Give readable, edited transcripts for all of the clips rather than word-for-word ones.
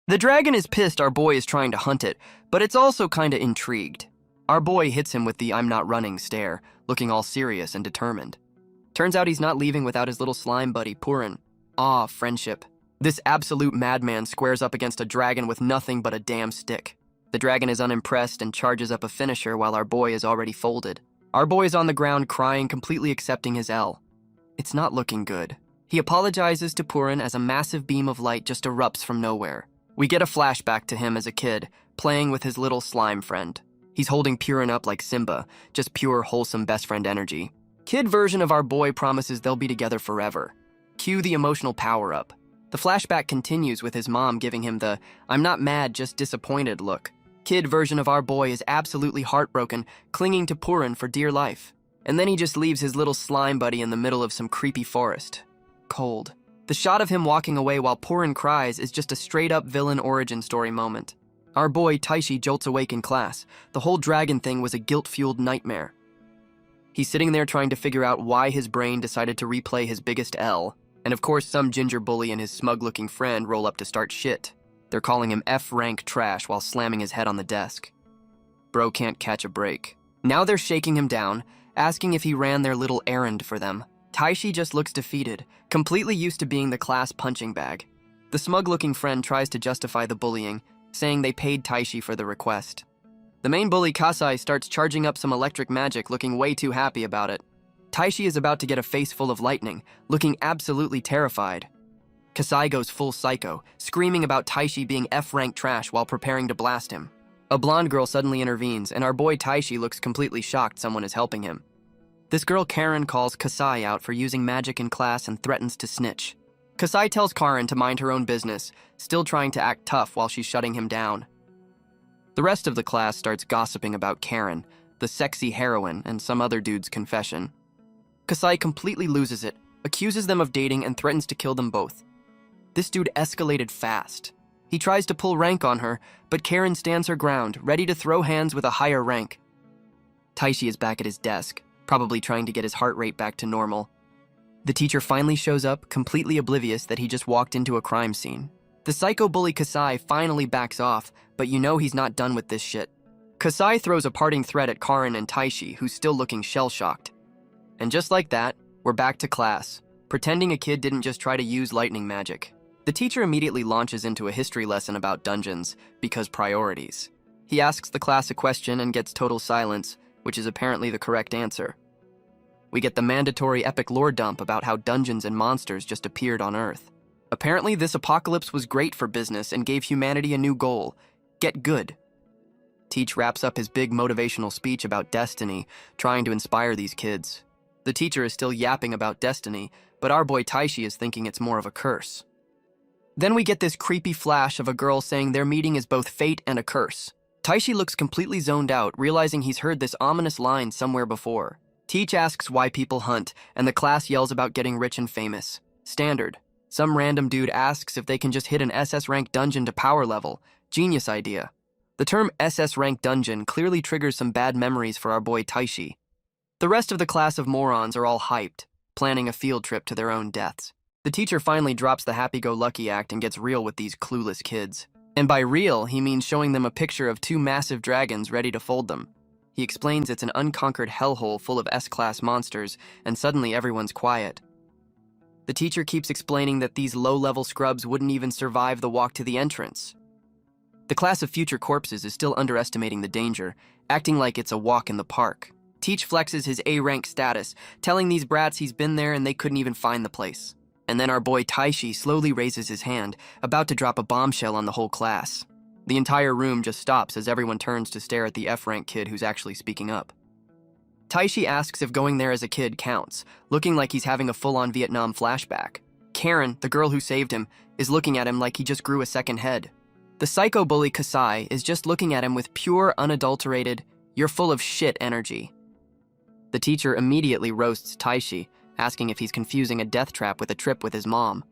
The dragon is pissed our boy is trying to hunt it, but it's also kinda intrigued. Our boy hits him with the "I'm not running" stare, looking all serious and determined. Turns out he's not leaving without his little slime buddy, Purin. Ah, friendship. This absolute madman squares up against a dragon with nothing but a damn stick. The dragon is unimpressed and charges up a finisher while our boy is already folded. Our boy is on the ground crying, completely accepting his L. It's not looking good. He apologizes to Purin as a massive beam of light just erupts from nowhere. We get a flashback to him as a kid, playing with his little slime friend. He's holding Purin up like Simba, just pure, wholesome best friend energy. Kid version of our boy promises they'll be together forever. Cue the emotional power-up. The flashback continues with his mom giving him the "I'm not mad, just disappointed" look. Kid version of our boy is absolutely heartbroken, clinging to Purin for dear life. And then he just leaves his little slime buddy in the middle of some creepy forest. Cold. The shot of him walking away while Purin cries is just a straight-up villain origin story moment. Our boy Taishi jolts awake in class. The whole dragon thing was a guilt-fueled nightmare. He's sitting there trying to figure out why his brain decided to replay his biggest L. And of course, some ginger bully and his smug-looking friend roll up to start shit. They're calling him F-rank trash while slamming his head on the desk. Bro can't catch a break. Now they're shaking him down, asking if he ran their little errand for them. Taishi just looks defeated, completely used to being the class punching bag. The smug-looking friend tries to justify the bullying, saying they paid Taishi for the request. The main bully, Kasai, starts charging up some electric magic, looking way too happy about it. Taishi is about to get a face full of lightning, looking absolutely terrified. Kasai goes full psycho, screaming about Taishi being F-rank trash while preparing to blast him. A blonde girl suddenly intervenes, and our boy Taishi looks completely shocked someone is helping him. This girl Karen calls Kasai out for using magic in class and threatens to snitch. Kasai tells Karen to mind her own business, still trying to act tough while she's shutting him down. The rest of the class starts gossiping about Karen, the sexy heroine, and some other dude's confession. Kasai completely loses it, accuses them of dating, and threatens to kill them both. This dude escalated fast. He tries to pull rank on her, but Karen stands her ground, ready to throw hands with a higher rank. Taishi is back at his desk, probably trying to get his heart rate back to normal. The teacher finally shows up, completely oblivious that he just walked into a crime scene. The psycho bully Kasai finally backs off, but you know he's not done with this shit. Kasai throws a parting threat at Karen and Taishi, who's still looking shell-shocked. And just like that, we're back to class, pretending a kid didn't just try to use lightning magic. The teacher immediately launches into a history lesson about dungeons, because priorities. He asks the class a question and gets total silence, which is apparently the correct answer. We get the mandatory epic lore dump about how dungeons and monsters just appeared on Earth. Apparently, this apocalypse was great for business and gave humanity a new goal: get good. Teach wraps up his big motivational speech about destiny, trying to inspire these kids. The teacher is still yapping about destiny, but our boy Taishi is thinking it's more of a curse. Then we get this creepy flash of a girl saying their meeting is both fate and a curse. Taishi looks completely zoned out, realizing he's heard this ominous line somewhere before. Teach asks why people hunt, and the class yells about getting rich and famous. Standard. Some random dude asks if they can just hit an SS rank dungeon to power level. Genius idea. The term SS rank dungeon clearly triggers some bad memories for our boy Taishi. The rest of the class of morons are all hyped, planning a field trip to their own deaths. The teacher finally drops the happy-go-lucky act and gets real with these clueless kids. And by real, he means showing them a picture of two massive dragons ready to fold them. He explains it's an unconquered hellhole full of S-class monsters, and suddenly everyone's quiet. The teacher keeps explaining that these low-level scrubs wouldn't even survive the walk to the entrance. The class of future corpses is still underestimating the danger, acting like it's a walk in the park. Teach flexes his A-rank status, telling these brats he's been there and they couldn't even find the place. And then our boy Taishi slowly raises his hand, about to drop a bombshell on the whole class. The entire room just stops as everyone turns to stare at the F-rank kid who's actually speaking up. Taishi asks if going there as a kid counts, looking like he's having a full-on Vietnam flashback. Karen, the girl who saved him, is looking at him like he just grew a second head. The psycho bully Kasai is just looking at him with pure, unadulterated, "you're full of shit" energy. The teacher immediately roasts Taishi, asking if he's confusing a death trap with a trip with his mom.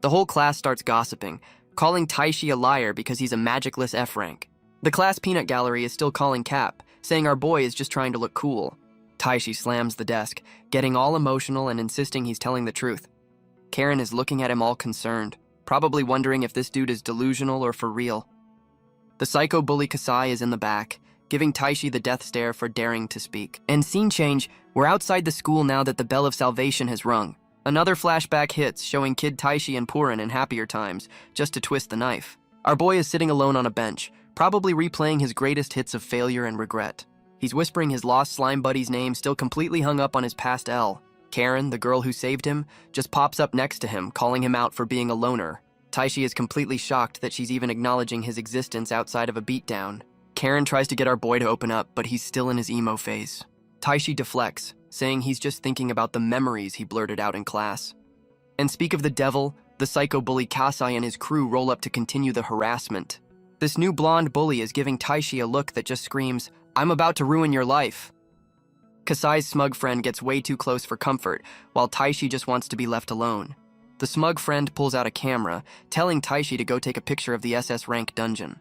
The whole class starts gossiping, calling Taishi a liar because he's a magicless F-rank. The class peanut gallery is still calling cap, saying our boy is just trying to look cool. Taishi slams the desk, getting all emotional and insisting he's telling the truth. Karen is looking at him all concerned. probably wondering if this dude is delusional or for real. The psycho bully Kasai is in the back, giving Taishi the death stare for daring to speak. And scene change, we're outside the school now that the bell of salvation has rung. Another flashback hits, showing Kid Taishi and Purin in happier times, just to twist the knife. Our boy is sitting alone on a bench, probably replaying his greatest hits of failure and regret. He's whispering his lost slime buddy's name, still completely hung up on his past L. Karen, the girl who saved him, just pops up next to him, calling him out for being a loner. Taishi is completely shocked that she's even acknowledging his existence outside of a beatdown. Karen tries to get our boy to open up, but he's still in his emo phase. Taishi deflects, saying he's just thinking about the memories he blurted out in class. And speak of the devil, the psycho bully Kasai and his crew roll up to continue the harassment. This new blonde bully is giving Taishi a look that just screams, "I'm about to ruin your life." Kasai's smug friend gets way too close for comfort, while Taishi just wants to be left alone. The smug friend pulls out a camera, telling Taishi to go take a picture of the SS rank dungeon.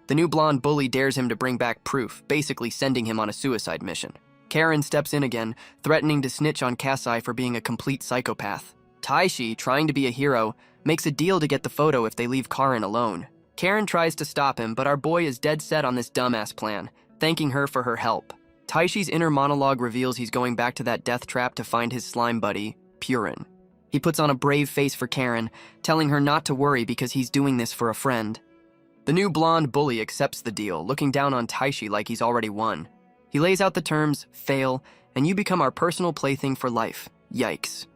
The new blonde bully dares him to bring back proof, basically sending him on a suicide mission. Karen steps in again, threatening to snitch on Kasai for being a complete psychopath. Taishi, trying to be a hero, makes a deal to get the photo if they leave Karen alone. Karen tries to stop him, but our boy is dead set on this dumbass plan, thanking her for her help. Taishi's inner monologue reveals he's going back to that death trap to find his slime buddy, Purin. He puts on a brave face for Karen, telling her not to worry because he's doing this for a friend. The new blonde bully accepts the deal, looking down on Taishi like he's already won. He lays out the terms, fail, and you become our personal plaything for life. Yikes.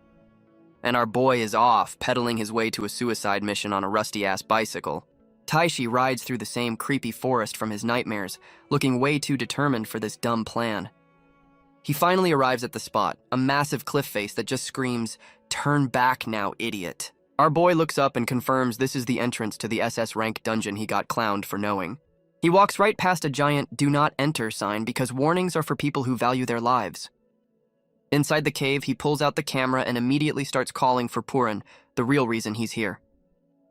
And our boy is off, pedaling his way to a suicide mission on a rusty-ass bicycle. Taishi rides through the same creepy forest from his nightmares, looking way too determined for this dumb plan. He finally arrives at the spot, a massive cliff face that just screams, "Turn back now, idiot." Our boy looks up and confirms this is the entrance to the SS rank dungeon he got clowned for knowing. He walks right past a giant "Do Not Enter" sign because warnings are for people who value their lives. Inside the cave, he pulls out the camera and immediately starts calling for Purin, the real reason he's here.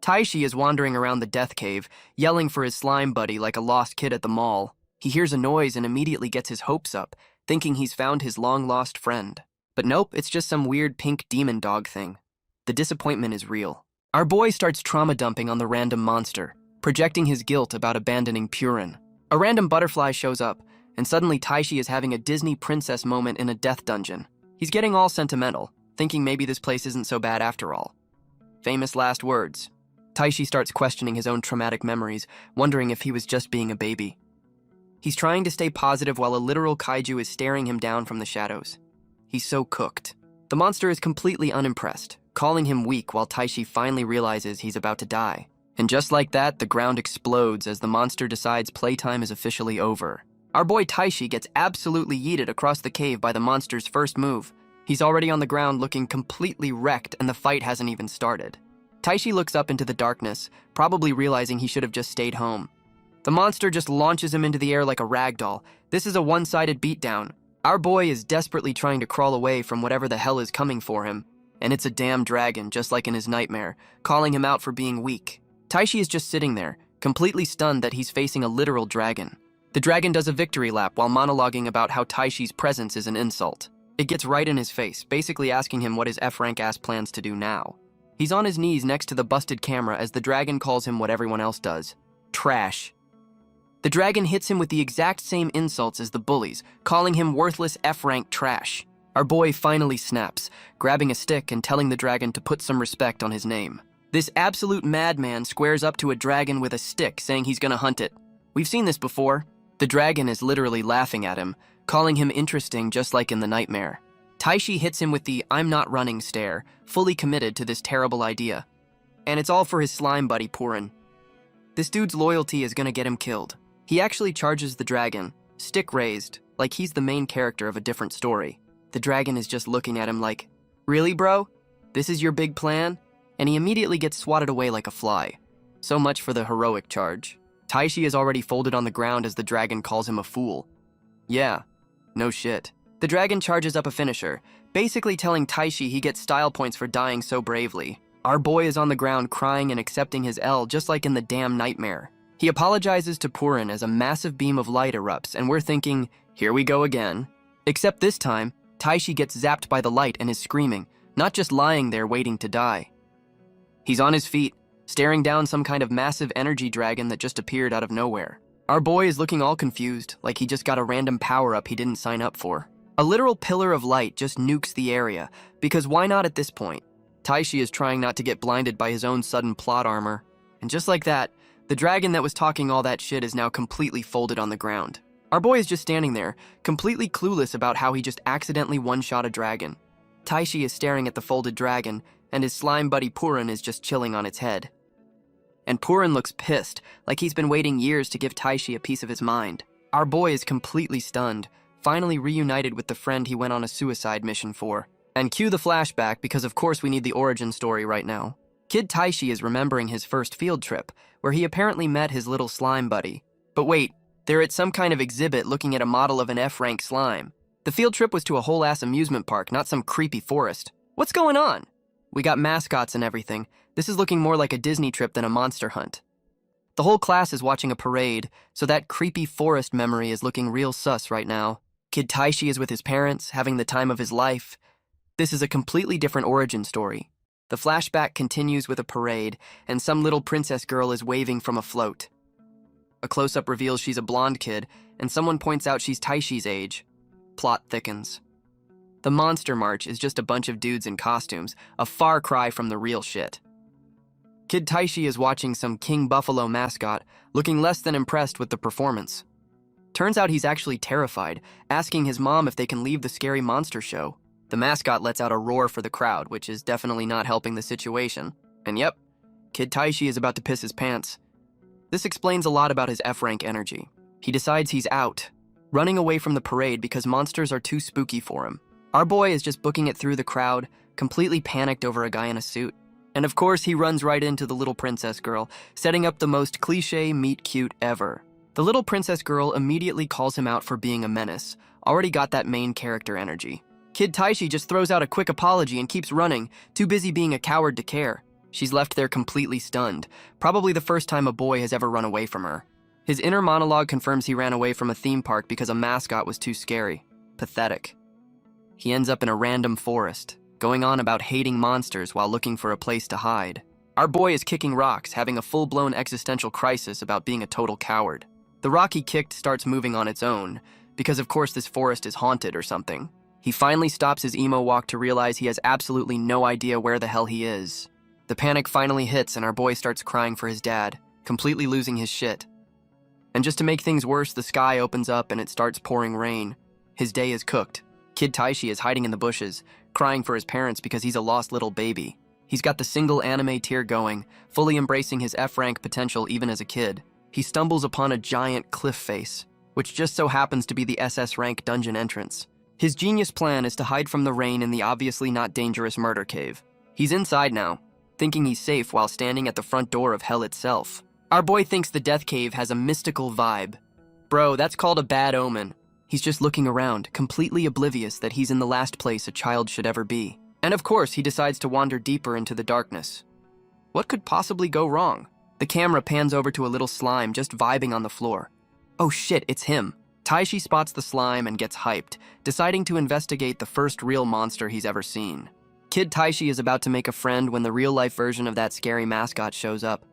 Taishi is wandering around the death cave, yelling for his slime buddy like a lost kid at the mall. He hears a noise and immediately gets his hopes up, thinking he's found his long-lost friend. But nope, it's just some weird pink demon dog thing. The disappointment is real. Our boy starts trauma dumping on the random monster, projecting his guilt about abandoning Purin. A random butterfly shows up, and suddenly Taishi is having a Disney princess moment in a death dungeon. He's getting all sentimental, thinking maybe this place isn't so bad after all. Famous last words. Taishi starts questioning his own traumatic memories, wondering if he was just being a baby. He's trying to stay positive while a literal kaiju is staring him down from the shadows. He's so cooked. The monster is completely unimpressed, calling him weak while Taishi finally realizes he's about to die. And just like that, the ground explodes as the monster decides playtime is officially over. Our boy Taishi gets absolutely yeeted across the cave by the monster's first move. He's already on the ground looking completely wrecked and the fight hasn't even started. Taishi looks up into the darkness, probably realizing he should have just stayed home. The monster just launches him into the air like a rag doll. This is a one-sided beatdown. Our boy is desperately trying to crawl away from whatever the hell is coming for him, and it's a damn dragon, just like in his nightmare, calling him out for being weak. Taishi is just sitting there, completely stunned that he's facing a literal dragon. The dragon does a victory lap while monologuing about how Taishi's presence is an insult. It gets right in his face, basically asking him what his F-rank ass plans to do now. He's on his knees next to the busted camera as the dragon calls him what everyone else does. Trash. The dragon hits him with the exact same insults as the bullies, calling him worthless F-rank trash. Our boy finally snaps, grabbing a stick and telling the dragon to put some respect on his name. This absolute madman squares up to a dragon with a stick, saying he's gonna hunt it. We've seen this before. The dragon is literally laughing at him, calling him interesting just like in the nightmare. Taishi hits him with the "I'm not running" stare, fully committed to this terrible idea. And it's all for his slime buddy Purin. This dude's loyalty is gonna get him killed. He actually charges the dragon, stick raised, like he's the main character of a different story. The dragon is just looking at him like, "Really, bro? This is your big plan?" And he immediately gets swatted away like a fly. So much for the heroic charge. Taishi is already folded on the ground as the dragon calls him a fool. Yeah, no shit. The dragon charges up a finisher, basically telling Taishi he gets style points for dying so bravely. Our boy is on the ground crying and accepting his L just like in the damn nightmare. He apologizes to Purin as a massive beam of light erupts, and we're thinking, here we go again. Except this time, Taishi gets zapped by the light and is screaming, not just lying there waiting to die. He's on his feet, staring down some kind of massive energy dragon that just appeared out of nowhere. Our boy is looking all confused, like he just got a random power-up he didn't sign up for. A literal pillar of light just nukes the area, because why not at this point? Taishi is trying not to get blinded by his own sudden plot armor. And just like that, the dragon that was talking all that shit is now completely folded on the ground. Our boy is just standing there, completely clueless about how he just accidentally one-shot a dragon. Taishi is staring at the folded dragon, and his slime buddy Purin is just chilling on its head. And Purin looks pissed, like he's been waiting years to give Taishi a piece of his mind. Our boy is completely stunned, finally reunited with the friend he went on a suicide mission for. And cue the flashback, because of course we need the origin story right now. Kid Taishi is remembering his first field trip, where he apparently met his little slime buddy. But wait, they're at some kind of exhibit looking at a model of an F-rank slime. The field trip was to a whole-ass amusement park, not some creepy forest. What's going on? We got mascots and everything. This is looking more like a Disney trip than a monster hunt. The whole class is watching a parade, so that creepy forest memory is looking real sus right now. Kid Taishi is with his parents, having the time of his life. This is a completely different origin story. The flashback continues with a parade, and some little princess girl is waving from a float. A close-up reveals she's a blonde kid, and someone points out she's Taishi's age. Plot thickens. The Monster March is just a bunch of dudes in costumes, a far cry from the real shit. Kid Taishi is watching some King Buffalo mascot, looking less than impressed with the performance. Turns out he's actually terrified, asking his mom if they can leave the scary monster show. The mascot lets out a roar for the crowd, which is definitely not helping the situation. And yep, Kid Taishi is about to piss his pants. This explains a lot about his F-rank energy. He decides he's out, running away from the parade because monsters are too spooky for him. Our boy is just booking it through the crowd, completely panicked over a guy in a suit. And of course, he runs right into the little princess girl, setting up the most cliché meet-cute ever. The little princess girl immediately calls him out for being a menace, already got that main character energy. Kid Taishi just throws out a quick apology and keeps running, too busy being a coward to care. She's left there completely stunned, probably the first time a boy has ever run away from her. His inner monologue confirms he ran away from a theme park because a mascot was too scary. Pathetic. He ends up in a random forest, going on about hating monsters while looking for a place to hide. Our boy is kicking rocks, having a full-blown existential crisis about being a total coward. The rock he kicked starts moving on its own, because of course this forest is haunted or something. He finally stops his emo walk to realize he has absolutely no idea where the hell he is. The panic finally hits and our boy starts crying for his dad, completely losing his shit. And just to make things worse, the sky opens up and it starts pouring rain. His day is cooked. Kid Taishi is hiding in the bushes, crying for his parents because he's a lost little baby. He's got the single anime tear going, fully embracing his F-rank potential even as a kid. He stumbles upon a giant cliff face, which just so happens to be the SS rank dungeon entrance. His genius plan is to hide from the rain in the obviously not dangerous murder cave. He's inside now, thinking he's safe while standing at the front door of hell itself. Our boy thinks the death cave has a mystical vibe. Bro, that's called a bad omen. He's just looking around, completely oblivious that he's in the last place a child should ever be. And of course, he decides to wander deeper into the darkness. What could possibly go wrong? The camera pans over to a little slime just vibing on the floor. Oh shit, it's him. Taishi spots the slime and gets hyped, deciding to investigate the first real monster he's ever seen. Kid Taishi is about to make a friend when the real-life version of that scary mascot shows up.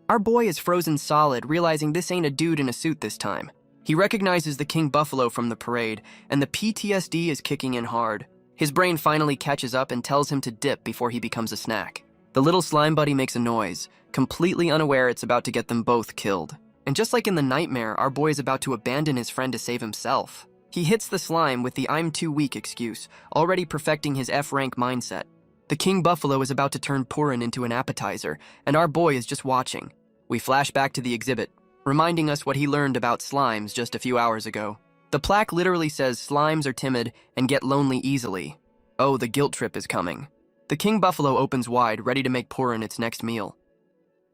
Our boy is frozen solid, realizing this ain't a dude in a suit this time. He recognizes the King Buffalo from the parade, and the PTSD is kicking in hard. His brain finally catches up and tells him to dip before he becomes a snack. The little slime buddy makes a noise, completely unaware it's about to get them both killed. And just like in the nightmare, our boy is about to abandon his friend to save himself. He hits the slime with the "I'm too weak" excuse, already perfecting his F-rank mindset. The King Buffalo is about to turn Purin into an appetizer, and our boy is just watching. We flash back to the exhibit, reminding us what he learned about slimes just a few hours ago. The plaque literally says slimes are timid and get lonely easily. Oh, the guilt trip is coming. The King Buffalo opens wide, ready to make Purin its next meal.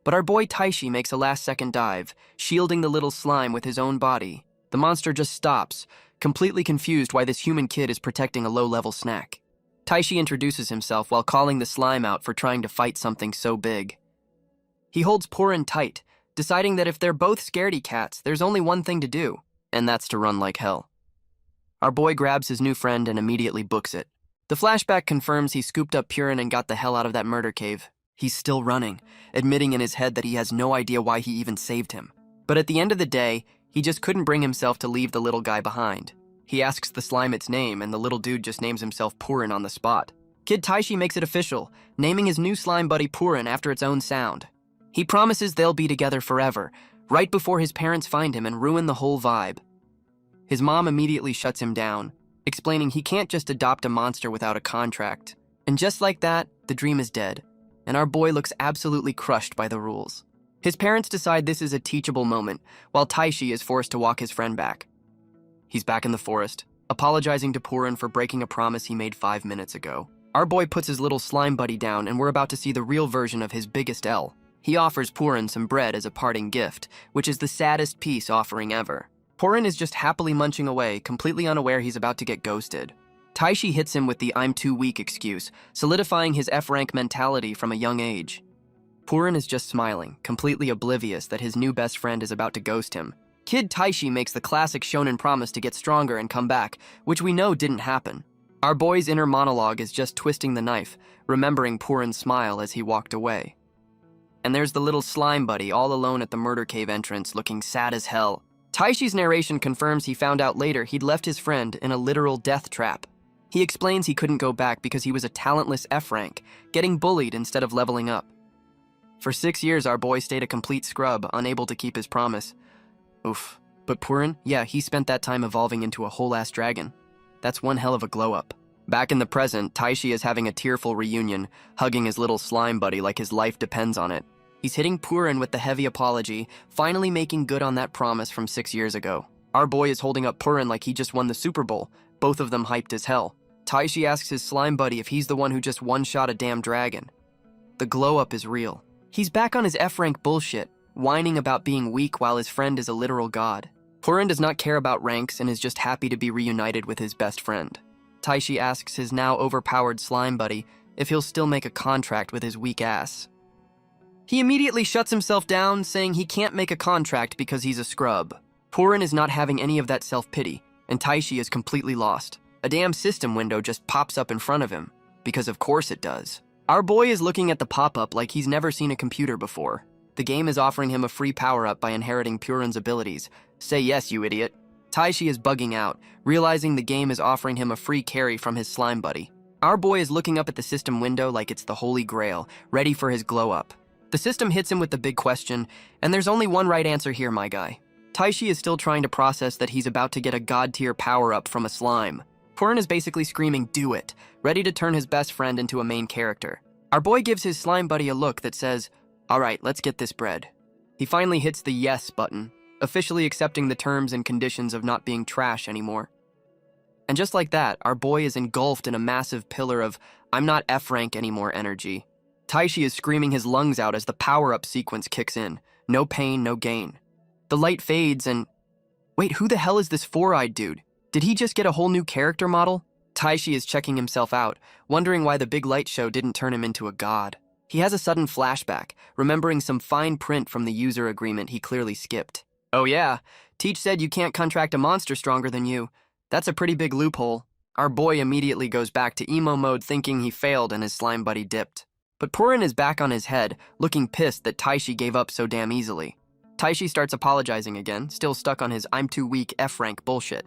But our boy Taishi makes a last-second dive, shielding the little slime with his own body. The monster just stops, completely confused why this human kid is protecting a low-level snack. Taishi introduces himself while calling the slime out for trying to fight something so big. He holds Purin tight, deciding that if they're both scaredy cats, there's only one thing to do, and that's to run like hell. Our boy grabs his new friend and immediately books it. The flashback confirms he scooped up Purin and got the hell out of that murder cave. He's still running, admitting in his head that he has no idea why he even saved him. But at the end of the day, he just couldn't bring himself to leave the little guy behind. He asks the slime its name, and the little dude just names himself Purin on the spot. Kid Taishi makes it official, naming his new slime buddy Purin after its own sound. He promises they'll be together forever, right before his parents find him and ruin the whole vibe. His mom immediately shuts him down, explaining he can't just adopt a monster without a contract. And just like that, the dream is dead, and our boy looks absolutely crushed by the rules. His parents decide this is a teachable moment, while Taishi is forced to walk his friend back. He's back in the forest, apologizing to Purin for breaking a promise he made 5 minutes ago. Our boy puts his little slime buddy down, and we're about to see the real version of his biggest L. He offers Purin some bread as a parting gift, which is the saddest peace offering ever. Purin is just happily munching away, completely unaware he's about to get ghosted. Taishi hits him with the "I'm too weak" excuse, solidifying his F-rank mentality from a young age. Purin is just smiling, completely oblivious that his new best friend is about to ghost him. Kid Taishi makes the classic shonen promise to get stronger and come back, which we know didn't happen. Our boy's inner monologue is just twisting the knife, remembering Purin's smile as he walked away. And there's the little slime buddy all alone at the murder cave entrance, looking sad as hell. Taishi's narration confirms he found out later he'd left his friend in a literal death trap. He explains he couldn't go back because he was a talentless F-rank, getting bullied instead of leveling up. For 6 years, our boy stayed a complete scrub, unable to keep his promise. Oof. But Purin, yeah, he spent that time evolving into a whole-ass dragon. That's one hell of a glow-up. Back in the present, Taishi is having a tearful reunion, hugging his little slime buddy like his life depends on it. He's hitting Purin with the heavy apology, finally making good on that promise from 6 years ago. Our boy is holding up Purin like he just won the Super Bowl, both of them hyped as hell. Taishi asks his slime buddy if he's the one who just one-shot a damn dragon. The glow-up is real. He's back on his F-rank bullshit, whining about being weak while his friend is a literal god. Purin does not care about ranks and is just happy to be reunited with his best friend. Taishi asks his now overpowered slime buddy if he'll still make a contract with his weak ass. He immediately shuts himself down, saying he can't make a contract because he's a scrub. Purin is not having any of that self-pity, and Taishi is completely lost. A damn system window just pops up in front of him, because of course it does. Our boy is looking at the pop-up like he's never seen a computer before. The game is offering him a free power-up by inheriting Purin's abilities. Say yes, you idiot. Taishi is bugging out, realizing the game is offering him a free carry from his slime buddy. Our boy is looking up at the system window like it's the holy grail, ready for his glow-up. The system hits him with the big question, and there's only one right answer here, my guy. Taishi is still trying to process that he's about to get a god-tier power-up from a slime. Purin is basically screaming, "Do it," ready to turn his best friend into a main character. Our boy gives his slime buddy a look that says, "All right, let's get this bread." He finally hits the yes button, officially accepting the terms and conditions of not being trash anymore. And just like that, our boy is engulfed in a massive pillar of "I'm not F-rank anymore" energy. Taishi is screaming his lungs out as the power-up sequence kicks in. No pain, no gain. The light fades and... Wait, who the hell is this four-eyed dude? Did he just get a whole new character model? Taishi is checking himself out, wondering why the big light show didn't turn him into a god. He has a sudden flashback, remembering some fine print from the user agreement he clearly skipped. Oh yeah, Teach said you can't contract a monster stronger than you. That's a pretty big loophole. Our boy immediately goes back to emo mode thinking he failed and his slime buddy dipped. But Purin is back on his head, looking pissed that Taishi gave up so damn easily. Taishi starts apologizing again, still stuck on his "I'm too weak" F-rank bullshit.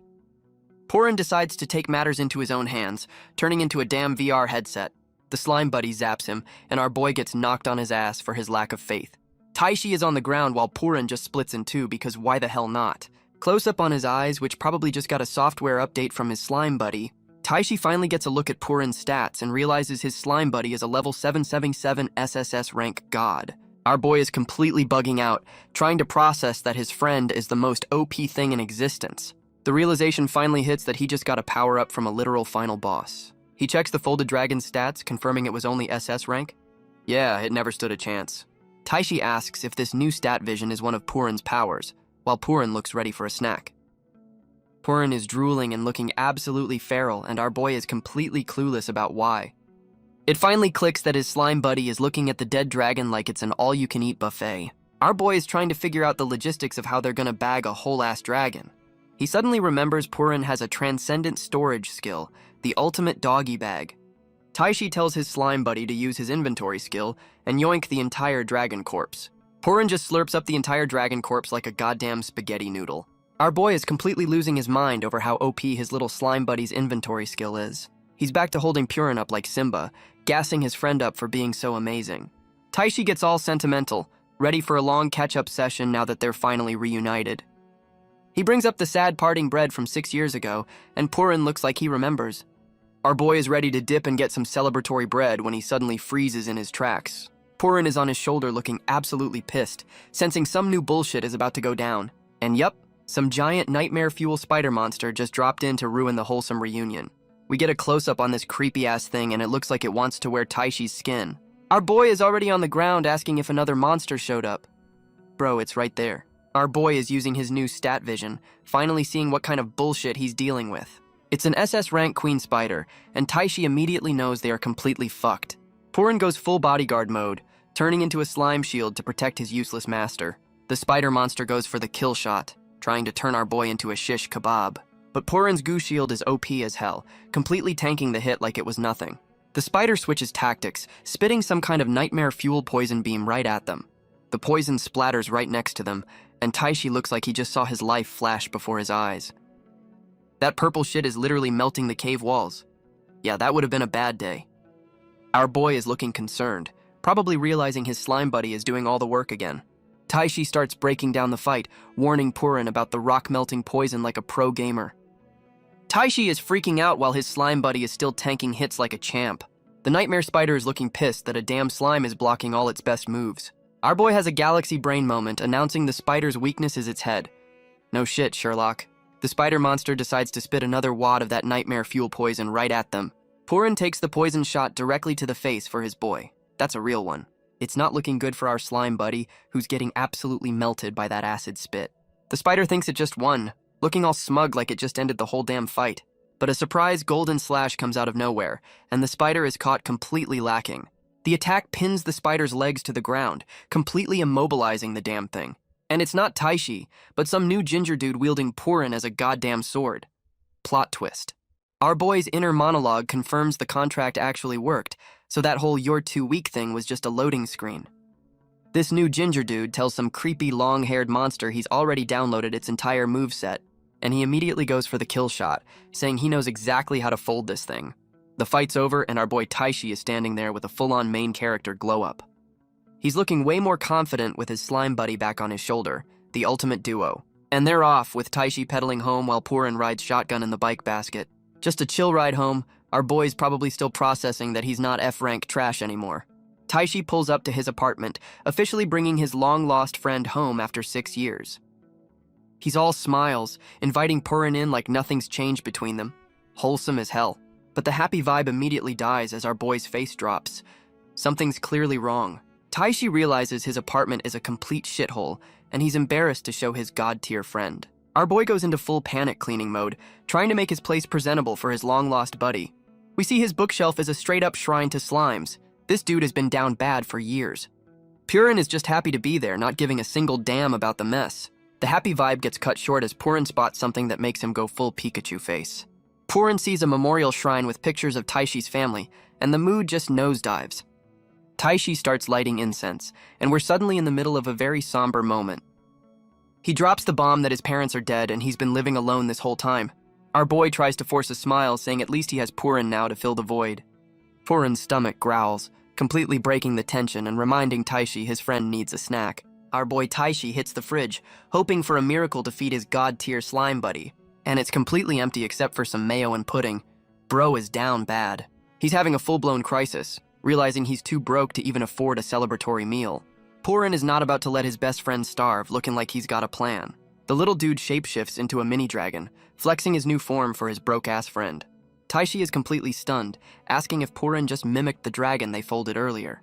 Purin decides to take matters into his own hands, turning into a damn VR headset. The slime buddy zaps him, and our boy gets knocked on his ass for his lack of faith. Taishi is on the ground while Purin just splits in two because why the hell not? Close up on his eyes, which probably just got a software update from his slime buddy, Taishi finally gets a look at Purin's stats and realizes his slime buddy is a level 777 SSS rank god. Our boy is completely bugging out, trying to process that his friend is the most OP thing in existence. The realization finally hits that he just got a power-up from a literal final boss. He checks the folded dragon's stats, confirming it was only SS rank. Yeah, it never stood a chance. Taishi asks if this new stat vision is one of Purin's powers, while Purin looks ready for a snack. Purin is drooling and looking absolutely feral, and our boy is completely clueless about why. It finally clicks that his slime buddy is looking at the dead dragon like it's an all-you-can-eat buffet. Our boy is trying to figure out the logistics of how they're gonna bag a whole-ass dragon. He suddenly remembers Purin has a transcendent storage skill, the ultimate doggy bag. Taishi tells his slime buddy to use his inventory skill and yoink the entire dragon corpse. Purin just slurps up the entire dragon corpse like a goddamn spaghetti noodle. Our boy is completely losing his mind over how OP his little slime buddy's inventory skill is. He's back to holding Purin up like Simba, gassing his friend up for being so amazing. Taishi gets all sentimental, ready for a long catch-up session now that they're finally reunited. He brings up the sad parting bread from 6 years ago, and Purin looks like he remembers. Our boy is ready to dip and get some celebratory bread when he suddenly freezes in his tracks. Purin is on his shoulder looking absolutely pissed, sensing some new bullshit is about to go down. And yup, some giant nightmare fuel spider monster just dropped in to ruin the wholesome reunion. We get a close-up on this creepy-ass thing and it looks like it wants to wear Taishi's skin. Our boy is already on the ground asking if another monster showed up. Bro, it's right there. Our boy is using his new stat vision, finally seeing what kind of bullshit he's dealing with. It's an SS rank queen spider, and Taishi immediately knows they are completely fucked. Purin goes full bodyguard mode, turning into a slime shield to protect his useless master. The spider monster goes for the kill shot, trying to turn our boy into a shish kebab. But Purin's goo shield is OP as hell, completely tanking the hit like it was nothing. The spider switches tactics, spitting some kind of nightmare fuel poison beam right at them. The poison splatters right next to them, and Taishi looks like he just saw his life flash before his eyes. That purple shit is literally melting the cave walls. Yeah, that would have been a bad day. Our boy is looking concerned, probably realizing his slime buddy is doing all the work again. Taishi starts breaking down the fight, warning Purin about the rock-melting poison like a pro gamer. Taishi is freaking out while his slime buddy is still tanking hits like a champ. The nightmare spider is looking pissed that a damn slime is blocking all its best moves. Our boy has a galaxy brain moment, announcing the spider's weakness is its head. No shit, Sherlock. The spider monster decides to spit another wad of that nightmare fuel poison right at them. Purin takes the poison shot directly to the face for his boy. That's a real one. It's not looking good for our slime buddy, who's getting absolutely melted by that acid spit. The spider thinks it just won, looking all smug like it just ended the whole damn fight. But a surprise golden slash comes out of nowhere, and the spider is caught completely lacking. The attack pins the spider's legs to the ground, completely immobilizing the damn thing. And it's not Taishi, but some new ginger dude wielding Purin as a goddamn sword. Plot twist. Our boy's inner monologue confirms the contract actually worked, so that whole "you're too weak" thing was just a loading screen. This new ginger dude tells some creepy long-haired monster he's already downloaded its entire moveset, and he immediately goes for the kill shot, saying he knows exactly how to fold this thing. The fight's over, and our boy Taishi is standing there with a full-on main character glow-up. He's looking way more confident with his slime buddy back on his shoulder, the ultimate duo. And they're off, with Taishi pedaling home while Purin rides shotgun in the bike basket. Just a chill ride home. Our boy's probably still processing that he's not F-rank trash anymore. Taishi pulls up to his apartment, officially bringing his long-lost friend home after 6 years. He's all smiles, inviting Purin in like nothing's changed between them. Wholesome as hell. But the happy vibe immediately dies as our boy's face drops. Something's clearly wrong. Taishi realizes his apartment is a complete shithole, and he's embarrassed to show his god-tier friend. Our boy goes into full panic cleaning mode, trying to make his place presentable for his long-lost buddy. We see his bookshelf is a straight-up shrine to slimes. This dude has been down bad for years. Purin is just happy to be there, not giving a single damn about the mess. The happy vibe gets cut short as Purin spots something that makes him go full Pikachu face. Purin sees a memorial shrine with pictures of Taishi's family, and the mood just nosedives. Taishi starts lighting incense, and we're suddenly in the middle of a very somber moment. He drops the bomb that his parents are dead and he's been living alone this whole time. Our boy tries to force a smile, saying at least he has Purin now to fill the void. Purin's stomach growls, completely breaking the tension and reminding Taishi his friend needs a snack. Our boy Taishi hits the fridge, hoping for a miracle to feed his god-tier slime buddy. And it's completely empty except for some mayo and pudding. Bro is down bad. He's having a full-blown crisis, realizing he's too broke to even afford a celebratory meal. Purin is not about to let his best friend starve, looking like he's got a plan. The little dude shapeshifts into a mini-dragon, flexing his new form for his broke-ass friend. Taishi is completely stunned, asking if Purin just mimicked the dragon they folded earlier.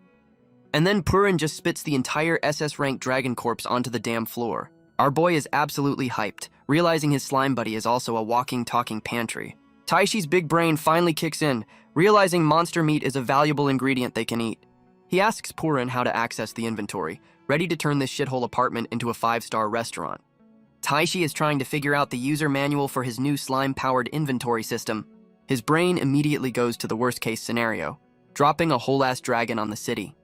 And then Purin just spits the entire SS-rank dragon corpse onto the damn floor. Our boy is absolutely hyped, realizing his slime buddy is also a walking, talking pantry. Taishi's big brain finally kicks in, realizing monster meat is a valuable ingredient they can eat. He asks Purin how to access the inventory, ready to turn this shithole apartment into a 5-star restaurant. Taishi is trying to figure out the user manual for his new slime-powered inventory system. His brain immediately goes to the worst-case scenario, dropping a whole-ass dragon on the city.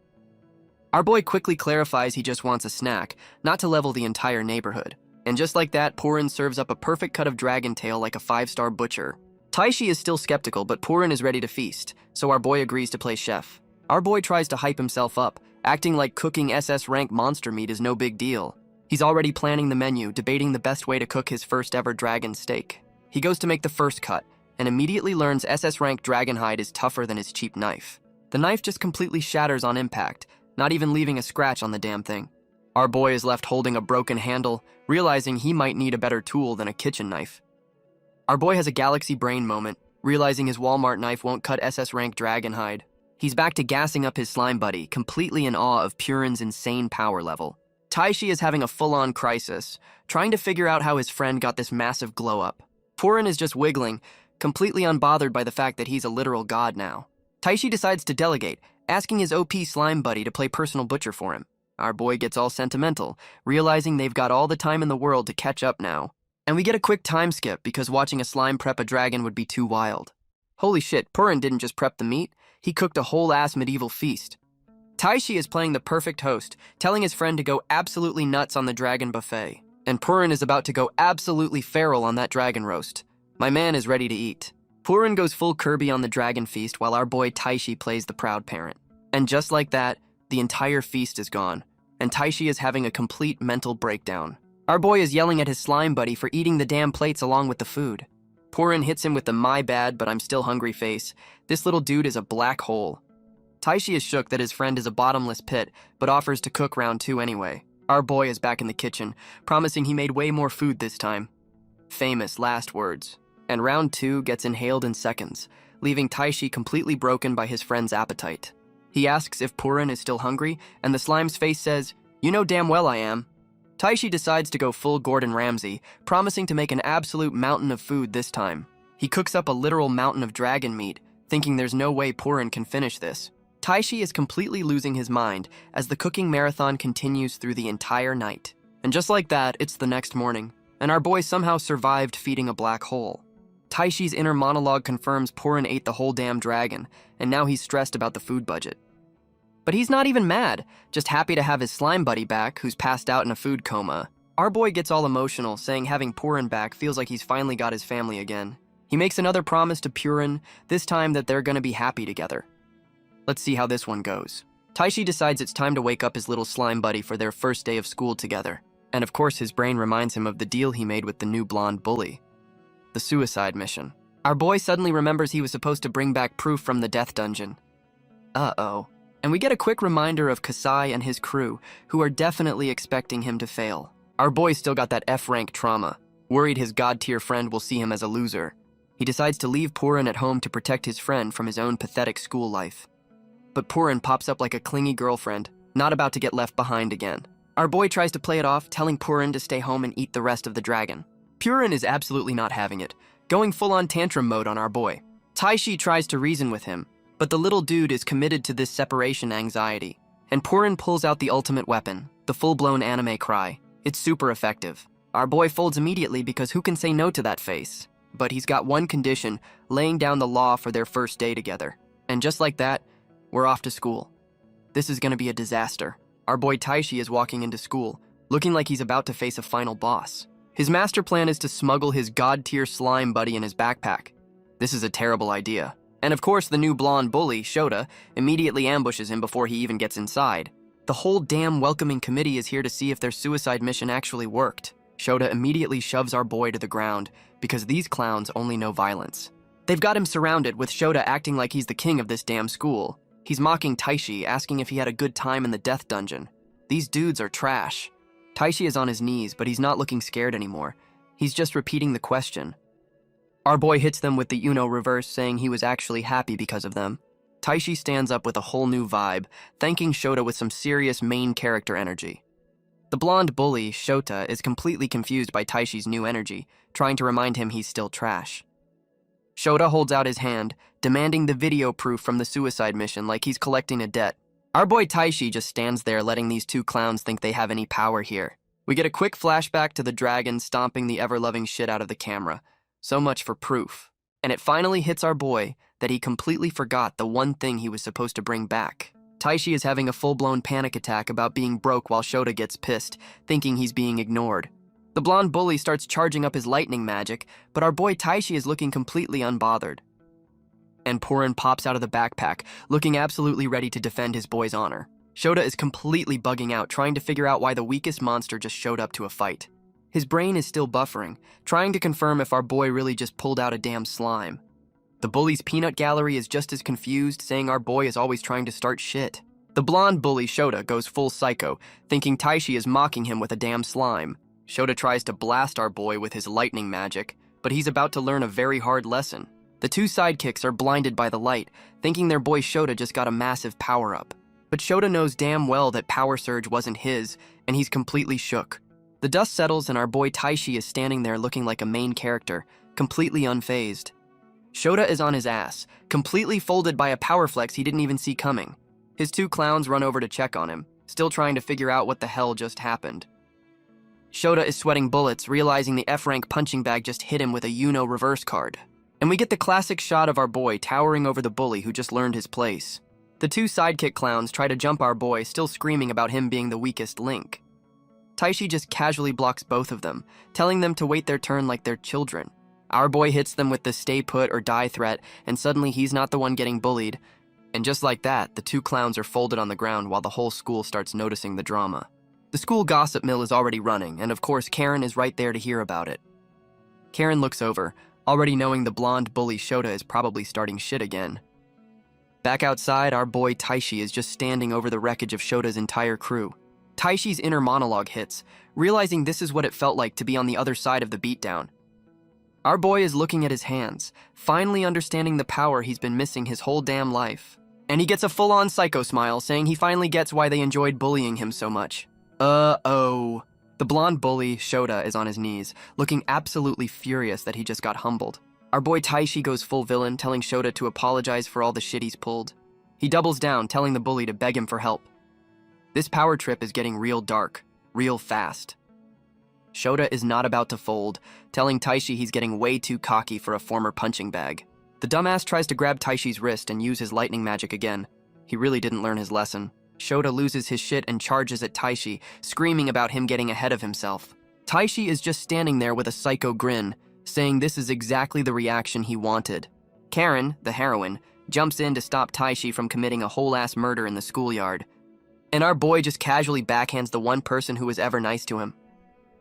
Our boy quickly clarifies he just wants a snack, not to level the entire neighborhood. And just like that, Purin serves up a perfect cut of dragon tail like a 5-star butcher. Taishi is still skeptical, but Purin is ready to feast, so our boy agrees to play chef. Our boy tries to hype himself up, acting like cooking SS rank monster meat is no big deal. He's already planning the menu, debating the best way to cook his first ever dragon steak. He goes to make the first cut, and immediately learns SS rank dragon hide is tougher than his cheap knife. The knife just completely shatters on impact, not even leaving a scratch on the damn thing. Our boy is left holding a broken handle, realizing he might need a better tool than a kitchen knife. Our boy has a galaxy brain moment, realizing his Walmart knife won't cut SS rank dragon hide. He's back to gassing up his slime buddy, completely in awe of Purin's insane power level. Taishi is having a full-on crisis, trying to figure out how his friend got this massive glow-up. Purin is just wiggling, completely unbothered by the fact that he's a literal god now. Taishi decides to delegate, asking his OP slime buddy to play personal butcher for him. Our boy gets all sentimental, realizing they've got all the time in the world to catch up now. And we get a quick time skip because watching a slime prep a dragon would be too wild. Holy shit, Purin didn't just prep the meat, he cooked a whole-ass medieval feast. Taishi is playing the perfect host, telling his friend to go absolutely nuts on the dragon buffet. And Purin is about to go absolutely feral on that dragon roast. My man is ready to eat. Purin goes full Kirby on the dragon feast while our boy Taishi plays the proud parent. And just like that, the entire feast is gone, and Taishi is having a complete mental breakdown. Our boy is yelling at his slime buddy for eating the damn plates along with the food. Purin hits him with the "my bad, but I'm still hungry" face. This little dude is a black hole. Taishi is shook that his friend is a bottomless pit, but offers to cook round 2 anyway. Our boy is back in the kitchen, promising he made way more food this time. Famous last words. And round 2 gets inhaled in seconds, leaving Taishi completely broken by his friend's appetite. He asks if Purin is still hungry, and the slime's face says, "You know damn well I am." Taishi decides to go full Gordon Ramsay, promising to make an absolute mountain of food this time. He cooks up a literal mountain of dragon meat, thinking there's no way Purin can finish this. Taishi is completely losing his mind as the cooking marathon continues through the entire night. And just like that, it's the next morning, and our boy somehow survived feeding a black hole. Taishi's inner monologue confirms Purin ate the whole damn dragon, and now he's stressed about the food budget. But he's not even mad, just happy to have his slime buddy back, who's passed out in a food coma. Our boy gets all emotional, saying having Purin back feels like he's finally got his family again. He makes another promise to Purin, this time that they're gonna be happy together. Let's see how this one goes. Taishi decides it's time to wake up his little slime buddy for their first day of school together. And of course his brain reminds him of the deal he made with the new blonde bully. The suicide mission. Our boy suddenly remembers he was supposed to bring back proof from the death dungeon. Uh-oh. And we get a quick reminder of Kasai and his crew, who are definitely expecting him to fail. Our boy still got that F-rank trauma, worried his god-tier friend will see him as a loser. He decides to leave Purin at home to protect his friend from his own pathetic school life. But Purin pops up like a clingy girlfriend, not about to get left behind again. Our boy tries to play it off, telling Purin to stay home and eat the rest of the dragon. Purin is absolutely not having it, going full-on tantrum mode on our boy. Taishi tries to reason with him, but the little dude is committed to this separation anxiety. And Purin pulls out the ultimate weapon, the full-blown anime cry. It's super effective. Our boy folds immediately because who can say no to that face? But he's got one condition, laying down the law for their first day together. And just like that, we're off to school. This is gonna be a disaster. Our boy Taishi is walking into school, looking like he's about to face a final boss. His master plan is to smuggle his god-tier slime buddy in his backpack. This is a terrible idea. And of course, the new blonde bully, Shota, immediately ambushes him before he even gets inside. The whole damn welcoming committee is here to see if their suicide mission actually worked. Shota immediately shoves our boy to the ground because these clowns only know violence. They've got him surrounded, with Shota acting like he's the king of this damn school. He's mocking Taishi, asking if he had a good time in the death dungeon. These dudes are trash. Taishi is on his knees, but he's not looking scared anymore. He's just repeating the question. Our boy hits them with the Uno reverse, saying he was actually happy because of them. Taishi stands up with a whole new vibe, thanking Shota with some serious main character energy. The blonde bully, Shota, is completely confused by Taishi's new energy, trying to remind him he's still trash. Shota holds out his hand, demanding the video proof from the suicide mission like he's collecting a debt. Our boy Taishi just stands there letting these two clowns think they have any power here. We get a quick flashback to the dragon stomping the ever-loving shit out of the camera. So much for proof. And it finally hits our boy that he completely forgot the one thing he was supposed to bring back. Taishi is having a full-blown panic attack about being broke while Shota gets pissed, thinking he's being ignored. The blonde bully starts charging up his lightning magic, but our boy Taishi is looking completely unbothered. And Purin pops out of the backpack, looking absolutely ready to defend his boy's honor. Shota is completely bugging out, trying to figure out why the weakest monster just showed up to a fight. His brain is still buffering, trying to confirm if our boy really just pulled out a damn slime. The bully's peanut gallery is just as confused, saying our boy is always trying to start shit. The blonde bully Shota goes full psycho, thinking Taishi is mocking him with a damn slime. Shota tries to blast our boy with his lightning magic, but he's about to learn a very hard lesson. The two sidekicks are blinded by the light, thinking their boy Shota just got a massive power-up. But Shota knows damn well that Power Surge wasn't his, and he's completely shook. The dust settles and our boy Taishi is standing there looking like a main character, completely unfazed. Shota is on his ass, completely folded by a power flex he didn't even see coming. His two clowns run over to check on him, still trying to figure out what the hell just happened. Shota is sweating bullets, realizing the F-rank punching bag just hit him with a Uno reverse card. And we get the classic shot of our boy towering over the bully who just learned his place. The two sidekick clowns try to jump our boy, still screaming about him being the weakest link. Taishi just casually blocks both of them, telling them to wait their turn like they're children. Our boy hits them with the stay put or die threat, and suddenly he's not the one getting bullied. And just like that, the two clowns are folded on the ground while the whole school starts noticing the drama. The school gossip mill is already running, and of course Karen is right there to hear about it. Karen looks over, already knowing the blonde bully Shota is probably starting shit again. Back outside, our boy Taishi is just standing over the wreckage of Shota's entire crew. Taishi's inner monologue hits, realizing this is what it felt like to be on the other side of the beatdown. Our boy is looking at his hands, finally understanding the power he's been missing his whole damn life. And he gets a full-on psycho smile, saying he finally gets why they enjoyed bullying him so much. Uh-oh. The blonde bully, Shota, is on his knees, looking absolutely furious that he just got humbled. Our boy Taishi goes full villain, telling Shota to apologize for all the shit he's pulled. He doubles down, telling the bully to beg him for help. This power trip is getting real dark, real fast. Shota is not about to fold, telling Taishi he's getting way too cocky for a former punching bag. The dumbass tries to grab Taishi's wrist and use his lightning magic again. He really didn't learn his lesson. Shota loses his shit and charges at Taishi, screaming about him getting ahead of himself. Taishi is just standing there with a psycho grin, saying this is exactly the reaction he wanted. Karen, the heroine, jumps in to stop Taishi from committing a whole-ass murder in the schoolyard. And our boy just casually backhands the one person who was ever nice to him.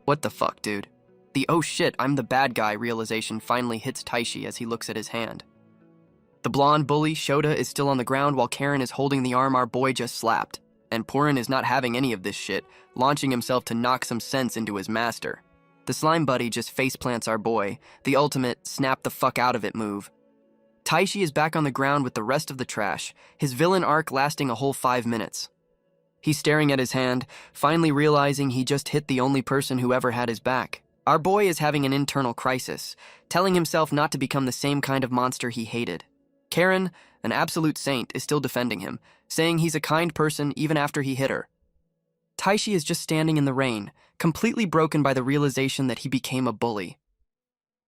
What the fuck, dude? The oh shit, I'm the bad guy realization finally hits Taishi as he looks at his hand. The blonde bully, Shota, is still on the ground while Karen is holding the arm our boy just slapped. And Purin is not having any of this shit, launching himself to knock some sense into his master. The slime buddy just faceplants our boy, the ultimate snap the fuck out of it move. Taishi is back on the ground with the rest of the trash, his villain arc lasting a whole 5 minutes. He's staring at his hand, finally realizing he just hit the only person who ever had his back. Our boy is having an internal crisis, telling himself not to become the same kind of monster he hated. Karen, an absolute saint, is still defending him, saying he's a kind person even after he hit her. Taishi is just standing in the rain, completely broken by the realization that he became a bully.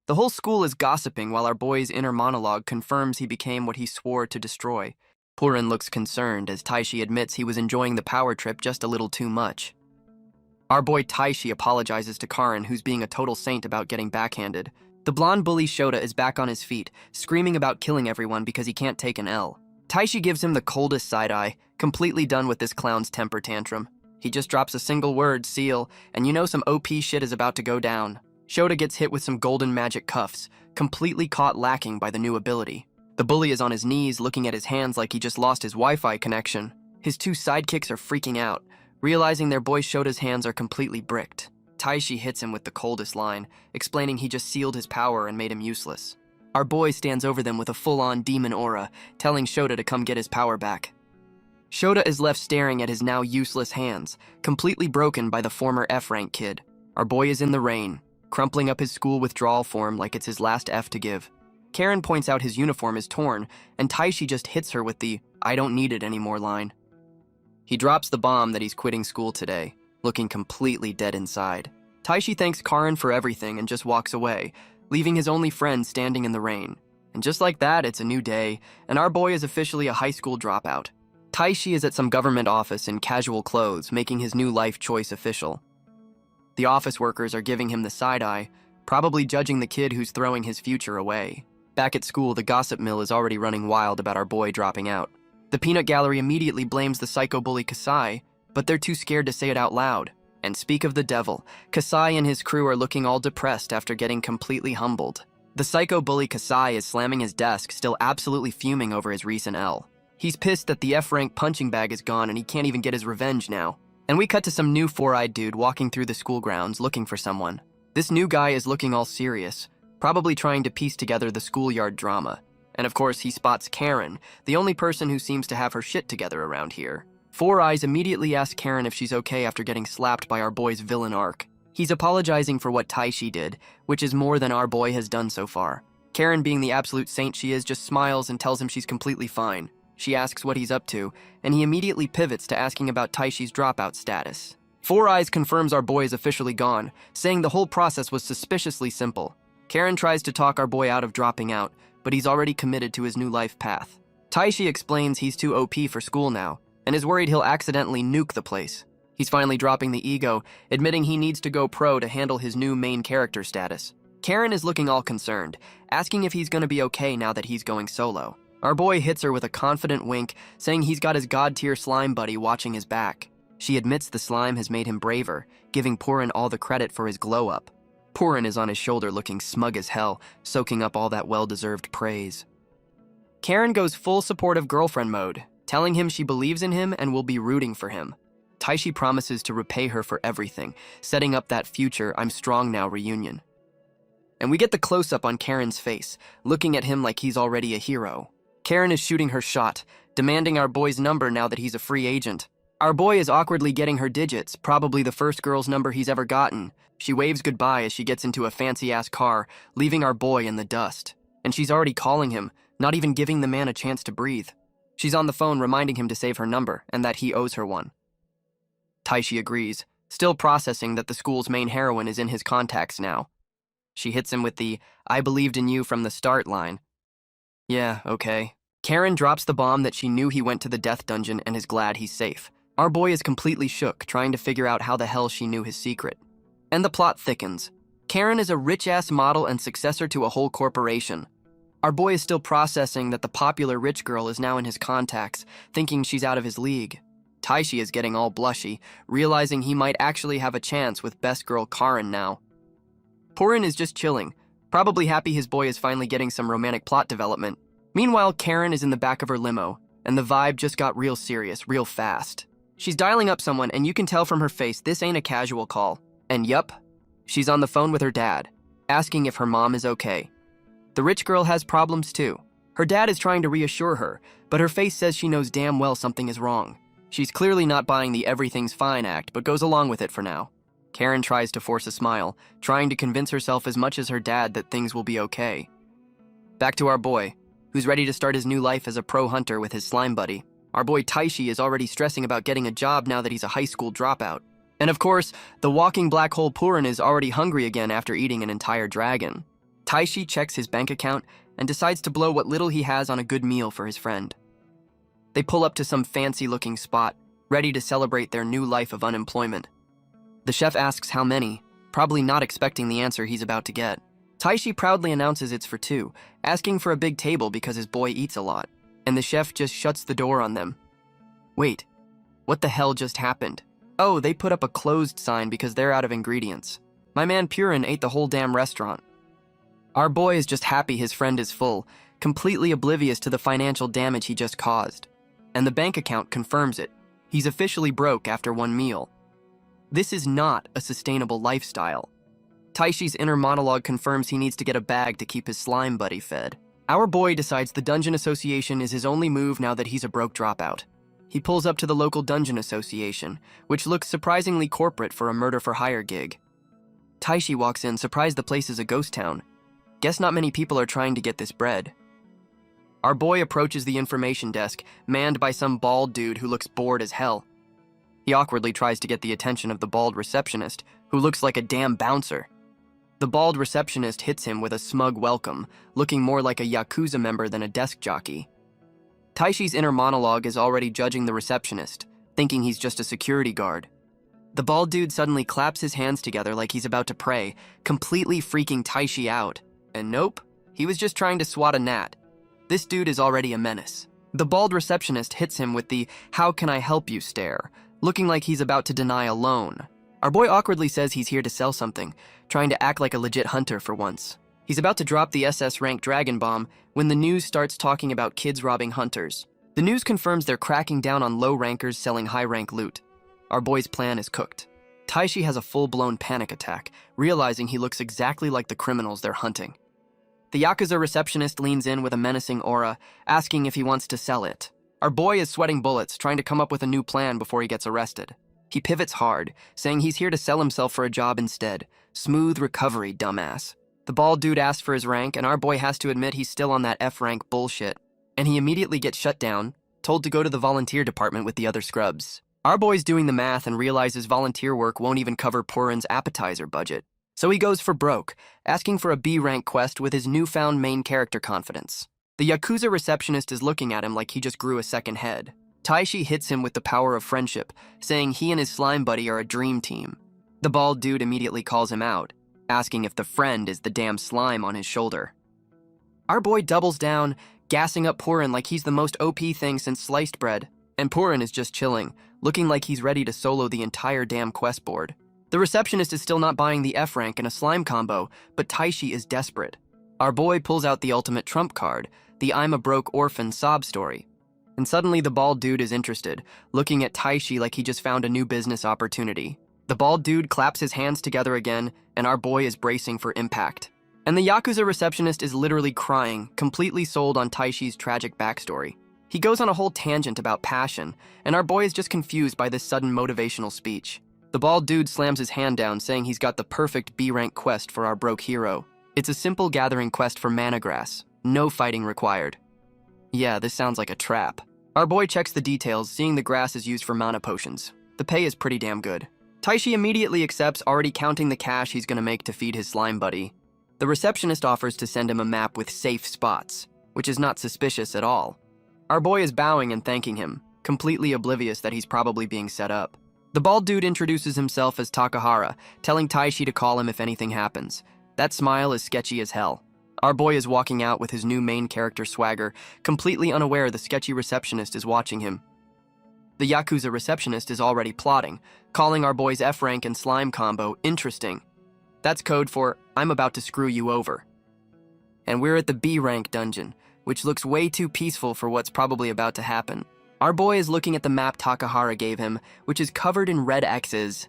The whole school is gossiping while our boy's inner monologue confirms he became what he swore to destroy. Purin looks concerned as Taishi admits he was enjoying the power trip just a little too much. Our boy Taishi apologizes to Karen, who's being a total saint about getting backhanded. The blonde bully Shota is back on his feet, screaming about killing everyone because he can't take an L. Taishi gives him the coldest side-eye, completely done with this clown's temper tantrum. He just drops a single word, seal, and you know some OP shit is about to go down. Shota gets hit with some golden magic cuffs, completely caught lacking by the new ability. The bully is on his knees, looking at his hands like he just lost his Wi-Fi connection. His two sidekicks are freaking out, realizing their boy Shota's hands are completely bricked. Taishi hits him with the coldest line, explaining he just sealed his power and made him useless. Our boy stands over them with a full-on demon aura, telling Shota to come get his power back. Shota is left staring at his now useless hands, completely broken by the former F-rank kid. Our boy is in the rain, crumpling up his school withdrawal form like it's his last F to give. Karen points out his uniform is torn, and Taishi just hits her with the "I don't need it anymore" line. He drops the bomb that he's quitting school today, looking completely dead inside. Taishi thanks Karen for everything and just walks away, leaving his only friend standing in the rain. And just like that, it's a new day, and our boy is officially a high school dropout. Taishi is at some government office in casual clothes, making his new life choice official. The office workers are giving him the side eye, probably judging the kid who's throwing his future away. Back at school, the gossip mill is already running wild about our boy dropping out. The peanut gallery immediately blames the psycho bully Kasai, but they're too scared to say it out loud. And speak of the devil, Kasai and his crew are looking all depressed after getting completely humbled. The psycho bully Kasai is slamming his desk, still absolutely fuming over his recent L. He's pissed that the F-rank punching bag is gone and he can't even get his revenge now. And we cut to some new four-eyed dude walking through the school grounds looking for someone. This new guy is looking all serious, probably trying to piece together the schoolyard drama. And of course, he spots Karen, the only person who seems to have her shit together around here. Four Eyes immediately asks Karen if she's okay after getting slapped by our boy's villain arc. He's apologizing for what Taishi did, which is more than our boy has done so far. Karen, being the absolute saint she is, just smiles and tells him she's completely fine. She asks what he's up to, and he immediately pivots to asking about Taishi's dropout status. Four Eyes confirms our boy is officially gone, saying the whole process was suspiciously simple. Karen tries to talk our boy out of dropping out, but he's already committed to his new life path. Taishi explains he's too OP for school now, and is worried he'll accidentally nuke the place. He's finally dropping the ego, admitting he needs to go pro to handle his new main character status. Karen is looking all concerned, asking if he's gonna be okay now that he's going solo. Our boy hits her with a confident wink, saying he's got his god-tier slime buddy watching his back. She admits the slime has made him braver, giving Purin all the credit for his glow-up. Purin is on his shoulder looking smug as hell, soaking up all that well-deserved praise. Karen goes full supportive girlfriend mode, telling him she believes in him and will be rooting for him. Taishi promises to repay her for everything, setting up that future I'm strong now reunion. And we get the close-up on Karen's face, looking at him like he's already a hero. Karen is shooting her shot, demanding our boy's number now that he's a free agent. Our boy is awkwardly getting her digits, probably the first girl's number he's ever gotten. She waves goodbye as she gets into a fancy-ass car, leaving our boy in the dust. And she's already calling him, not even giving the man a chance to breathe. She's on the phone reminding him to save her number and that he owes her one. Taishi agrees, still processing that the school's main heroine is in his contacts now. She hits him with the, "I believed in you from the start" line. Yeah, okay. Karen drops the bomb that she knew he went to the death dungeon and is glad he's safe. Our boy is completely shook, trying to figure out how the hell she knew his secret. And the plot thickens. Karen is a rich-ass model and successor to a whole corporation. Our boy is still processing that the popular rich girl is now in his contacts, thinking she's out of his league. Taishi is getting all blushy, realizing he might actually have a chance with best girl Karen now. Purin is just chilling, probably happy his boy is finally getting some romantic plot development. Meanwhile, Karen is in the back of her limo, and the vibe just got real serious, real fast. She's dialing up someone, and you can tell from her face this ain't a casual call. And yup, she's on the phone with her dad, asking if her mom is okay. The rich girl has problems too. Her dad is trying to reassure her, but her face says she knows damn well something is wrong. She's clearly not buying the everything's fine act, but goes along with it for now. Karen tries to force a smile, trying to convince herself as much as her dad that things will be okay. Back to our boy, who's ready to start his new life as a pro hunter with his slime buddy. Our boy Taishi is already stressing about getting a job now that he's a high school dropout. And of course, the walking black hole Purin is already hungry again after eating an entire dragon. Taishi checks his bank account and decides to blow what little he has on a good meal for his friend. They pull up to some fancy-looking spot, ready to celebrate their new life of unemployment. The chef asks how many, probably not expecting the answer he's about to get. Taishi proudly announces it's for two, asking for a big table because his boy eats a lot, and the chef just shuts the door on them. Wait, what the hell just happened? Oh, they put up a closed sign because they're out of ingredients. My man Purin ate the whole damn restaurant. Our boy is just happy his friend is full, completely oblivious to the financial damage he just caused. And the bank account confirms it. He's officially broke after one meal. This is not a sustainable lifestyle. Taishi's inner monologue confirms he needs to get a bag to keep his slime buddy fed. Our boy decides the Dungeon Association is his only move now that he's a broke dropout. He pulls up to the local Dungeon Association, which looks surprisingly corporate for a murder-for-hire gig. Taishi walks in, surprised the place is a ghost town. Guess not many people are trying to get this bread. Our boy approaches the information desk, manned by some bald dude who looks bored as hell. He awkwardly tries to get the attention of the bald receptionist, who looks like a damn bouncer. The bald receptionist hits him with a smug welcome, looking more like a Yakuza member than a desk jockey. Taishi's inner monologue is already judging the receptionist, thinking he's just a security guard. The bald dude suddenly claps his hands together like he's about to pray, completely freaking Taishi out. And nope, he was just trying to swat a gnat. This dude is already a menace. The bald receptionist hits him with the "how can I help you" stare, looking like he's about to deny a loan. Our boy awkwardly says he's here to sell something, trying to act like a legit hunter for once. He's about to drop the SS rank dragon bomb when the news starts talking about kids robbing hunters. The news confirms they're cracking down on low rankers selling high rank loot. Our boy's plan is cooked. Taishi has a full-blown panic attack, realizing he looks exactly like the criminals they're hunting. The Yakuza receptionist leans in with a menacing aura, asking if he wants to sell it. Our boy is sweating bullets, trying to come up with a new plan before he gets arrested. He pivots hard, saying he's here to sell himself for a job instead. Smooth recovery, dumbass. The bald dude asks for his rank, and our boy has to admit he's still on that F-rank bullshit. And he immediately gets shut down, told to go to the volunteer department with the other scrubs. Our boy's doing the math and realizes volunteer work won't even cover Purin's appetizer budget. So he goes for broke, asking for a B-rank quest with his newfound main character confidence. The Yakuza receptionist is looking at him like he just grew a second head. Taishi hits him with the power of friendship, saying he and his slime buddy are a dream team. The bald dude immediately calls him out, asking if the friend is the damn slime on his shoulder. Our boy doubles down, gassing up Purin like he's the most OP thing since sliced bread, and Purin is just chilling, looking like he's ready to solo the entire damn quest board. The receptionist is still not buying the F rank and a slime combo, but Taishi is desperate. Our boy pulls out the ultimate trump card, the "I'm a broke orphan" sob story. And suddenly the bald dude is interested, looking at Taishi like he just found a new business opportunity. The bald dude claps his hands together again, and our boy is bracing for impact. And the Yakuza receptionist is literally crying, completely sold on Taishi's tragic backstory. He goes on a whole tangent about passion, and our boy is just confused by this sudden motivational speech. The bald dude slams his hand down, saying he's got the perfect B-rank quest for our broke hero. It's a simple gathering quest for mana grass, no fighting required. Yeah, this sounds like a trap. Our boy checks the details, seeing the grass is used for mana potions. The pay is pretty damn good. Taishi immediately accepts, already counting the cash he's gonna make to feed his slime buddy. The receptionist offers to send him a map with safe spots, which is not suspicious at all. Our boy is bowing and thanking him, completely oblivious that he's probably being set up. The bald dude introduces himself as Takahara, telling Taishi to call him if anything happens. That smile is sketchy as hell. Our boy is walking out with his new main character swagger, completely unaware the sketchy receptionist is watching him. The Yakuza receptionist is already plotting, calling our boy's F-rank and slime combo interesting. That's code for "I'm about to screw you over." And we're at the B-rank dungeon, which looks way too peaceful for what's probably about to happen. Our boy is looking at the map Takahara gave him, which is covered in red X's.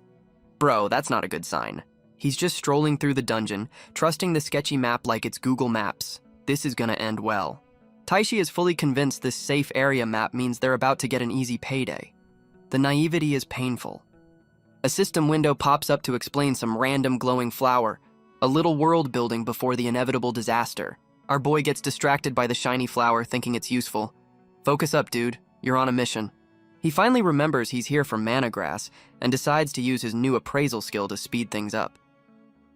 Bro, that's not a good sign. He's just strolling through the dungeon, trusting the sketchy map like it's Google Maps. This is gonna end well. Taishi is fully convinced this safe area map means they're about to get an easy payday. The naivety is painful. A system window pops up to explain some random glowing flower, a little world building before the inevitable disaster. Our boy gets distracted by the shiny flower, thinking it's useful. Focus up, dude. You're on a mission. He finally remembers he's here for mana grass and decides to use his new appraisal skill to speed things up.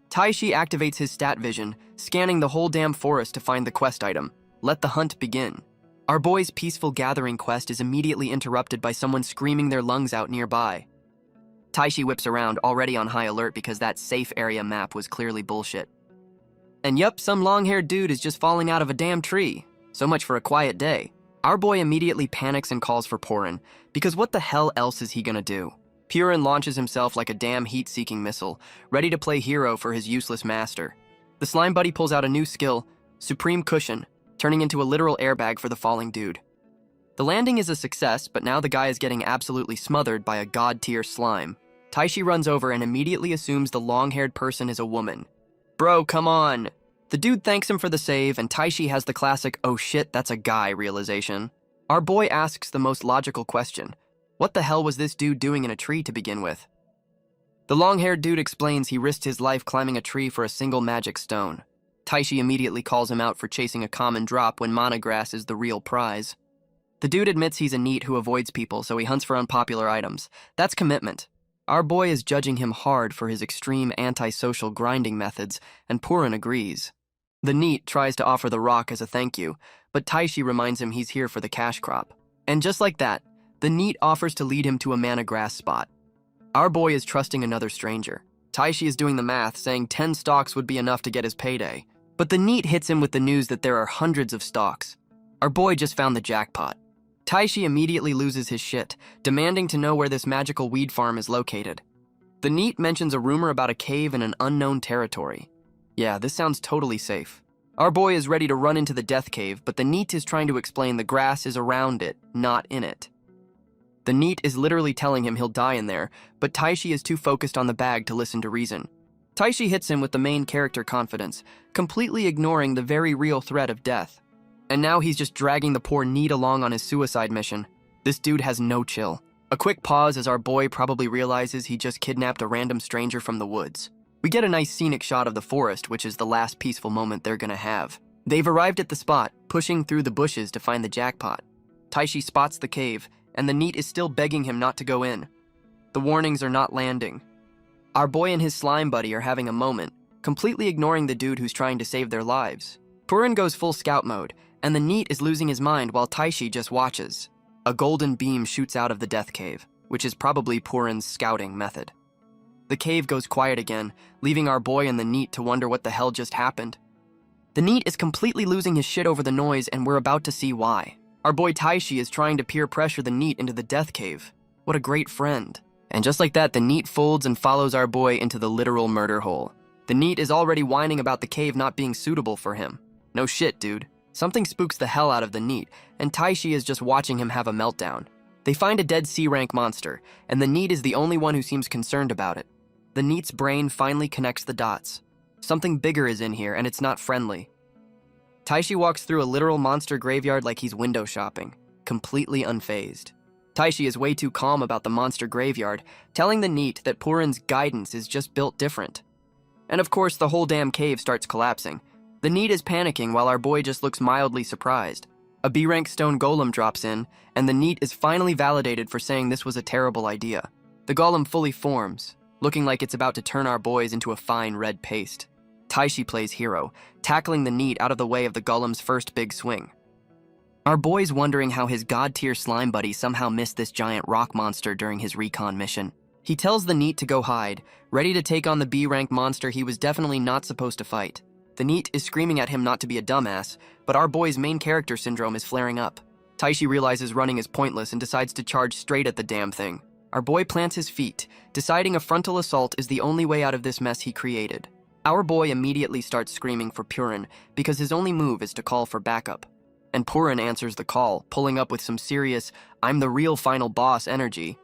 Taishi activates his stat vision, scanning the whole damn forest to find the quest item. Let the hunt begin. Our boy's peaceful gathering quest is immediately interrupted by someone screaming their lungs out nearby. Taishi whips around, already on high alert because that safe area map was clearly bullshit. And yup, some long-haired dude is just falling out of a damn tree. So much for a quiet day. Our boy immediately panics and calls for Purin, because what the hell else is he gonna do? Purin launches himself like a damn heat-seeking missile, ready to play hero for his useless master. The slime buddy pulls out a new skill, Supreme Cushion, turning into a literal airbag for the falling dude. The landing is a success, but now the guy is getting absolutely smothered by a god-tier slime. Taishi runs over and immediately assumes the long-haired person is a woman. Bro, come on! The dude thanks him for the save, and Taishi has the classic "oh shit, that's a guy" realization. Our boy asks the most logical question. What the hell was this dude doing in a tree to begin with? The long-haired dude explains he risked his life climbing a tree for a single magic stone. Taishi immediately calls him out for chasing a common drop when mana grass is the real prize. The dude admits he's a NEET who avoids people, so he hunts for unpopular items. That's commitment. Our boy is judging him hard for his extreme antisocial grinding methods, and Purin agrees. The NEET tries to offer the rock as a thank you, but Taishi reminds him he's here for the cash crop. And just like that, the NEET offers to lead him to a mana grass spot. Our boy is trusting another stranger. Taishi is doing the math, saying 10 stalks would be enough to get his payday. But the NEET hits him with the news that there are hundreds of stalks. Our boy just found the jackpot. Taishi immediately loses his shit, demanding to know where this magical weed farm is located. The NEET mentions a rumor about a cave in an unknown territory. Yeah, this sounds totally safe. Our boy is ready to run into the death cave, but the NEET is trying to explain the grass is around it, not in it. The NEET is literally telling him he'll die in there, but Taishi is too focused on the bag to listen to reason. Taishi hits him with the main character confidence, completely ignoring the very real threat of death. And now he's just dragging the poor NEET along on his suicide mission. This dude has no chill. A quick pause as our boy probably realizes he just kidnapped a random stranger from the woods. We get a nice scenic shot of the forest, which is the last peaceful moment they're gonna have. They've arrived at the spot, pushing through the bushes to find the jackpot. Taishi spots the cave, and the NEET is still begging him not to go in. The warnings are not landing. Our boy and his slime buddy are having a moment, completely ignoring the dude who's trying to save their lives. Purin goes full scout mode, and the NEET is losing his mind while Taishi just watches. A golden beam shoots out of the death cave, which is probably Purin's scouting method. The cave goes quiet again, leaving our boy and the NEET to wonder what the hell just happened. The NEET is completely losing his shit over the noise, and we're about to see why. Our boy Taishi is trying to peer pressure the NEET into the death cave. What a great friend. And just like that, the NEET folds and follows our boy into the literal murder hole. The NEET is already whining about the cave not being suitable for him. No shit, dude. Something spooks the hell out of the NEET, and Taishi is just watching him have a meltdown. They find a dead C-rank monster, and the NEET is the only one who seems concerned about it. The NEET's brain finally connects the dots. Something bigger is in here, and it's not friendly. Taishi walks through a literal monster graveyard like he's window shopping, completely unfazed. Taishi is way too calm about the monster graveyard, telling the NEET that Purin's guidance is just built different. And of course, the whole damn cave starts collapsing. The NEET is panicking while our boy just looks mildly surprised. A B-rank stone golem drops in, and the NEET is finally validated for saying this was a terrible idea. The golem fully forms, looking like it's about to turn our boys into a fine red paste. Taishi plays hero, tackling the NEET out of the way of the golem's first big swing. Our boy's wondering how his god-tier slime buddy somehow missed this giant rock monster during his recon mission. He tells the NEET to go hide, ready to take on the B-rank monster he was definitely not supposed to fight. The NEET is screaming at him not to be a dumbass, but our boy's main character syndrome is flaring up. Taishi realizes running is pointless and decides to charge straight at the damn thing. Our boy plants his feet, deciding a frontal assault is the only way out of this mess he created. Our boy immediately starts screaming for Purin because his only move is to call for backup. And Purin answers the call, pulling up with some serious, I'm the real final boss energy.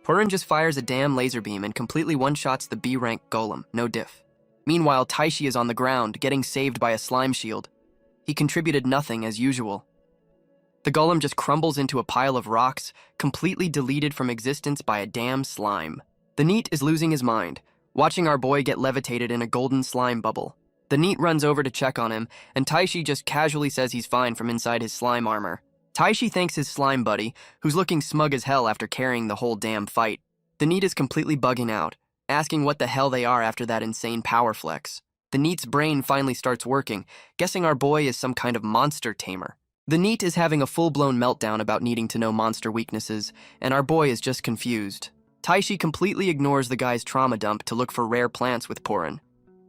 Purin just fires a damn laser beam and completely one-shots the B-rank golem, no diff. Meanwhile, Taishi is on the ground, getting saved by a slime shield. He contributed nothing as usual. The golem just crumbles into a pile of rocks, completely deleted from existence by a damn slime. The NEET is losing his mind, watching our boy get levitated in a golden slime bubble. The NEET runs over to check on him, and Taishi just casually says he's fine from inside his slime armor. Taishi thanks his slime buddy, who's looking smug as hell after carrying the whole damn fight. The NEET is completely bugging out, asking what the hell they are after that insane power flex. The NEET's brain finally starts working, guessing our boy is some kind of monster tamer. The NEET is having a full-blown meltdown about needing to know monster weaknesses, and our boy is just confused. Taishi completely ignores the guy's trauma dump to look for rare plants with Purin.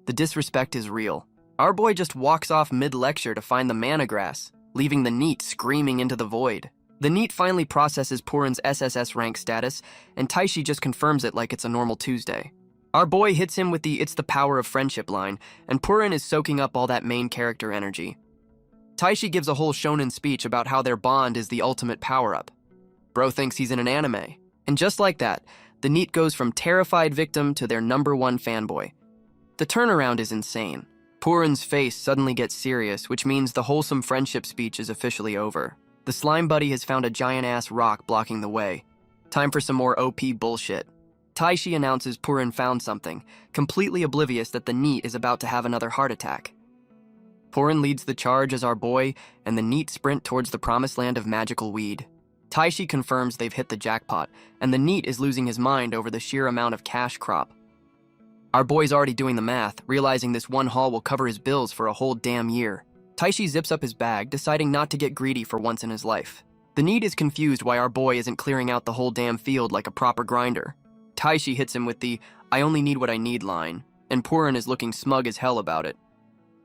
The disrespect is real. Our boy just walks off mid-lecture to find the mana grass, leaving the NEET screaming into the void. The NEET finally processes Purin's SSS rank status, and Taishi just confirms it like it's a normal Tuesday. Our boy hits him with the "it's the power of friendship" line, and Purin is soaking up all that main character energy. Taishi gives a whole shonen speech about how their bond is the ultimate power-up. Bro thinks he's in an anime. And just like that, the NEET goes from terrified victim to their #1 fanboy. The turnaround is insane. Purin's face suddenly gets serious, which means the wholesome friendship speech is officially over. The slime buddy has found a giant-ass rock blocking the way. Time for some more OP bullshit. Taishi announces Purin found something, completely oblivious that the NEET is about to have another heart attack. Purin leads the charge as our boy, and the NEET sprint towards the promised land of magical weed. Taishi confirms they've hit the jackpot, and the NEET is losing his mind over the sheer amount of cash crop. Our boy's already doing the math, realizing this one haul will cover his bills for a whole damn year. Taishi zips up his bag, deciding not to get greedy for once in his life. The NEET is confused why our boy isn't clearing out the whole damn field like a proper grinder. Taishi hits him with the, "I only need what I need" line, and Purin is looking smug as hell about it.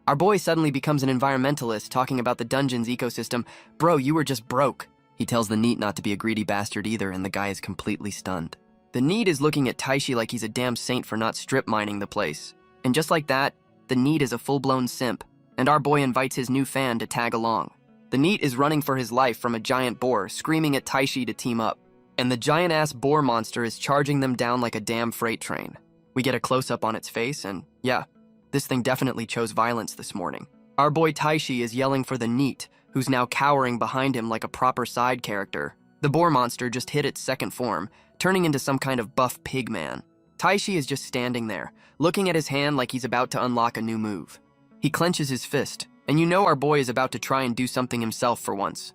Our boy suddenly becomes an environmentalist, talking about the dungeon's ecosystem. "Bro, you were just broke." He tells the NEET not to be a greedy bastard either, and the guy is completely stunned. The NEET is looking at Taishi like he's a damn saint for not strip mining the place. And just like that, the NEET is a full-blown simp, and our boy invites his new fan to tag along. The NEET is running for his life from a giant boar, screaming at Taishi to team up. And the giant-ass boar monster is charging them down like a damn freight train. We get a close-up on its face, and yeah, this thing definitely chose violence this morning. Our boy Taishi is yelling for the NEET, who's now cowering behind him like a proper side character. The boar monster just hit its second form, turning into some kind of buff pig man. Taishi is just standing there, looking at his hand like he's about to unlock a new move. He clenches his fist, and you know our boy is about to try and do something himself for once.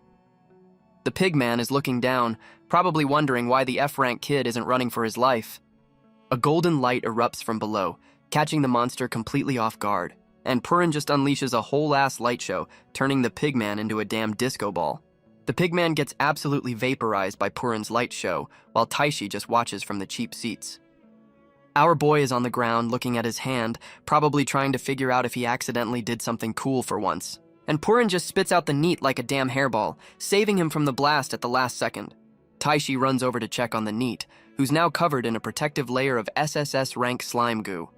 The pig man is looking down, probably wondering why the F-rank kid isn't running for his life. A golden light erupts from below, catching the monster completely off guard, and Purin just unleashes a whole-ass light show, turning the pig man into a damn disco ball. The pig man gets absolutely vaporized by Purin's light show, while Taishi just watches from the cheap seats. Our boy is on the ground looking at his hand, probably trying to figure out if he accidentally did something cool for once. And Purin just spits out the NEET like a damn hairball, saving him from the blast at the last second. Taishi runs over to check on the NEET, who's now covered in a protective layer of SSS rank slime goo.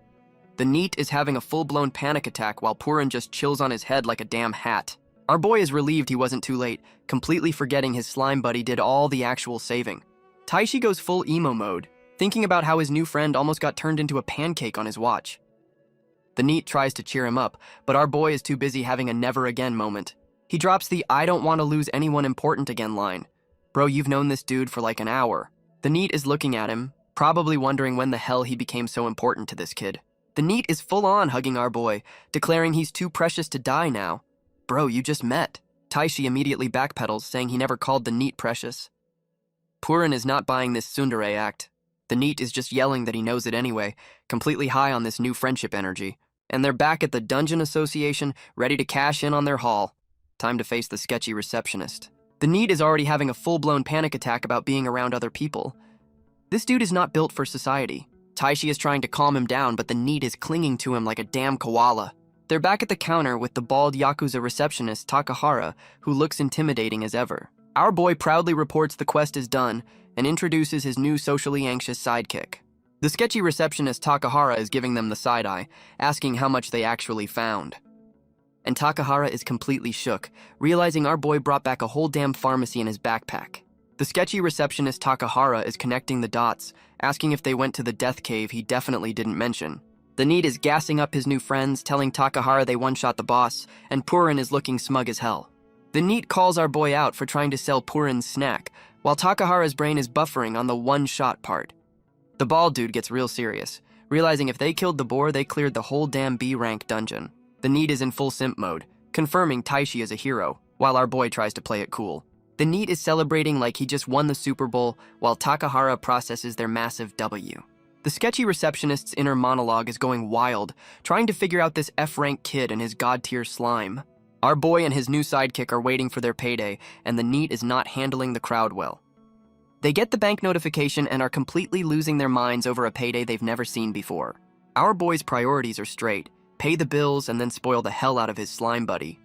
The NEET is having a full-blown panic attack while Purin just chills on his head like a damn hat. Our boy is relieved he wasn't too late, completely forgetting his slime buddy did all the actual saving. Taishi goes full emo mode, thinking about how his new friend almost got turned into a pancake on his watch. The NEET tries to cheer him up, but our boy is too busy having a never again moment. He drops the "I don't want to lose anyone important again" line. "Bro, you've known this dude for like an hour." The NEET is looking at him, probably wondering when the hell he became so important to this kid. The NEET is full-on hugging our boy, declaring he's too precious to die now. "Bro, you just met." Taishi immediately backpedals, saying he never called the NEET precious. Purin is not buying this tsundere act. The NEET is just yelling that he knows it anyway, completely high on this new friendship energy. And they're back at the Dungeon Association, ready to cash in on their haul. Time to face the sketchy receptionist. The NEET is already having a full-blown panic attack about being around other people. This dude is not built for society. Taishi is trying to calm him down, but the NEET is clinging to him like a damn koala. They're back at the counter with the bald Yakuza receptionist Takahara, who looks intimidating as ever. Our boy proudly reports the quest is done and introduces his new socially anxious sidekick. The sketchy receptionist Takahara is giving them the side-eye, asking how much they actually found. And Takahara is completely shook, realizing our boy brought back a whole damn pharmacy in his backpack. The sketchy receptionist Takahara is connecting the dots, asking if they went to the death cave he definitely didn't mention. The NEET is gassing up his new friends, telling Takahara they one-shot the boss, and Purin is looking smug as hell. The NEET calls our boy out for trying to sell Purin's snack, while Takahara's brain is buffering on the one-shot part. The bald dude gets real serious, realizing if they killed the boar, they cleared the whole damn B-rank dungeon. The NEET is in full simp mode, confirming Taishi is a hero, while our boy tries to play it cool. The NEET is celebrating like he just won the Super Bowl, while Takahara processes their massive W. The sketchy receptionist's inner monologue is going wild, trying to figure out this F-rank kid and his god-tier slime. Our boy and his new sidekick are waiting for their payday, and the NEET is not handling the crowd well. They get the bank notification and are completely losing their minds over a payday they've never seen before. Our boy's priorities are straight: pay the bills and then spoil the hell out of his slime buddy.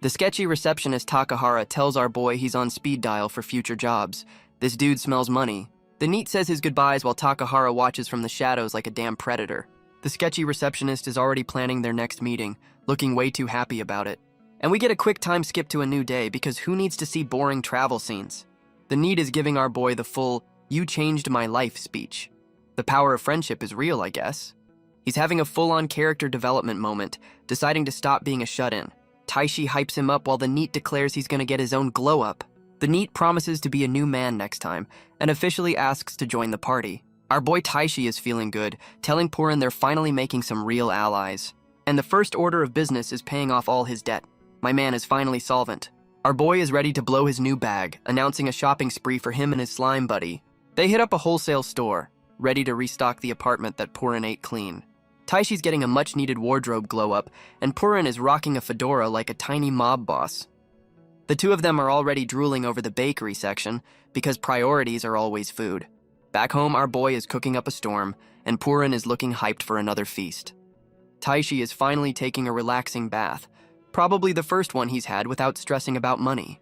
The sketchy receptionist Takahara tells our boy he's on speed dial for future jobs. This dude smells money. The NEET says his goodbyes while Takahara watches from the shadows like a damn predator. The sketchy receptionist is already planning their next meeting, looking way too happy about it. And we get a quick time skip to a new day because who needs to see boring travel scenes? The NEET is giving our boy the full, "You changed my life" speech. The power of friendship is real, I guess. He's having a full-on character development moment, deciding to stop being a shut-in. Taishi hypes him up while the NEET declares he's gonna get his own glow-up. The NEET promises to be a new man next time, and officially asks to join the party. Our boy Taishi is feeling good, telling Purin they're finally making some real allies. And the first order of business is paying off all his debt. My man is finally solvent. Our boy is ready to blow his new bag, announcing a shopping spree for him and his slime buddy. They hit up a wholesale store, ready to restock the apartment that Purin ate clean. Taishi's getting a much-needed wardrobe glow-up, and Purin is rocking a fedora like a tiny mob boss. The two of them are already drooling over the bakery section, because priorities are always food. Back home, our boy is cooking up a storm, and Purin is looking hyped for another feast. Taishi is finally taking a relaxing bath, probably the first one he's had without stressing about money.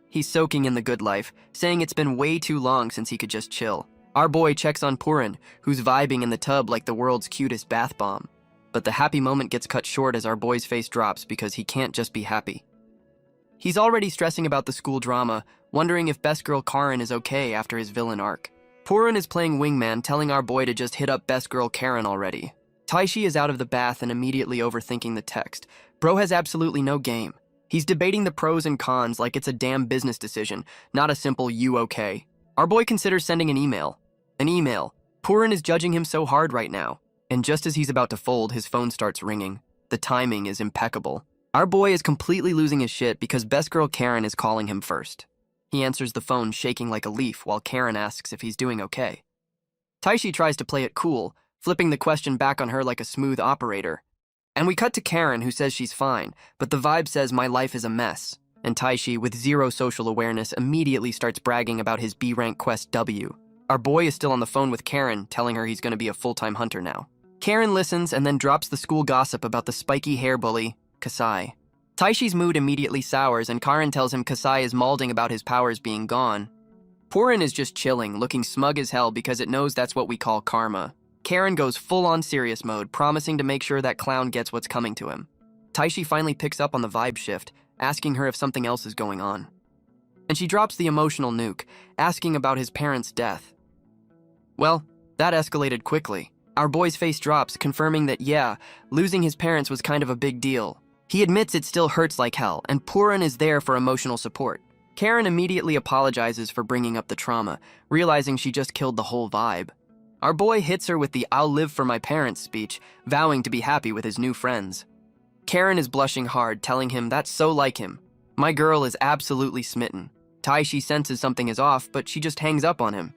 He's soaking in the good life, saying it's been way too long since he could just chill. Our boy checks on Purin, who's vibing in the tub like the world's cutest bath bomb. But the happy moment gets cut short as our boy's face drops because he can't just be happy. He's already stressing about the school drama, wondering if best girl Karen is okay after his villain arc. Purin is playing wingman, telling our boy to just hit up best girl Karen already. Taishi is out of the bath and immediately overthinking the text. Bro has absolutely no game. He's debating the pros and cons like it's a damn business decision, not a simple "you okay?" Our boy considers sending an email. Purin is judging him so hard right now. And just as he's about to fold, his phone starts ringing. The timing is impeccable. Our boy is completely losing his shit because best girl Karen is calling him first. He answers the phone shaking like a leaf while Karen asks if he's doing okay. Taishi tries to play it cool, flipping the question back on her like a smooth operator. And we cut to Karen, who says she's fine, but the vibe says my life is a mess. And Taishi, with zero social awareness, immediately starts bragging about his B-rank quest W. Our boy is still on the phone with Karen, telling her he's going to be a full-time hunter now. Karen listens and then drops the school gossip about the spiky hair bully, Kasai. Taishi's mood immediately sours and Karen tells him Kasai is malding about his powers being gone. Purin is just chilling, looking smug as hell because it knows that's what we call karma. Karen goes full-on serious mode, promising to make sure that clown gets what's coming to him. Taishi finally picks up on the vibe shift, asking her if something else is going on. And she drops the emotional nuke, asking about his parents' death. Well, that escalated quickly. Our boy's face drops, confirming that yeah, losing his parents was kind of a big deal. He admits it still hurts like hell, and Purin is there for emotional support. Karen immediately apologizes for bringing up the trauma, realizing she just killed the whole vibe. Our boy hits her with the "I'll live for my parents" speech, vowing to be happy with his new friends. Karen is blushing hard, telling him that's so like him. My girl is absolutely smitten. Taishi senses something is off, but she just hangs up on him.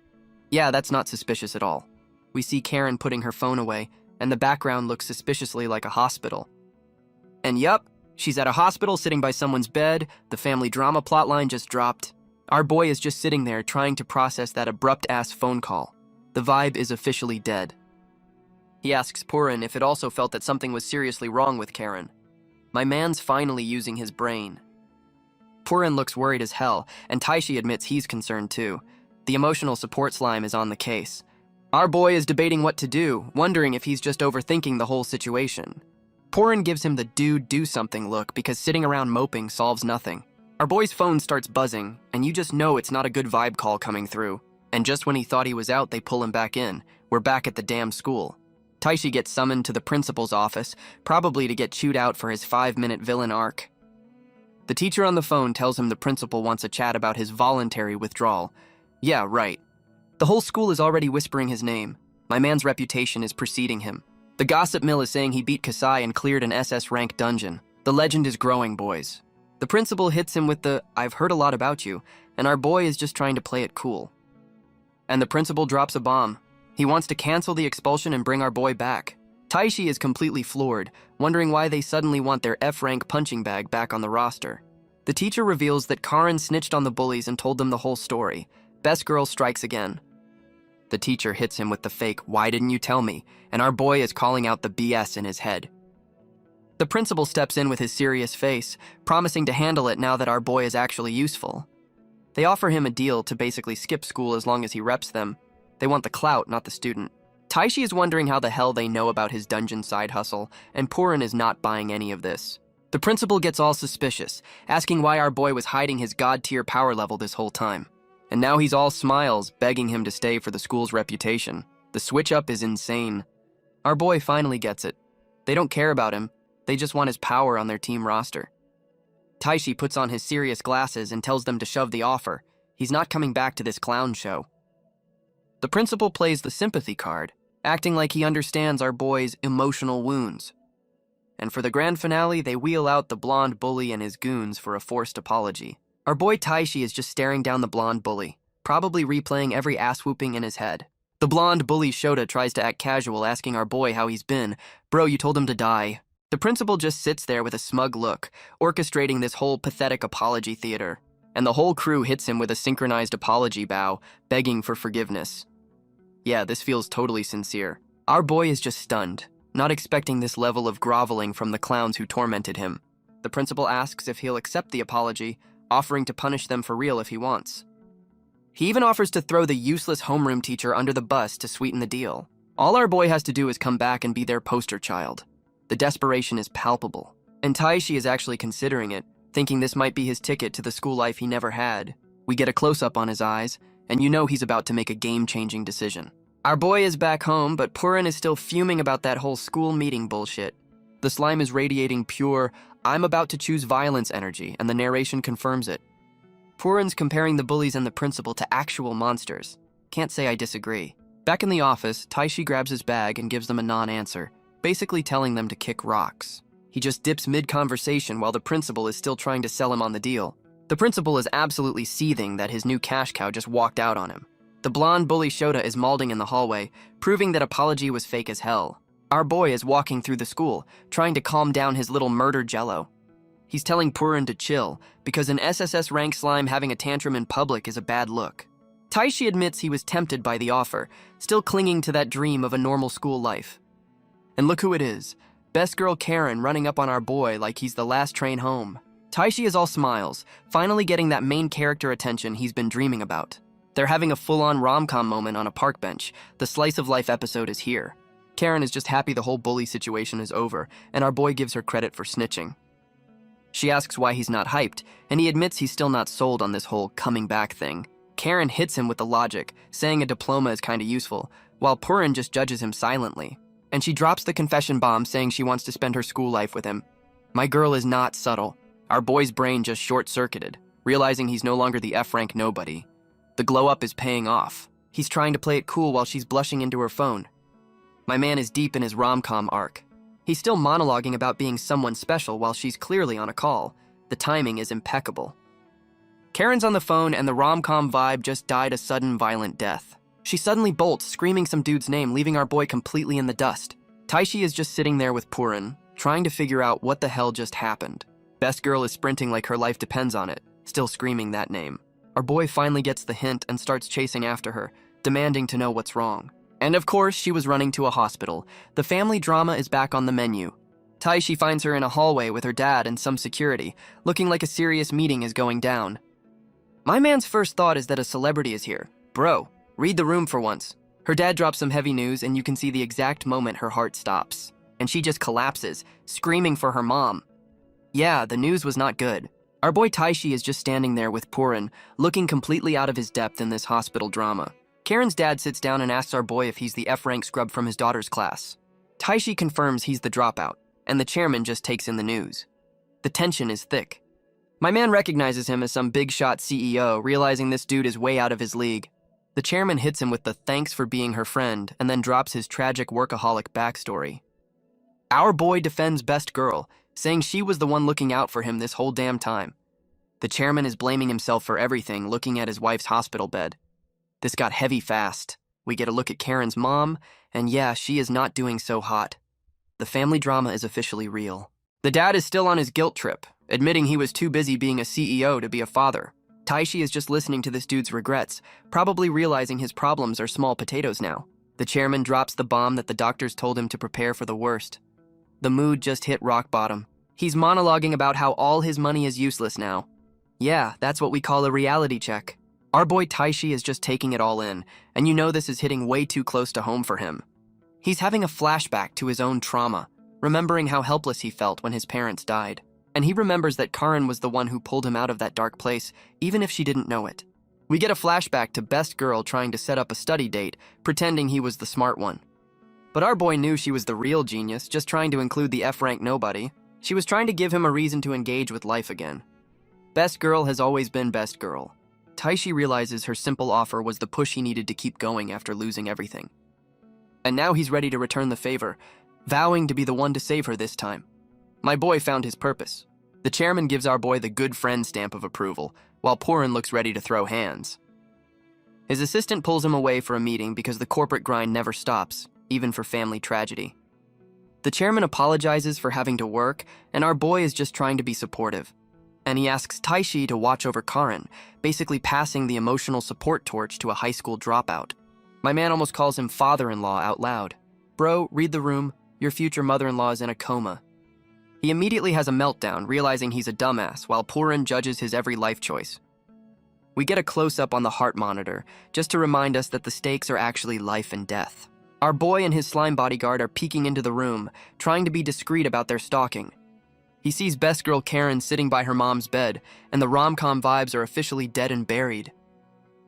Yeah, that's not suspicious at all. We see Karen putting her phone away, and the background looks suspiciously like a hospital. And yup, she's at a hospital sitting by someone's bed. The family drama plotline just dropped. Our boy is just sitting there trying to process that abrupt-ass phone call. The vibe is officially dead. He asks Purin if it also felt that something was seriously wrong with Karen. My man's finally using his brain. Purin looks worried as hell, and Taishi admits he's concerned too. The emotional support slime is on the case. Our boy is debating what to do, wondering if he's just overthinking the whole situation. Purin gives him the dude do something look because sitting around moping solves nothing. Our boy's phone starts buzzing, and you just know it's not a good vibe call coming through. And just when he thought he was out, they pull him back in. We're back at the damn school. Taishi gets summoned to the principal's office, probably to get chewed out for his 5-minute villain arc. The teacher on the phone tells him the principal wants a chat about his voluntary withdrawal. Yeah, right. The whole school is already whispering his name. My man's reputation is preceding him. The gossip mill is saying he beat Kasai and cleared an SS rank dungeon. The legend is growing, boys. The principal hits him with the "I've heard a lot about you," and our boy is just trying to play it cool. And the principal drops a bomb. He wants to cancel the expulsion and bring our boy back. Taishi is completely floored, wondering why they suddenly want their F-rank punching bag back on the roster. The teacher reveals that Karen snitched on the bullies and told them the whole story. Best girl strikes again. The teacher hits him with the fake "why didn't you tell me?" and our boy is calling out the BS in his head. The principal steps in with his serious face, promising to handle it now that our boy is actually useful. They offer him a deal to basically skip school as long as he reps them. They want the clout, not the student. Taishi is wondering how the hell they know about his dungeon side hustle, and Purin is not buying any of this. The principal gets all suspicious, asking why our boy was hiding his god-tier power level this whole time. And now he's all smiles, begging him to stay for the school's reputation. The switch-up is insane. Our boy finally gets it. They don't care about him. They just want his power on their team roster. Taishi puts on his serious glasses and tells them to shove the offer. He's not coming back to this clown show. The principal plays the sympathy card, acting like he understands our boy's emotional wounds. And for the grand finale, they wheel out the blonde bully and his goons for a forced apology. Our boy Taishi is just staring down the blonde bully, probably replaying every ass-whooping in his head. The blonde bully Shota tries to act casual, asking our boy how he's been. Bro, you told him to die. The principal just sits there with a smug look, orchestrating this whole pathetic apology theater. And the whole crew hits him with a synchronized apology bow, begging for forgiveness. Yeah, this feels totally sincere. Our boy is just stunned, not expecting this level of groveling from the clowns who tormented him. The principal asks if he'll accept the apology, offering to punish them for real if he wants. He even offers to throw the useless homeroom teacher under the bus to sweeten the deal. All our boy has to do is come back and be their poster child. The desperation is palpable, and Taishi is actually considering it, thinking this might be his ticket to the school life he never had. We get a close-up on his eyes, and you know he's about to make a game-changing decision. Our boy is back home, but Purin is still fuming about that whole school meeting bullshit. The slime is radiating pure, I'm about to choose violence energy, and the narration confirms it. Purin's comparing the bullies and the principal to actual monsters. Can't say I disagree. Back in the office, Taishi grabs his bag and gives them a non-answer, basically telling them to kick rocks. He just dips mid-conversation while the principal is still trying to sell him on the deal. The principal is absolutely seething that his new cash cow just walked out on him. The blonde bully Shota is malding in the hallway, proving that apology was fake as hell. Our boy is walking through the school, trying to calm down his little murder jello. He's telling Purin to chill, because an SSS rank slime having a tantrum in public is a bad look. Taishi admits he was tempted by the offer, still clinging to that dream of a normal school life. And look who it is. Best girl Karen running up on our boy like he's the last train home. Taishi is all smiles, finally getting that main character attention he's been dreaming about. They're having a full-on rom-com moment on a park bench. The slice of life episode is here. Karen is just happy the whole bully situation is over, and our boy gives her credit for snitching. She asks why he's not hyped, and he admits he's still not sold on this whole coming back thing. Karen hits him with the logic, saying a diploma is kinda useful, while Purin just judges him silently. And she drops the confession bomb, saying she wants to spend her school life with him. My girl is not subtle. Our boy's brain just short-circuited, realizing he's no longer the F-rank nobody. The glow-up is paying off. He's trying to play it cool while she's blushing into her phone. My man is deep in his rom-com arc. He's still monologuing about being someone special while she's clearly on a call. The timing is impeccable. Karen's on the phone and the rom-com vibe just died a sudden violent death. She suddenly bolts, screaming some dude's name, leaving our boy completely in the dust. Taishi is just sitting there with Purin, trying to figure out what the hell just happened. Best girl is sprinting like her life depends on it, still screaming that name. Our boy finally gets the hint and starts chasing after her, demanding to know what's wrong. And of course, she was running to a hospital. The family drama is back on the menu. Taishi finds her in a hallway with her dad and some security, looking like a serious meeting is going down. My man's first thought is that a celebrity is here. Bro, read the room for once. Her dad drops some heavy news and you can see the exact moment her heart stops. And she just collapses, screaming for her mom. Yeah, the news was not good. Our boy Taishi is just standing there with Purin, looking completely out of his depth in this hospital drama. Karen's dad sits down and asks our boy if he's the F-rank scrub from his daughter's class. Taishi confirms he's the dropout, and the chairman just takes in the news. The tension is thick. My man recognizes him as some big-shot CEO, realizing this dude is way out of his league. The chairman hits him with the thanks for being her friend, and then drops his tragic workaholic backstory. Our boy defends best girl, saying she was the one looking out for him this whole damn time. The chairman is blaming himself for everything, looking at his wife's hospital bed. This got heavy fast. We get a look at Karen's mom, and yeah, she is not doing so hot. The family drama is officially real. The dad is still on his guilt trip, admitting he was too busy being a CEO to be a father. Taishi is just listening to this dude's regrets, probably realizing his problems are small potatoes now. The chairman drops the bomb that the doctors told him to prepare for the worst. The mood just hit rock bottom. He's monologuing about how all his money is useless now. Yeah, that's what we call a reality check. Our boy Taishi is just taking it all in, and you know this is hitting way too close to home for him. He's having a flashback to his own trauma, remembering how helpless he felt when his parents died. And he remembers that Karen was the one who pulled him out of that dark place, even if she didn't know it. We get a flashback to Best Girl trying to set up a study date, pretending he was the smart one. But our boy knew she was the real genius, just trying to include the F-rank nobody. She was trying to give him a reason to engage with life again. Best Girl has always been Best Girl. Taishi realizes her simple offer was the push he needed to keep going after losing everything. And now he's ready to return the favor, vowing to be the one to save her this time. My boy found his purpose. The chairman gives our boy the good friend stamp of approval, while Purin looks ready to throw hands. His assistant pulls him away for a meeting because the corporate grind never stops, even for family tragedy. The chairman apologizes for having to work, and our boy is just trying to be supportive. And he asks Taishi to watch over Karin, basically passing the emotional support torch to a high school dropout. My man almost calls him father-in-law out loud. Bro, read the room. Your future mother-in-law is in a coma. He immediately has a meltdown, realizing he's a dumbass, while Purin judges his every life choice. We get a close-up on the heart monitor, just to remind us that the stakes are actually life and death. Our boy and his slime bodyguard are peeking into the room, trying to be discreet about their stalking. He sees best girl Karen sitting by her mom's bed, and the rom-com vibes are officially dead and buried.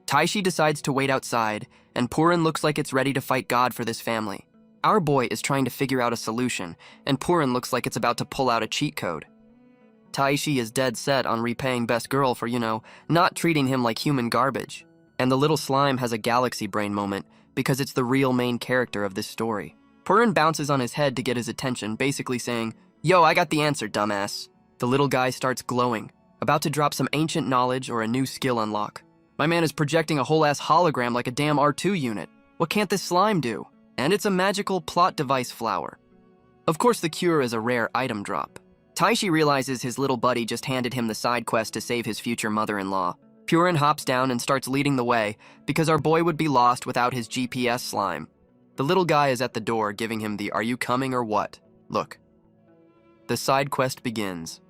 Taishi decides to wait outside, and Purin looks like it's ready to fight God for this family. Our boy is trying to figure out a solution, and Purin looks like it's about to pull out a cheat code. Taishi is dead set on repaying best girl for, not treating him like human garbage. And the little slime has a galaxy brain moment, because it's the real main character of this story. Purin bounces on his head to get his attention, basically saying, "Yo, I got the answer, dumbass." The little guy starts glowing, about to drop some ancient knowledge or a new skill unlock. My man is projecting a whole-ass hologram like a damn R2 unit. What can't this slime do? And it's a magical plot device flower. Of course, the cure is a rare item drop. Taishi realizes his little buddy just handed him the side quest to save his future mother-in-law. Purin hops down and starts leading the way, because our boy would be lost without his GPS slime. The little guy is at the door, giving him the "Are you coming or what?" look. The side quest begins.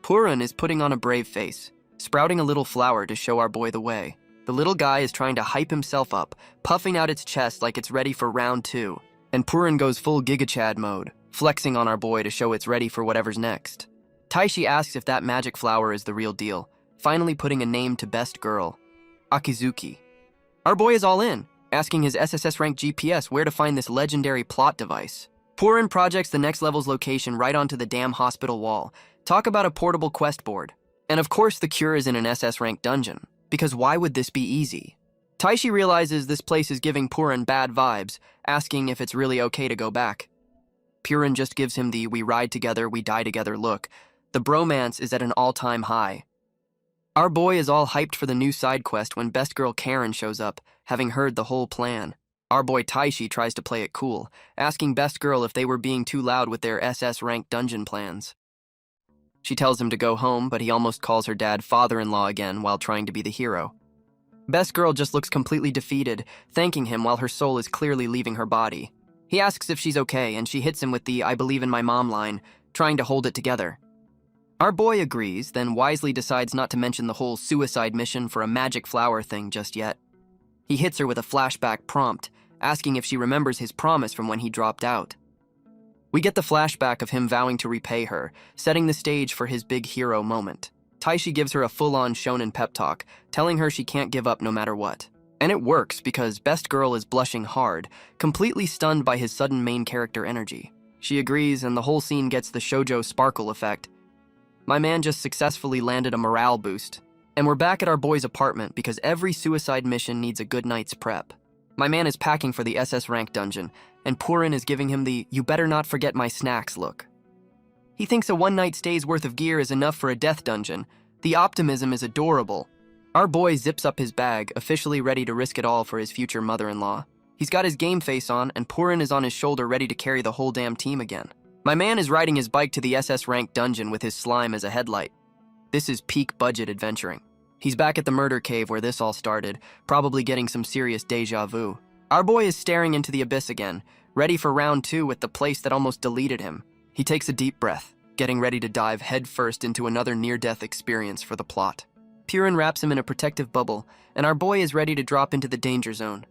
Purin is putting on a brave face, sprouting a little flower to show our boy the way. The little guy is trying to hype himself up, puffing out its chest like it's ready for round 2. And Purin goes full Giga Chad mode, flexing on our boy to show it's ready for whatever's next. Taishi asks if that magic flower is the real deal, finally putting a name to best girl, Akizuki. Our boy is all in, asking his SSS rank GPS where to find this legendary plot device. Purin projects the next level's location right onto the damn hospital wall. Talk about a portable quest board. And of course the cure is in an SS rank dungeon, because why would this be easy? Taishi realizes this place is giving Purin bad vibes, asking if it's really okay to go back. Purin just gives him the "we ride together, we die together" look. The bromance is at an all-time high. Our boy is all hyped for the new side quest when best girl Karen shows up, having heard the whole plan. Our boy Taishi tries to play it cool, asking best girl if they were being too loud with their SS rank dungeon plans. She tells him to go home, but he almost calls her dad father-in-law again while trying to be the hero. Best girl just looks completely defeated, thanking him while her soul is clearly leaving her body. He asks if she's okay, and she hits him with the "I believe in my mom" line, trying to hold it together. Our boy agrees, then wisely decides not to mention the whole suicide mission for a magic flower thing just yet. He hits her with a flashback prompt, asking if she remembers his promise from when he dropped out. We get the flashback of him vowing to repay her, setting the stage for his big hero moment. Taishi gives her a full-on shonen pep talk, telling her she can't give up no matter what. And it works because best girl is blushing hard, completely stunned by his sudden main character energy. She agrees, and the whole scene gets the shoujo sparkle effect. My man just successfully landed a morale boost. And we're back at our boy's apartment because every suicide mission needs a good night's prep. My man is packing for the SS rank dungeon, and Purin is giving him the "you better not forget my snacks" look. He thinks a one-night stay's worth of gear is enough for a death dungeon. The optimism is adorable. Our boy zips up his bag, officially ready to risk it all for his future mother-in-law. He's got his game face on, and Purin is on his shoulder ready to carry the whole damn team again. My man is riding his bike to the SS rank dungeon with his slime as a headlight. This is peak budget adventuring. He's back at the murder cave where this all started, probably getting some serious deja vu. Our boy is staring into the abyss again, ready for round 2 with the place that almost deleted him. He takes a deep breath, getting ready to dive headfirst into another near-death experience for the plot. Purin wraps him in a protective bubble, and our boy is ready to drop into the danger zone.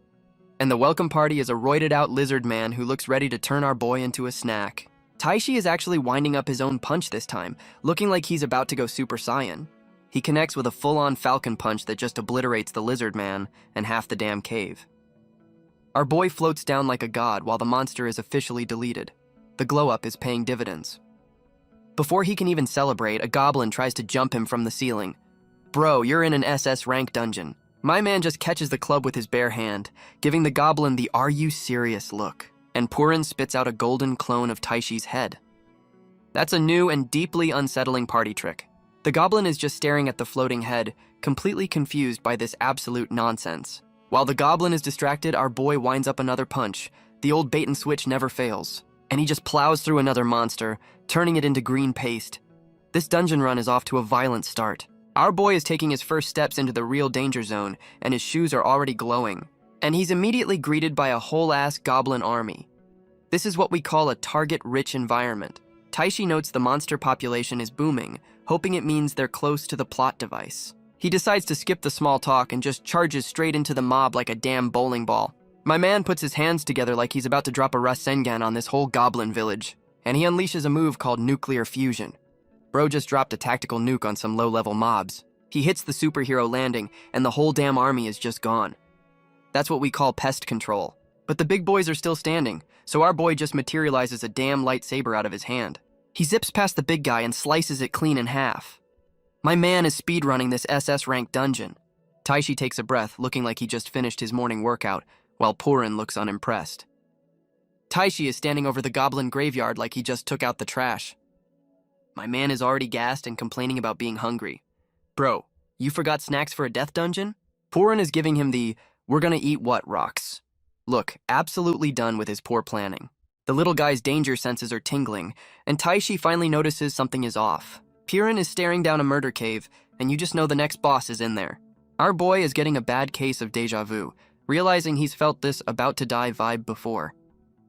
And the welcome party is a roided-out lizard man who looks ready to turn our boy into a snack. Taishi is actually winding up his own punch this time, looking like he's about to go Super Saiyan. He connects with a full-on falcon punch that just obliterates the lizard man and half the damn cave. Our boy floats down like a god while the monster is officially deleted. The glow-up is paying dividends. Before he can even celebrate, a goblin tries to jump him from the ceiling. Bro, you're in an SS rank dungeon. My man just catches the club with his bare hand, giving the goblin the "are you serious" look, and Purin spits out a golden clone of Taishi's head. That's a new and deeply unsettling party trick. The goblin is just staring at the floating head, completely confused by this absolute nonsense. While the goblin is distracted, our boy winds up another punch. The old bait and switch never fails, and he just plows through another monster, turning it into green paste. This dungeon run is off to a violent start. Our boy is taking his first steps into the real danger zone, and his shoes are already glowing. And he's immediately greeted by a whole-ass goblin army. This is what we call a target-rich environment. Taishi notes the monster population is booming, hoping it means they're close to the plot device. He decides to skip the small talk and just charges straight into the mob like a damn bowling ball. My man puts his hands together like he's about to drop a Rasengan on this whole goblin village, and he unleashes a move called nuclear fusion. Bro just dropped a tactical nuke on some low-level mobs. He hits the superhero landing, and the whole damn army is just gone. That's what we call pest control. But the big boys are still standing, so our boy just materializes a damn lightsaber out of his hand. He zips past the big guy and slices it clean in half. My man is speedrunning this SS-ranked dungeon. Taishi takes a breath, looking like he just finished his morning workout, while Purin looks unimpressed. Taishi is standing over the goblin graveyard like he just took out the trash. My man is already gassed and complaining about being hungry. Bro, you forgot snacks for a death dungeon? Purin is giving him the, "we're gonna eat what" rocks. Look, absolutely done with his poor planning. The little guy's danger senses are tingling, and Taishi finally notices something is off. Purin is staring down a murder cave, and you just know the next boss is in there. Our boy is getting a bad case of deja vu, realizing he's felt this about-to-die vibe before.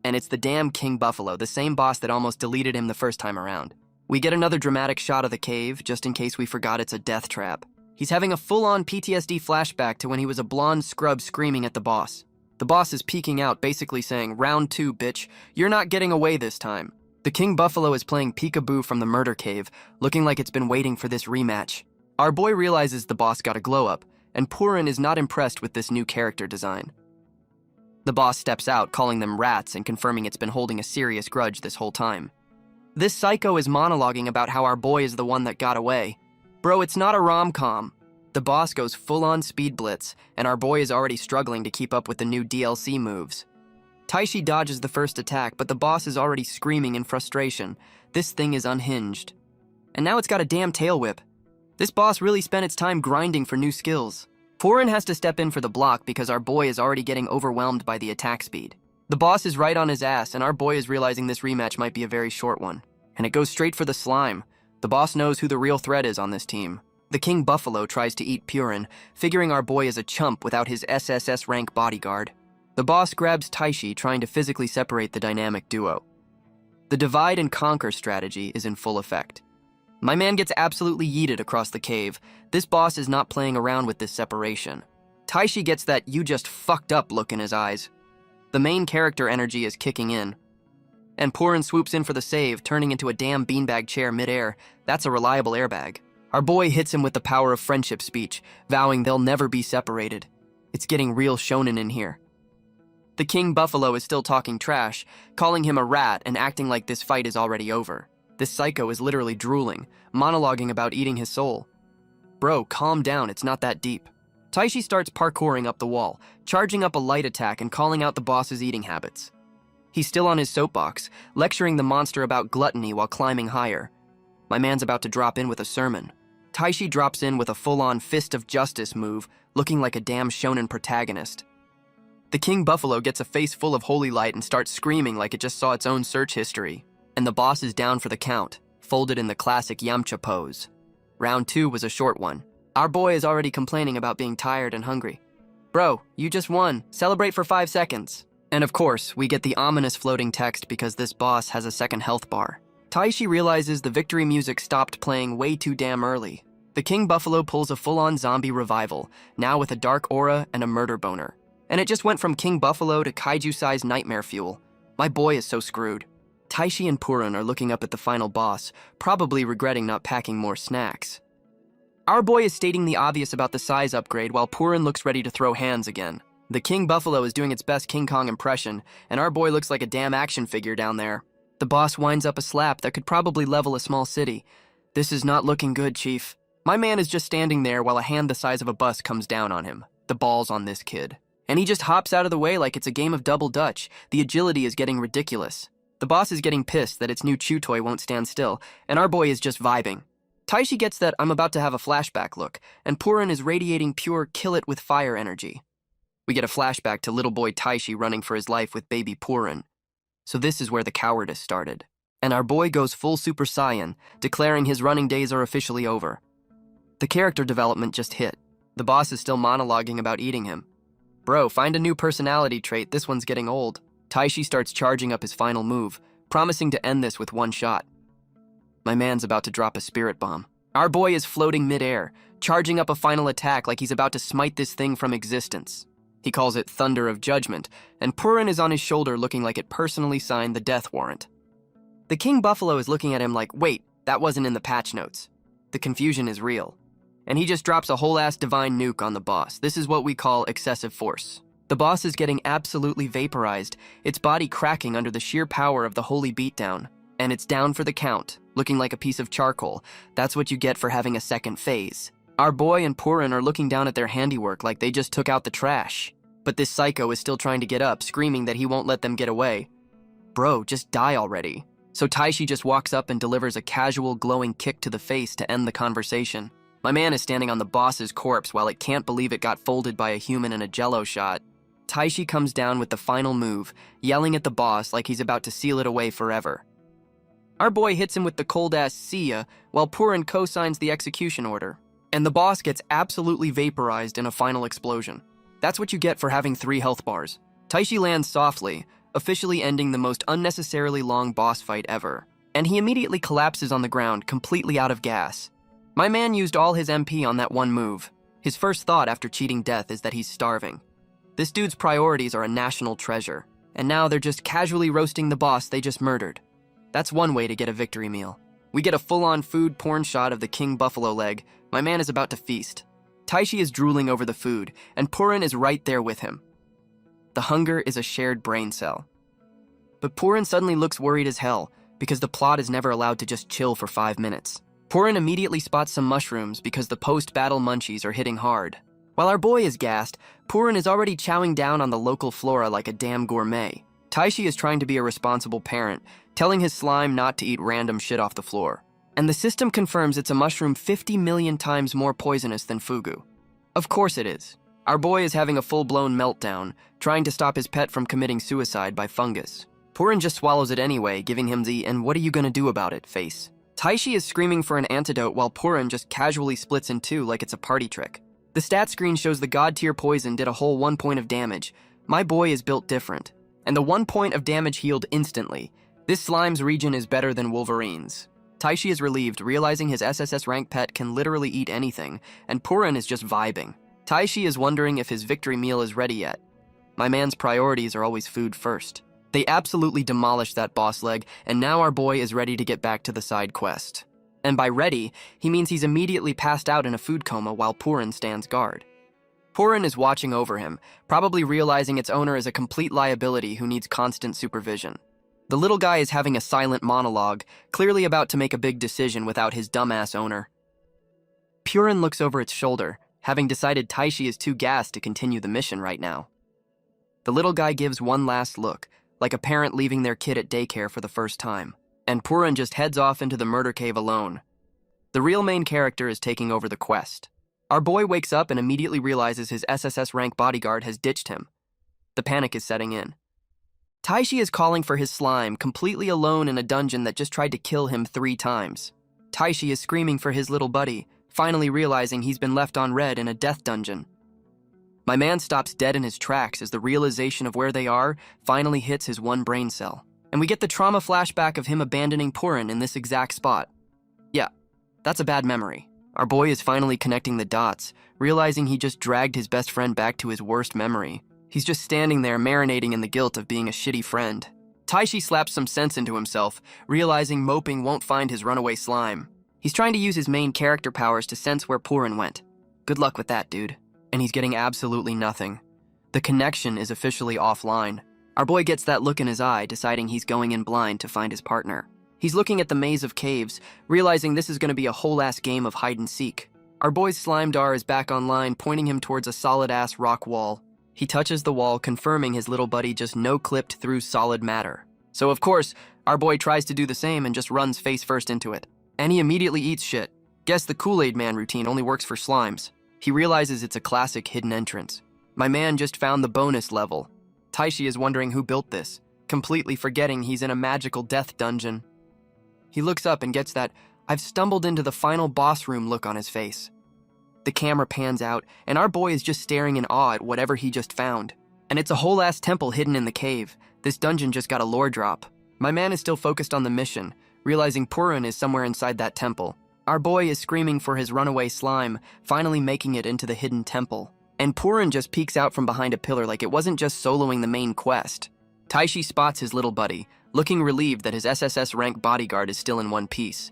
And it's the damn King Buffalo, the same boss that almost deleted him the first time around. We get another dramatic shot of the cave, just in case we forgot it's a death trap. He's having a full-on PTSD flashback to when he was a blonde scrub screaming at the boss. The boss is peeking out, basically saying, "Round 2, bitch. You're not getting away this time." The King Buffalo is playing peekaboo from the murder cave, looking like it's been waiting for this rematch. Our boy realizes the boss got a glow-up, and Purin is not impressed with this new character design. The boss steps out, calling them rats and confirming it's been holding a serious grudge this whole time. This psycho is monologuing about how our boy is the one that got away. Bro, it's not a rom-com. The boss goes full-on speed blitz, and our boy is already struggling to keep up with the new DLC moves. Taishi dodges the first attack, but the boss is already screaming in frustration. This thing is unhinged. And now it's got a damn tail whip. This boss really spent its time grinding for new skills. Purin has to step in for the block because our boy is already getting overwhelmed by the attack speed. The boss is right on his ass, and our boy is realizing this rematch might be a very short one. And it goes straight for the slime. The boss knows who the real threat is on this team. The King Buffalo tries to eat Purin, figuring our boy is a chump without his SSS rank bodyguard. The boss grabs Taishi, trying to physically separate the dynamic duo. The divide and conquer strategy is in full effect. My man gets absolutely yeeted across the cave. This boss is not playing around with this separation. Taishi gets that "you just fucked up" look in his eyes. The main character energy is kicking in. And Purin swoops in for the save, turning into a damn beanbag chair midair. That's a reliable airbag. Our boy hits him with the power of friendship speech, vowing they'll never be separated. It's getting real shonen in here. The King Buffalo is still talking trash, calling him a rat and acting like this fight is already over. This psycho is literally drooling, monologuing about eating his soul. Bro, calm down, it's not that deep. Taishi starts parkouring up the wall, charging up a light attack and calling out the boss's eating habits. He's still on his soapbox, lecturing the monster about gluttony while climbing higher. My man's about to drop in with a sermon. Taishi drops in with a full-on fist of justice move, looking like a damn shonen protagonist. The King Buffalo gets a face full of holy light and starts screaming like it just saw its own search history. And the boss is down for the count, folded in the classic Yamcha pose. Round 2 was a short one. Our boy is already complaining about being tired and hungry. Bro, you just won. Celebrate for 5 seconds. And of course, we get the ominous floating text because this boss has a second health bar. Taishi realizes the victory music stopped playing way too damn early. The King Buffalo pulls a full-on zombie revival, now with a dark aura and a murder boner. And it just went from King Buffalo to kaiju-sized nightmare fuel. My boy is so screwed. Taishi and Purin are looking up at the final boss, probably regretting not packing more snacks. Our boy is stating the obvious about the size upgrade while Purin looks ready to throw hands again. The King Buffalo is doing its best King Kong impression, and our boy looks like a damn action figure down there. The boss winds up a slap that could probably level a small city. This is not looking good, Chief. My man is just standing there while a hand the size of a bus comes down on him. The ball's on this kid. And he just hops out of the way like it's a game of double dutch. The agility is getting ridiculous. The boss is getting pissed that its new chew toy won't stand still, and our boy is just vibing. Taishi gets that I'm about to have a flashback look, and Purin is radiating pure kill-it-with-fire energy. We get a flashback to little boy Taishi running for his life with baby Purin. So this is where the cowardice started. And our boy goes full Super Saiyan, declaring his running days are officially over. The character development just hit. The boss is still monologuing about eating him. Bro, find a new personality trait, this one's getting old. Taishi starts charging up his final move, promising to end this with one shot. My man's about to drop a spirit bomb. Our boy is floating mid-air, charging up a final attack like he's about to smite this thing from existence. He calls it Thunder of Judgment, and Purin is on his shoulder looking like it personally signed the death warrant. The King Buffalo is looking at him like, wait, that wasn't in the patch notes. The confusion is real. And he just drops a whole-ass divine nuke on the boss. This is what we call excessive force. The boss is getting absolutely vaporized, its body cracking under the sheer power of the holy beatdown. And it's down for the count, looking like a piece of charcoal. That's what you get for having a second phase. Our boy and Purin are looking down at their handiwork like they just took out the trash. But this psycho is still trying to get up, screaming that he won't let them get away. Bro, just die already. So Taishi just walks up and delivers a casual, glowing kick to the face to end the conversation. My man is standing on the boss's corpse while it can't believe it got folded by a human in a jello shot. Taishi comes down with the final move, yelling at the boss like he's about to seal it away forever. Our boy hits him with the cold-ass see ya, while Purin co-signs the execution order. And the boss gets absolutely vaporized in a final explosion. That's what you get for having 3 health bars. Taishi lands softly, officially ending the most unnecessarily long boss fight ever. And he immediately collapses on the ground, completely out of gas. My man used all his MP on that one move. His first thought after cheating death is that he's starving. This dude's priorities are a national treasure, and now they're just casually roasting the boss they just murdered. That's one way to get a victory meal. We get a full-on food porn shot of the King Buffalo leg. My man is about to feast. Taishi is drooling over the food, and Purin is right there with him. The hunger is a shared brain cell. But Purin suddenly looks worried as hell, because the plot is never allowed to just chill for 5 minutes. Purin immediately spots some mushrooms because the post-battle munchies are hitting hard. While our boy is gassed, Purin is already chowing down on the local flora like a damn gourmet. Taishi is trying to be a responsible parent, telling his slime not to eat random shit off the floor. And the system confirms it's a mushroom 50 million times more poisonous than fugu. Of course it is. Our boy is having a full-blown meltdown, trying to stop his pet from committing suicide by fungus. Purin just swallows it anyway, giving him the "and what are you gonna do about it" face. Taishi is screaming for an antidote while Purin just casually splits in two like it's a party trick. The stat screen shows the god-tier poison did a whole 1 point of damage. My boy is built different. And the 1 point of damage healed instantly. This slime's region is better than Wolverine's. Taishi is relieved, realizing his SSS rank pet can literally eat anything, and Purin is just vibing. Taishi is wondering if his victory meal is ready yet. My man's priorities are always food first. They absolutely demolished that boss leg, and now our boy is ready to get back to the side quest. And by ready, he means he's immediately passed out in a food coma while Purin stands guard. Purin is watching over him, probably realizing its owner is a complete liability who needs constant supervision. The little guy is having a silent monologue, clearly about to make a big decision without his dumbass owner. Purin looks over its shoulder, having decided Taishi is too gassed to continue the mission right now. The little guy gives one last look, like a parent leaving their kid at daycare for the first time, and Purin just heads off into the murder cave alone. The real main character is taking over the quest. Our boy wakes up and immediately realizes his SSS rank bodyguard has ditched him. The panic is setting in. Taishi is calling for his slime, completely alone in a dungeon that just tried to kill him 3 times. Taishi is screaming for his little buddy, finally realizing he's been left on red in a death dungeon. My man stops dead in his tracks as the realization of where they are finally hits his one brain cell. And we get the trauma flashback of him abandoning Purin in this exact spot. Yeah, that's a bad memory. Our boy is finally connecting the dots, realizing he just dragged his best friend back to his worst memory. He's just standing there marinating in the guilt of being a shitty friend. Taishi slaps some sense into himself, realizing moping won't find his runaway slime. He's trying to use his main character powers to sense where Purin went. Good luck with that, dude. And he's getting absolutely nothing. The connection is officially offline. Our boy gets that look in his eye, deciding he's going in blind to find his partner. He's looking at the maze of caves, realizing this is going to be a whole-ass game of hide-and-seek. Our boy's slime dar is back online, pointing him towards a solid-ass rock wall. He touches the wall, confirming his little buddy just no-clipped through solid matter. So of course, our boy tries to do the same and just runs face first into it. And he immediately eats shit. Guess the Kool-Aid Man routine only works for slimes. He realizes it's a classic hidden entrance. My man just found the bonus level. Taishi is wondering who built this, completely forgetting he's in a magical death dungeon. He looks up and gets that "I've stumbled into the final boss room" look on his face. The camera pans out, and our boy is just staring in awe at whatever he just found. And it's a whole-ass temple hidden in the cave. This dungeon just got a lore drop. My man is still focused on the mission, realizing Purin is somewhere inside that temple. Our boy is screaming for his runaway slime, finally making it into the hidden temple. And Purin just peeks out from behind a pillar like it wasn't just soloing the main quest. Taishi spots his little buddy, looking relieved that his SSS rank bodyguard is still in one piece.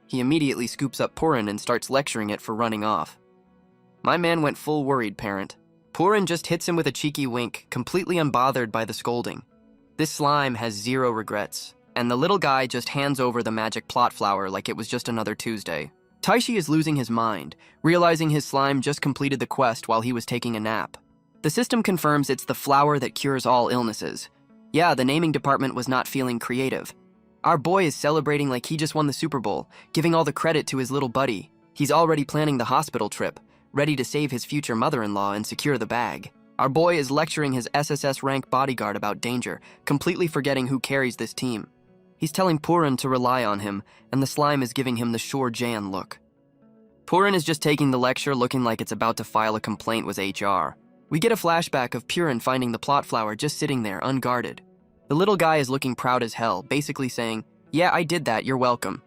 He immediately scoops up Purin and starts lecturing it for running off. My man went full worried parent. Purin just hits him with a cheeky wink, completely unbothered by the scolding. This slime has zero regrets, and the little guy just hands over the magic plot flower like it was just another Tuesday. Taishi is losing his mind, realizing his slime just completed the quest while he was taking a nap. The system confirms it's the flower that cures all illnesses. Yeah, the naming department was not feeling creative. Our boy is celebrating like he just won the Super Bowl, giving all the credit to his little buddy. He's already planning the hospital trip, ready to save his future mother-in-law and secure the bag. Our boy is lecturing his SSS rank bodyguard about danger, completely forgetting who carries this team. He's telling Purin to rely on him, and the slime is giving him the sure Jan look. Purin is just taking the lecture looking like it's about to file a complaint with HR. We get a flashback of Purin finding the plot flower just sitting there, unguarded. The little guy is looking proud as hell, basically saying, "Yeah, I did that, you're welcome."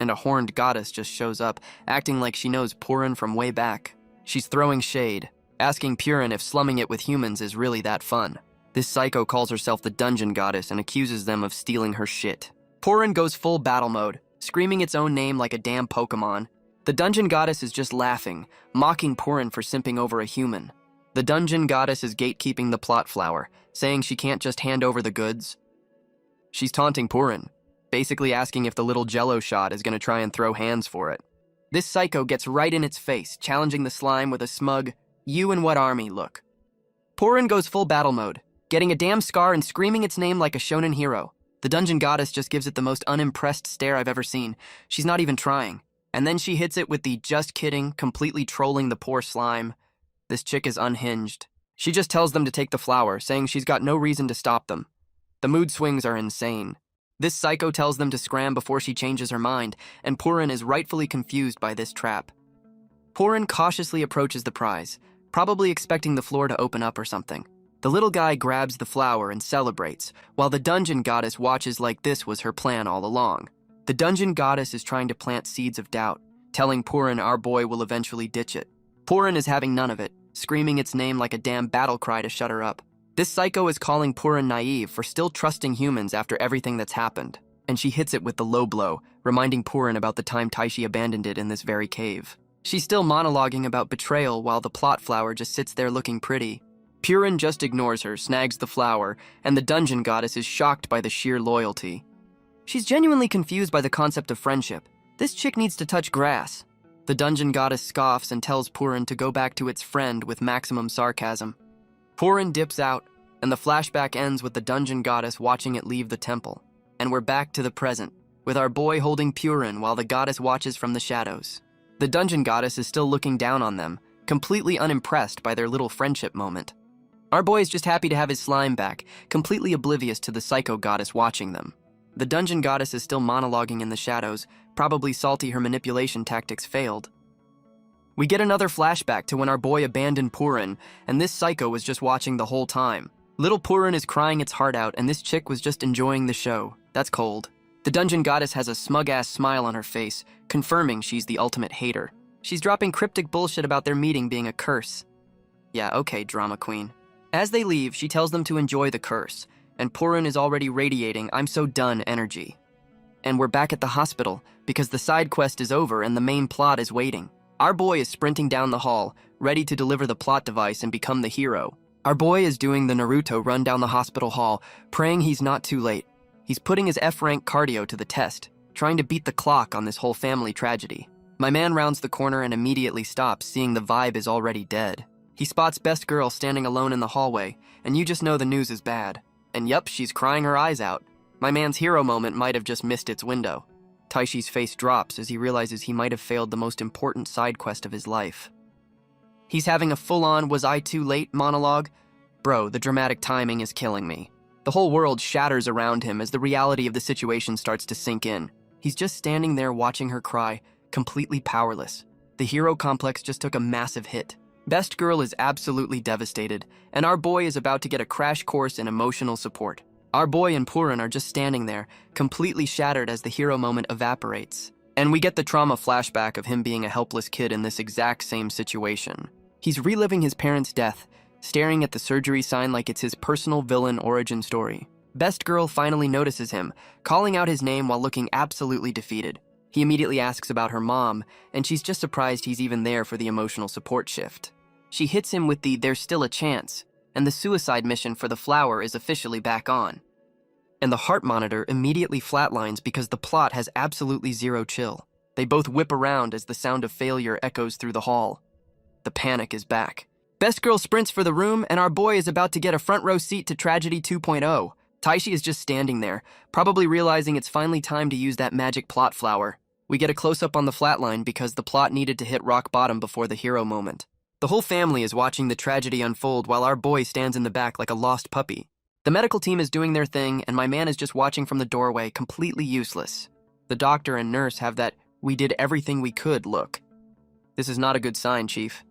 And a horned goddess just shows up, acting like she knows Purin from way back. She's throwing shade, asking Purin if slumming it with humans is really that fun. This psycho calls herself the dungeon goddess and accuses them of stealing her shit. Purin goes full battle mode, screaming its own name like a damn Pokemon. The dungeon goddess is just laughing, mocking Purin for simping over a human. The dungeon goddess is gatekeeping the plot flower, saying she can't just hand over the goods. She's taunting Purin, basically asking if the little jello shot is going to try and throw hands for it. This psycho gets right in its face, challenging the slime with a smug, "You and what army" look. Purin goes full battle mode, getting a damn scar and screaming its name like a shonen hero. The dungeon goddess just gives it the most unimpressed stare I've ever seen. She's not even trying. And then she hits it with the "just kidding," completely trolling the poor slime. This chick is unhinged. She just tells them to take the flower, saying she's got no reason to stop them. The mood swings are insane. This psycho tells them to scram before she changes her mind, and Purin is rightfully confused by this trap. Purin cautiously approaches the prize, probably expecting the floor to open up or something. The little guy grabs the flower and celebrates, while the dungeon goddess watches like this was her plan all along. The dungeon goddess is trying to plant seeds of doubt, telling Purin our boy will eventually ditch it. Purin is having none of it, screaming its name like a damn battle cry to shut her up. This psycho is calling Purin naive for still trusting humans after everything that's happened, and she hits it with the low blow, reminding Purin about the time Taishi abandoned it in this very cave. She's still monologuing about betrayal while the plot flower just sits there looking pretty. Purin just ignores her, snags the flower, and the dungeon goddess is shocked by the sheer loyalty. She's genuinely confused by the concept of friendship. This chick needs to touch grass. The dungeon goddess scoffs and tells Purin to go back to its friend with maximum sarcasm. Purin dips out, and the flashback ends with the dungeon goddess watching it leave the temple. And we're back to the present, with our boy holding Purin while the goddess watches from the shadows. The dungeon goddess is still looking down on them, completely unimpressed by their little friendship moment. Our boy is just happy to have his slime back, completely oblivious to the psycho goddess watching them. The dungeon goddess is still monologuing in the shadows, probably salty her manipulation tactics failed. We get another flashback to when our boy abandoned Purin, and this psycho was just watching the whole time. Little Purin is crying its heart out, and this chick was just enjoying the show. That's cold. The dungeon goddess has a smug-ass smile on her face, confirming she's the ultimate hater. She's dropping cryptic bullshit about their meeting being a curse. Yeah, okay, drama queen. As they leave, she tells them to enjoy the curse, and Purin is already radiating "I'm so done" energy. And we're back at the hospital, because the side quest is over and the main plot is waiting. Our boy is sprinting down the hall, ready to deliver the plot device and become the hero. Our boy is doing the Naruto run down the hospital hall, praying he's not too late. He's putting his F-rank cardio to the test, trying to beat the clock on this whole family tragedy. My man rounds the corner and immediately stops, seeing the vibe is already dead. He spots Best Girl standing alone in the hallway, and you just know the news is bad. And yup, she's crying her eyes out. My man's hero moment might have just missed its window. Taishi's face drops as he realizes he might have failed the most important side quest of his life. He's having a full-on "was I too late" monologue. Bro, the dramatic timing is killing me. The whole world shatters around him as the reality of the situation starts to sink in. He's just standing there watching her cry, completely powerless. The hero complex just took a massive hit. Best Girl is absolutely devastated, and our boy is about to get a crash course in emotional support. Our boy and Purin are just standing there, completely shattered as the hero moment evaporates. And we get the trauma flashback of him being a helpless kid in this exact same situation. He's reliving his parents' death, staring at the surgery sign like it's his personal villain origin story. Best Girl finally notices him, calling out his name while looking absolutely defeated. He immediately asks about her mom, and she's just surprised he's even there for the emotional support shift. She hits him with the "there's still a chance," and the suicide mission for the flower is officially back on. And the heart monitor immediately flatlines because the plot has absolutely zero chill. They both whip around as the sound of failure echoes through the hall. The panic is back. Best Girl sprints for the room, and our boy is about to get a front row seat to Tragedy 2.0. Taishi is just standing there, probably realizing it's finally time to use that magic plot flower. We get a close-up on the flatline because the plot needed to hit rock bottom before the hero moment. The whole family is watching the tragedy unfold while our boy stands in the back like a lost puppy. The medical team is doing their thing, and my man is just watching from the doorway, completely useless. The doctor and nurse have that "we did everything we could" look. This is not a good sign, Chief.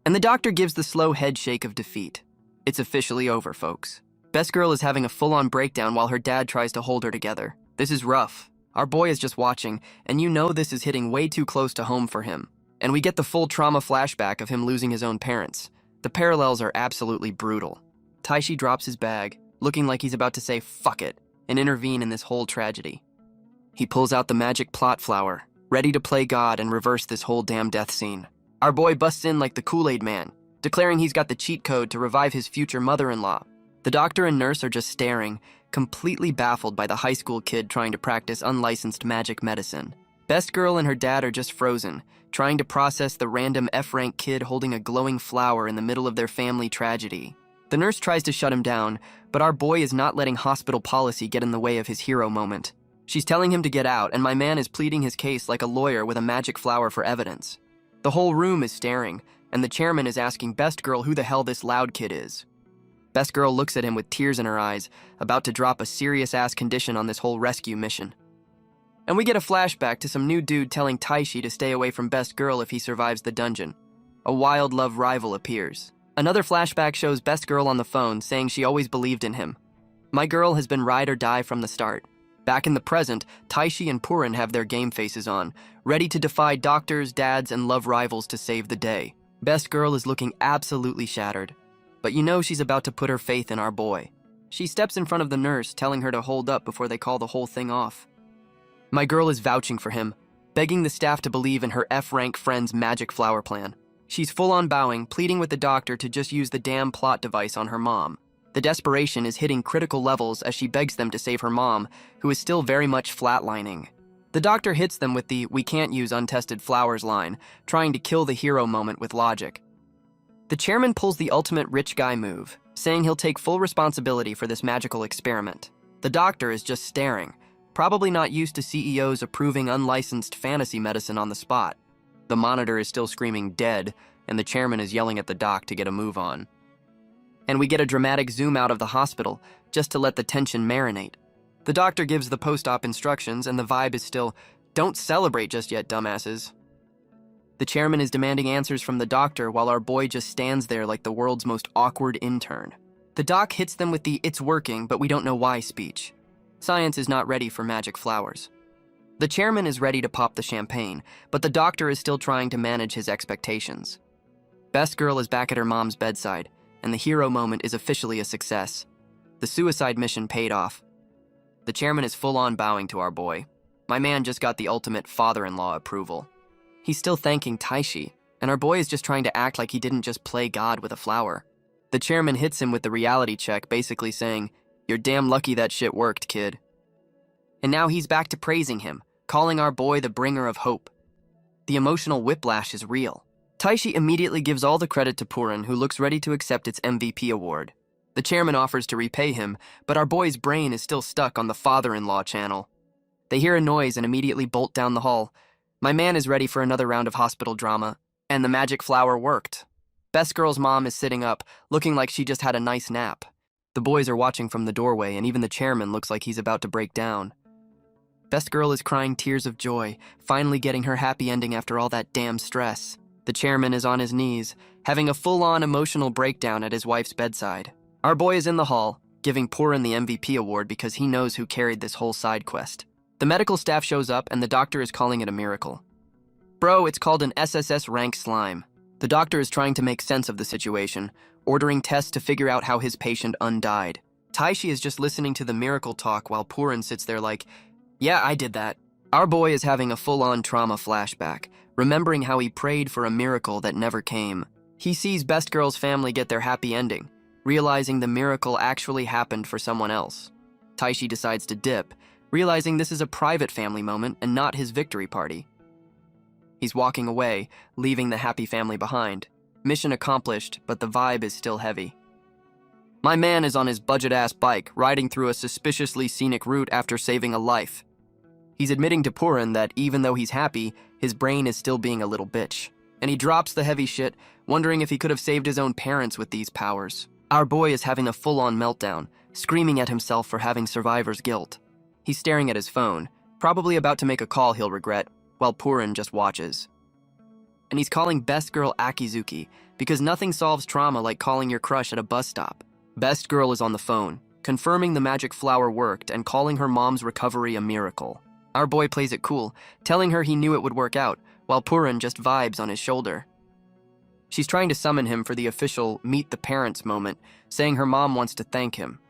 And the doctor gives the slow head shake of defeat. It's officially over, folks. Best Girl is having a full-on breakdown while her dad tries to hold her together. This is rough. Our boy is just watching, and you know this is hitting way too close to home for him. And we get the full trauma flashback of him losing his own parents. The parallels are absolutely brutal. Taishi drops his bag, looking like he's about to say "fuck it" and intervene in this whole tragedy. He pulls out the magic plot flower, ready to play God and reverse this whole damn death scene. Our boy busts in like the Kool-Aid man, declaring he's got the cheat code to revive his future mother-in-law. The doctor and nurse are just staring, completely baffled by the high school kid trying to practice unlicensed magic medicine. Best Girl and her dad are just frozen, trying to process the random F-rank kid holding a glowing flower in the middle of their family tragedy. The nurse tries to shut him down, but our boy is not letting hospital policy get in the way of his hero moment. She's telling him to get out, and my man is pleading his case like a lawyer with a magic flower for evidence. The whole room is staring, and the chairman is asking Best Girl who the hell this loud kid is. Best Girl looks at him with tears in her eyes, about to drop a serious-ass condition on this whole rescue mission. And we get a flashback to some new dude telling Taishi to stay away from Best Girl if he survives the dungeon. A wild love rival appears. Another flashback shows Best Girl on the phone saying she always believed in him. My girl has been ride or die from the start. Back in the present, Taishi and Purin have their game faces on, ready to defy doctors, dads, and love rivals to save the day. Best Girl is looking absolutely shattered. But you know she's about to put her faith in our boy. She steps in front of the nurse, telling her to hold up before they call the whole thing off. My girl is vouching for him, begging the staff to believe in her F-rank friend's magic flower plan. She's full-on bowing, pleading with the doctor to just use the damn plot device on her mom. The desperation is hitting critical levels as she begs them to save her mom, who is still very much flatlining. The doctor hits them with the "we can't use untested flowers" line, trying to kill the hero moment with logic. The chairman pulls the ultimate rich guy move, saying he'll take full responsibility for this magical experiment. The doctor is just staring, probably not used to CEOs approving unlicensed fantasy medicine on the spot. The monitor is still screaming "dead," and the chairman is yelling at the doc to get a move on. And we get a dramatic zoom out of the hospital, just to let the tension marinate. The doctor gives the post-op instructions, and the vibe is still, "Don't celebrate just yet, dumbasses." The chairman is demanding answers from the doctor while our boy just stands there like the world's most awkward intern. The doc hits them with the "it's working, but we don't know why" speech. Science is not ready for magic flowers. The chairman is ready to pop the champagne, but the doctor is still trying to manage his expectations. Best Girl is back at her mom's bedside, and the hero moment is officially a success. The suicide mission paid off. The chairman is full-on bowing to our boy. My man just got the ultimate father-in-law approval. He's still thanking Taishi, and our boy is just trying to act like he didn't just play God with a flower. The chairman hits him with the reality check, basically saying, "You're damn lucky that shit worked, kid." And now he's back to praising him, calling our boy the bringer of hope. The emotional whiplash is real. Taishi immediately gives all the credit to Purin, who looks ready to accept its MVP award. The chairman offers to repay him, but our boy's brain is still stuck on the father-in-law channel. They hear a noise and immediately bolt down the hall. My man is ready for another round of hospital drama, and the magic flower worked. Best Girl's mom is sitting up, looking like she just had a nice nap. The boys are watching from the doorway, and even the chairman looks like he's about to break down. Best Girl is crying tears of joy, finally getting her happy ending after all that damn stress. The chairman is on his knees, having a full-on emotional breakdown at his wife's bedside. Our boy is in the hall, giving Purin the MVP award because he knows who carried this whole side quest. The medical staff shows up, and the doctor is calling it a miracle. Bro, it's called an SSS rank slime. The doctor is trying to make sense of the situation, ordering tests to figure out how his patient undied. Taishi is just listening to the miracle talk while Purin sits there like, yeah, I did that. Our boy is having a full-on trauma flashback, remembering how he prayed for a miracle that never came. He sees Best Girl's family get their happy ending, realizing the miracle actually happened for someone else. Taishi decides to dip, realizing this is a private family moment and not his victory party. He's walking away, leaving the happy family behind. Mission accomplished, but the vibe is still heavy. My man is on his budget-ass bike, riding through a suspiciously scenic route after saving a life. He's admitting to Purin that even though he's happy, his brain is still being a little bitch. And he drops the heavy shit, wondering if he could have saved his own parents with these powers. Our boy is having a full-on meltdown, screaming at himself for having survivor's guilt. He's staring at his phone, probably about to make a call he'll regret, while Purin just watches. And he's calling Best Girl Akizuki, because nothing solves trauma like calling your crush at a bus stop. Best Girl is on the phone, confirming the magic flower worked and calling her mom's recovery a miracle. Our boy plays it cool, telling her he knew it would work out, while Purin just vibes on his shoulder. She's trying to summon him for the official meet the parents moment, saying her mom wants to thank him.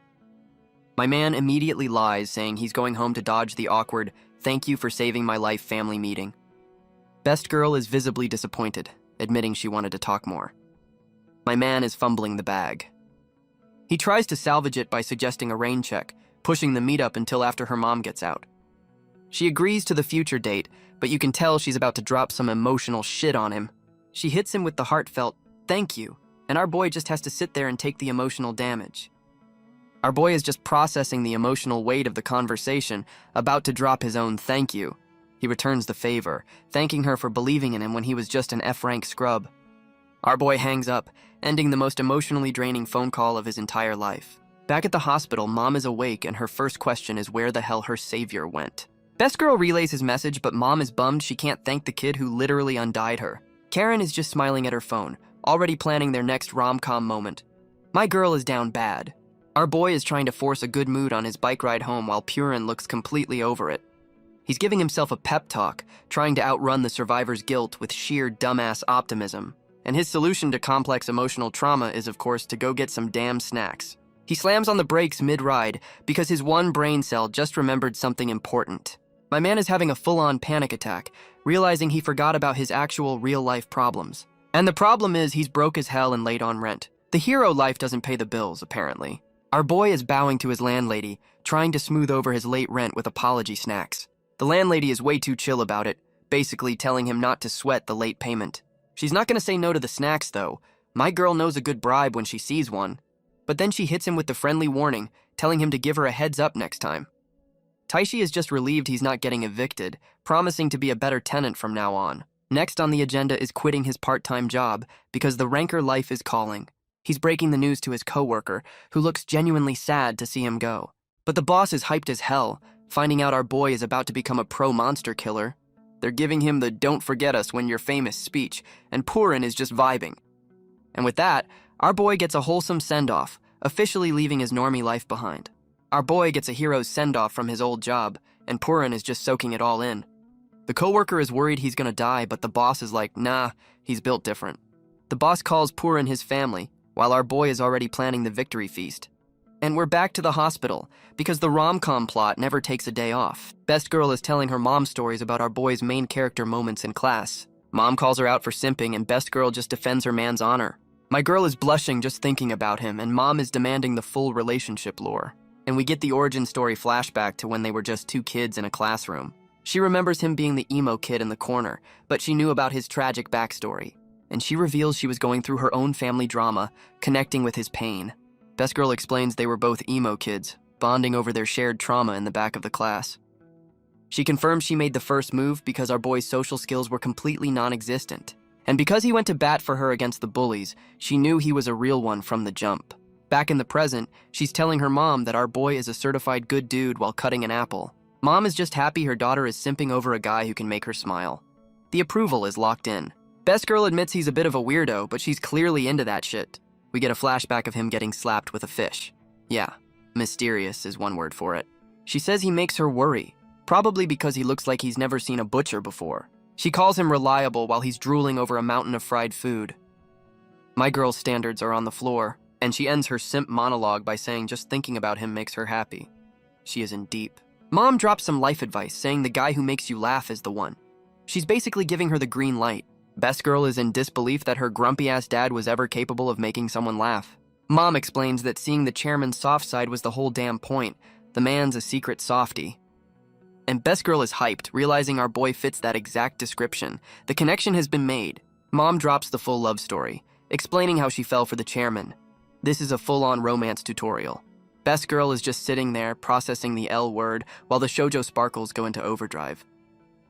My man immediately lies, saying he's going home to dodge the awkward "thank you for saving my life" family meeting. Best Girl is visibly disappointed, admitting she wanted to talk more. My man is fumbling the bag. He tries to salvage it by suggesting a rain check, pushing the meetup until after her mom gets out. She agrees to the future date, but you can tell she's about to drop some emotional shit on him. She hits him with the heartfelt "thank you," and our boy just has to sit there and take the emotional damage. Our boy is just processing the emotional weight of the conversation, about to drop his own "thank you." He returns the favor, thanking her for believing in him when he was just an F-rank scrub. Our boy hangs up, ending the most emotionally draining phone call of his entire life. Back at the hospital, Mom is awake, and her first question is where the hell her savior went. Best Girl relays his message, but Mom is bummed she can't thank the kid who literally undied her. Karen is just smiling at her phone, already planning their next rom-com moment. My girl is down bad. Our boy is trying to force a good mood on his bike ride home while Purin looks completely over it. He's giving himself a pep talk, trying to outrun the survivor's guilt with sheer dumbass optimism. And his solution to complex emotional trauma is, of course, to go get some damn snacks. He slams on the brakes mid-ride because his one brain cell just remembered something important. My man is having a full-on panic attack, realizing he forgot about his actual real-life problems. And the problem is he's broke as hell and late on rent. The hero life doesn't pay the bills, apparently. Our boy is bowing to his landlady, trying to smooth over his late rent with apology snacks. The landlady is way too chill about it, basically telling him not to sweat the late payment. She's not going to say no to the snacks, though. My girl knows a good bribe when she sees one. But then she hits him with the friendly warning, telling him to give her a heads up next time. Taishi is just relieved he's not getting evicted, promising to be a better tenant from now on. Next on the agenda is quitting his part-time job, because the ranker life is calling. He's breaking the news to his coworker, who looks genuinely sad to see him go. But the boss is hyped as hell, finding out our boy is about to become a pro monster killer. They're giving him the "don't forget us when you're famous" speech, and Purin is just vibing. And with that, our boy gets a wholesome send-off, officially leaving his normie life behind. Our boy gets a hero's send-off from his old job, and Purin is just soaking it all in. The coworker is worried he's gonna die, but the boss is like, nah, he's built different. The boss calls Purin his family, while our boy is already planning the victory feast. And we're back to the hospital, because the rom-com plot never takes a day off. Best Girl is telling her mom stories about our boy's main character moments in class. Mom calls her out for simping, and Best Girl just defends her man's honor. My girl is blushing just thinking about him, and Mom is demanding the full relationship lore. And we get the origin story flashback to when they were just two kids in a classroom. She remembers him being the emo kid in the corner, but she knew about his tragic backstory. And she reveals she was going through her own family drama, connecting with his pain. Best girl explains they were both emo kids, bonding over their shared trauma in the back of the class. She confirms she made the first move because our boy's social skills were completely non-existent. And because he went to bat for her against the bullies, she knew he was a real one from the jump. Back in the present, she's telling her mom that our boy is a certified good dude while cutting an apple. Mom is just happy her daughter is simping over a guy who can make her smile. The approval is locked in. Best girl admits he's a bit of a weirdo, but she's clearly into that shit. We get a flashback of him getting slapped with a fish. Yeah, mysterious is one word for it. She says he makes her worry, probably because he looks like he's never seen a butcher before. She calls him reliable while he's drooling over a mountain of fried food. My girl's standards are on the floor, and she ends her simp monologue by saying just thinking about him makes her happy. She is in deep. Mom drops some life advice, saying the guy who makes you laugh is the one. She's basically giving her the green light. Best girl is in disbelief that her grumpy-ass dad was ever capable of making someone laugh. Mom explains that seeing the chairman's soft side was the whole damn point. The man's a secret softie. And Best girl is hyped, realizing our boy fits that exact description. The connection has been made. Mom drops the full love story, explaining how she fell for the chairman. This is a full-on romance tutorial. Best girl is just sitting there, processing the L word, while the shoujo sparkles go into overdrive.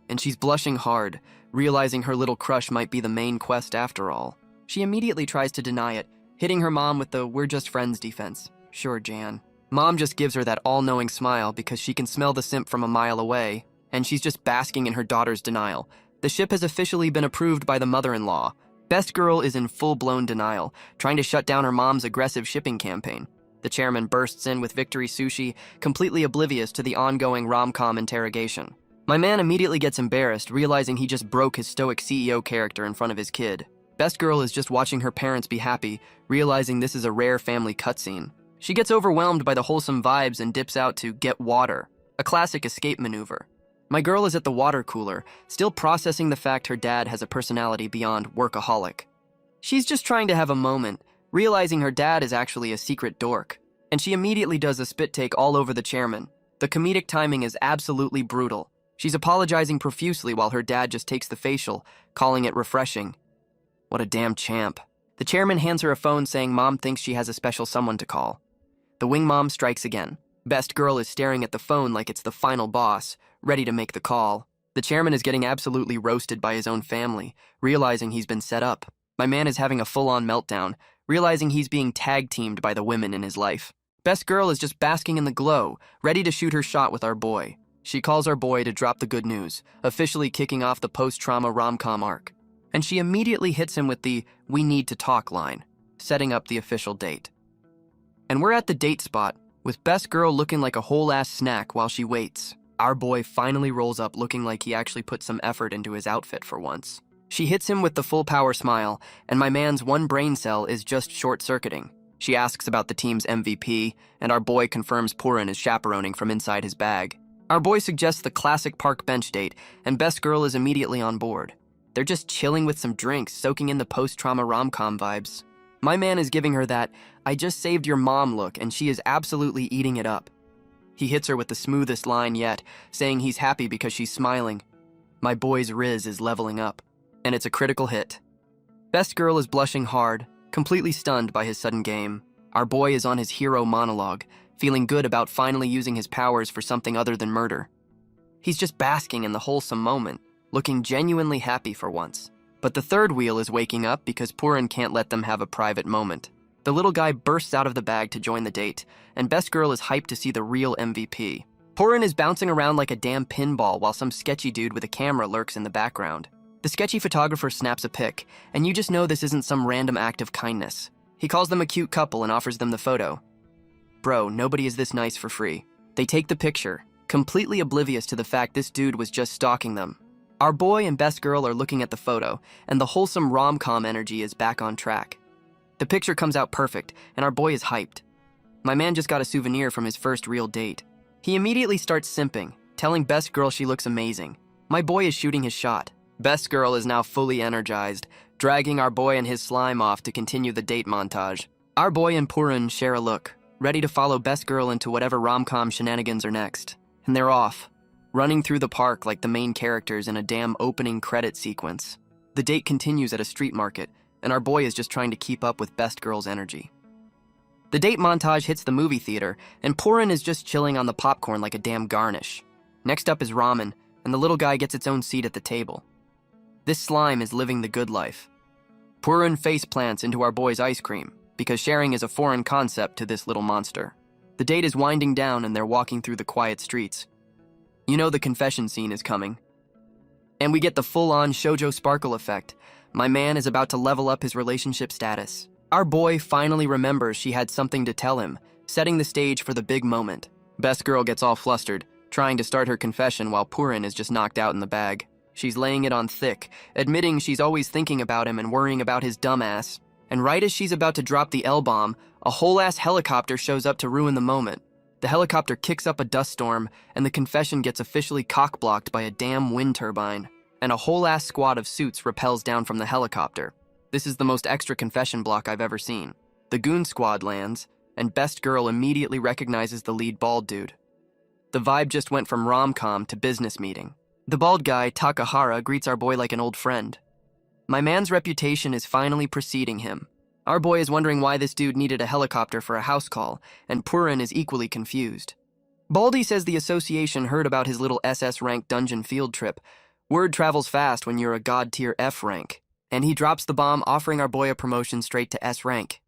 And she's blushing hard, realizing her little crush might be the main quest after all. She immediately tries to deny it, hitting her mom with the "we're just friends" defense. Sure, Jan. Mom just gives her that all-knowing smile because she can smell the simp from a mile away, and she's just basking in her daughter's denial. The ship has officially been approved by the mother-in-law. Best girl is in full-blown denial, trying to shut down her mom's aggressive shipping campaign. The chairman bursts in with victory sushi, completely oblivious to the ongoing rom-com interrogation. My man immediately gets embarrassed, realizing he just broke his stoic CEO character in front of his kid. Best girl is just watching her parents be happy, realizing this is a rare family cutscene. She gets overwhelmed by the wholesome vibes and dips out to get water, a classic escape maneuver. My girl is at the water cooler, still processing the fact her dad has a personality beyond workaholic. She's just trying to have a moment, realizing her dad is actually a secret dork, and she immediately does a spit take all over the chairman. The comedic timing is absolutely brutal. She's apologizing profusely while her dad just takes the facial, calling it refreshing. What a damn champ. The chairman hands her a phone saying mom thinks she has a special someone to call. The wing mom strikes again. Best girl is staring at the phone like it's the final boss, ready to make the call. The chairman is getting absolutely roasted by his own family, realizing he's been set up. My man is having a full-on meltdown, realizing he's being tag-teamed by the women in his life. Best girl is just basking in the glow, ready to shoot her shot with our boy. She calls our boy to drop the good news, officially kicking off the post-trauma rom-com arc. And she immediately hits him with the "we need to talk" line, setting up the official date. And we're at the date spot, with Best girl looking like a whole-ass snack while she waits. Our boy finally rolls up looking like he actually put some effort into his outfit for once. She hits him with the full-power smile, and my man's one brain cell is just short-circuiting. She asks about the team's MVP, and our boy confirms Purin is chaperoning from inside his bag. Our boy suggests the classic park bench date, and Best girl is immediately on board. They're just chilling with some drinks, soaking in the post-trauma rom-com vibes. My man is giving her that "I just saved your mom" look, and she is absolutely eating it up. He hits her with the smoothest line yet, saying he's happy because she's smiling. My boy's riz is leveling up, and it's a critical hit. Best girl is blushing hard, completely stunned by his sudden game. Our boy is on his hero monologue, feeling good about finally using his powers for something other than murder. He's just basking in the wholesome moment, looking genuinely happy for once. But the third wheel is waking up because Purin can't let them have a private moment. The little guy bursts out of the bag to join the date, and Best girl is hyped to see the real MVP. Purin is bouncing around like a damn pinball while some sketchy dude with a camera lurks in the background. The sketchy photographer snaps a pic, and you just know this isn't some random act of kindness. He calls them a cute couple and offers them the photo. Bro, nobody is this nice for free. They take the picture, completely oblivious to the fact this dude was just stalking them. Our boy and Best girl are looking at the photo, and the wholesome rom-com energy is back on track. The picture comes out perfect, and our boy is hyped. My man just got a souvenir from his first real date. He immediately starts simping, telling Best girl she looks amazing. My boy is shooting his shot. Best girl is now fully energized, dragging our boy and his slime off to continue the date montage. Our boy and Purin share a look, ready to follow Best girl into whatever rom-com shenanigans are next. And they're off, running through the park like the main characters in a damn opening credit sequence. The date continues at a street market, and our boy is just trying to keep up with Best girl's energy. The date montage hits the movie theater, and Purin is just chilling on the popcorn like a damn garnish. Next up is ramen, and the little guy gets its own seat at the table. This slime is living the good life. Purin face plants into our boy's ice cream, because sharing is a foreign concept to this little monster. The date is winding down and they're walking through the quiet streets. You know the confession scene is coming. And we get the full-on shoujo sparkle effect. My man is about to level up his relationship status. Our boy finally remembers she had something to tell him, setting the stage for the big moment. Best girl gets all flustered, trying to start her confession while Purin is just knocked out in the bag. She's laying it on thick, admitting she's always thinking about him and worrying about his dumb ass. And right as she's about to drop the L-bomb, a whole-ass helicopter shows up to ruin the moment. The helicopter kicks up a dust storm, and the confession gets officially cock-blocked by a damn wind turbine. And a whole-ass squad of suits rappels down from the helicopter. This is the most extra confession block I've ever seen. The goon squad lands, and Best Girl immediately recognizes the lead bald dude. The vibe just went from rom-com to business meeting. The bald guy, Takahara, greets our boy like an old friend. My man's reputation is finally preceding him. Our boy is wondering why this dude needed a helicopter for a house call, and Purin is equally confused. Baldy says the association heard about his little SS rank dungeon field trip. Word travels fast when you're a god-tier F rank, and he drops the bomb, offering our boy a promotion straight to S rank.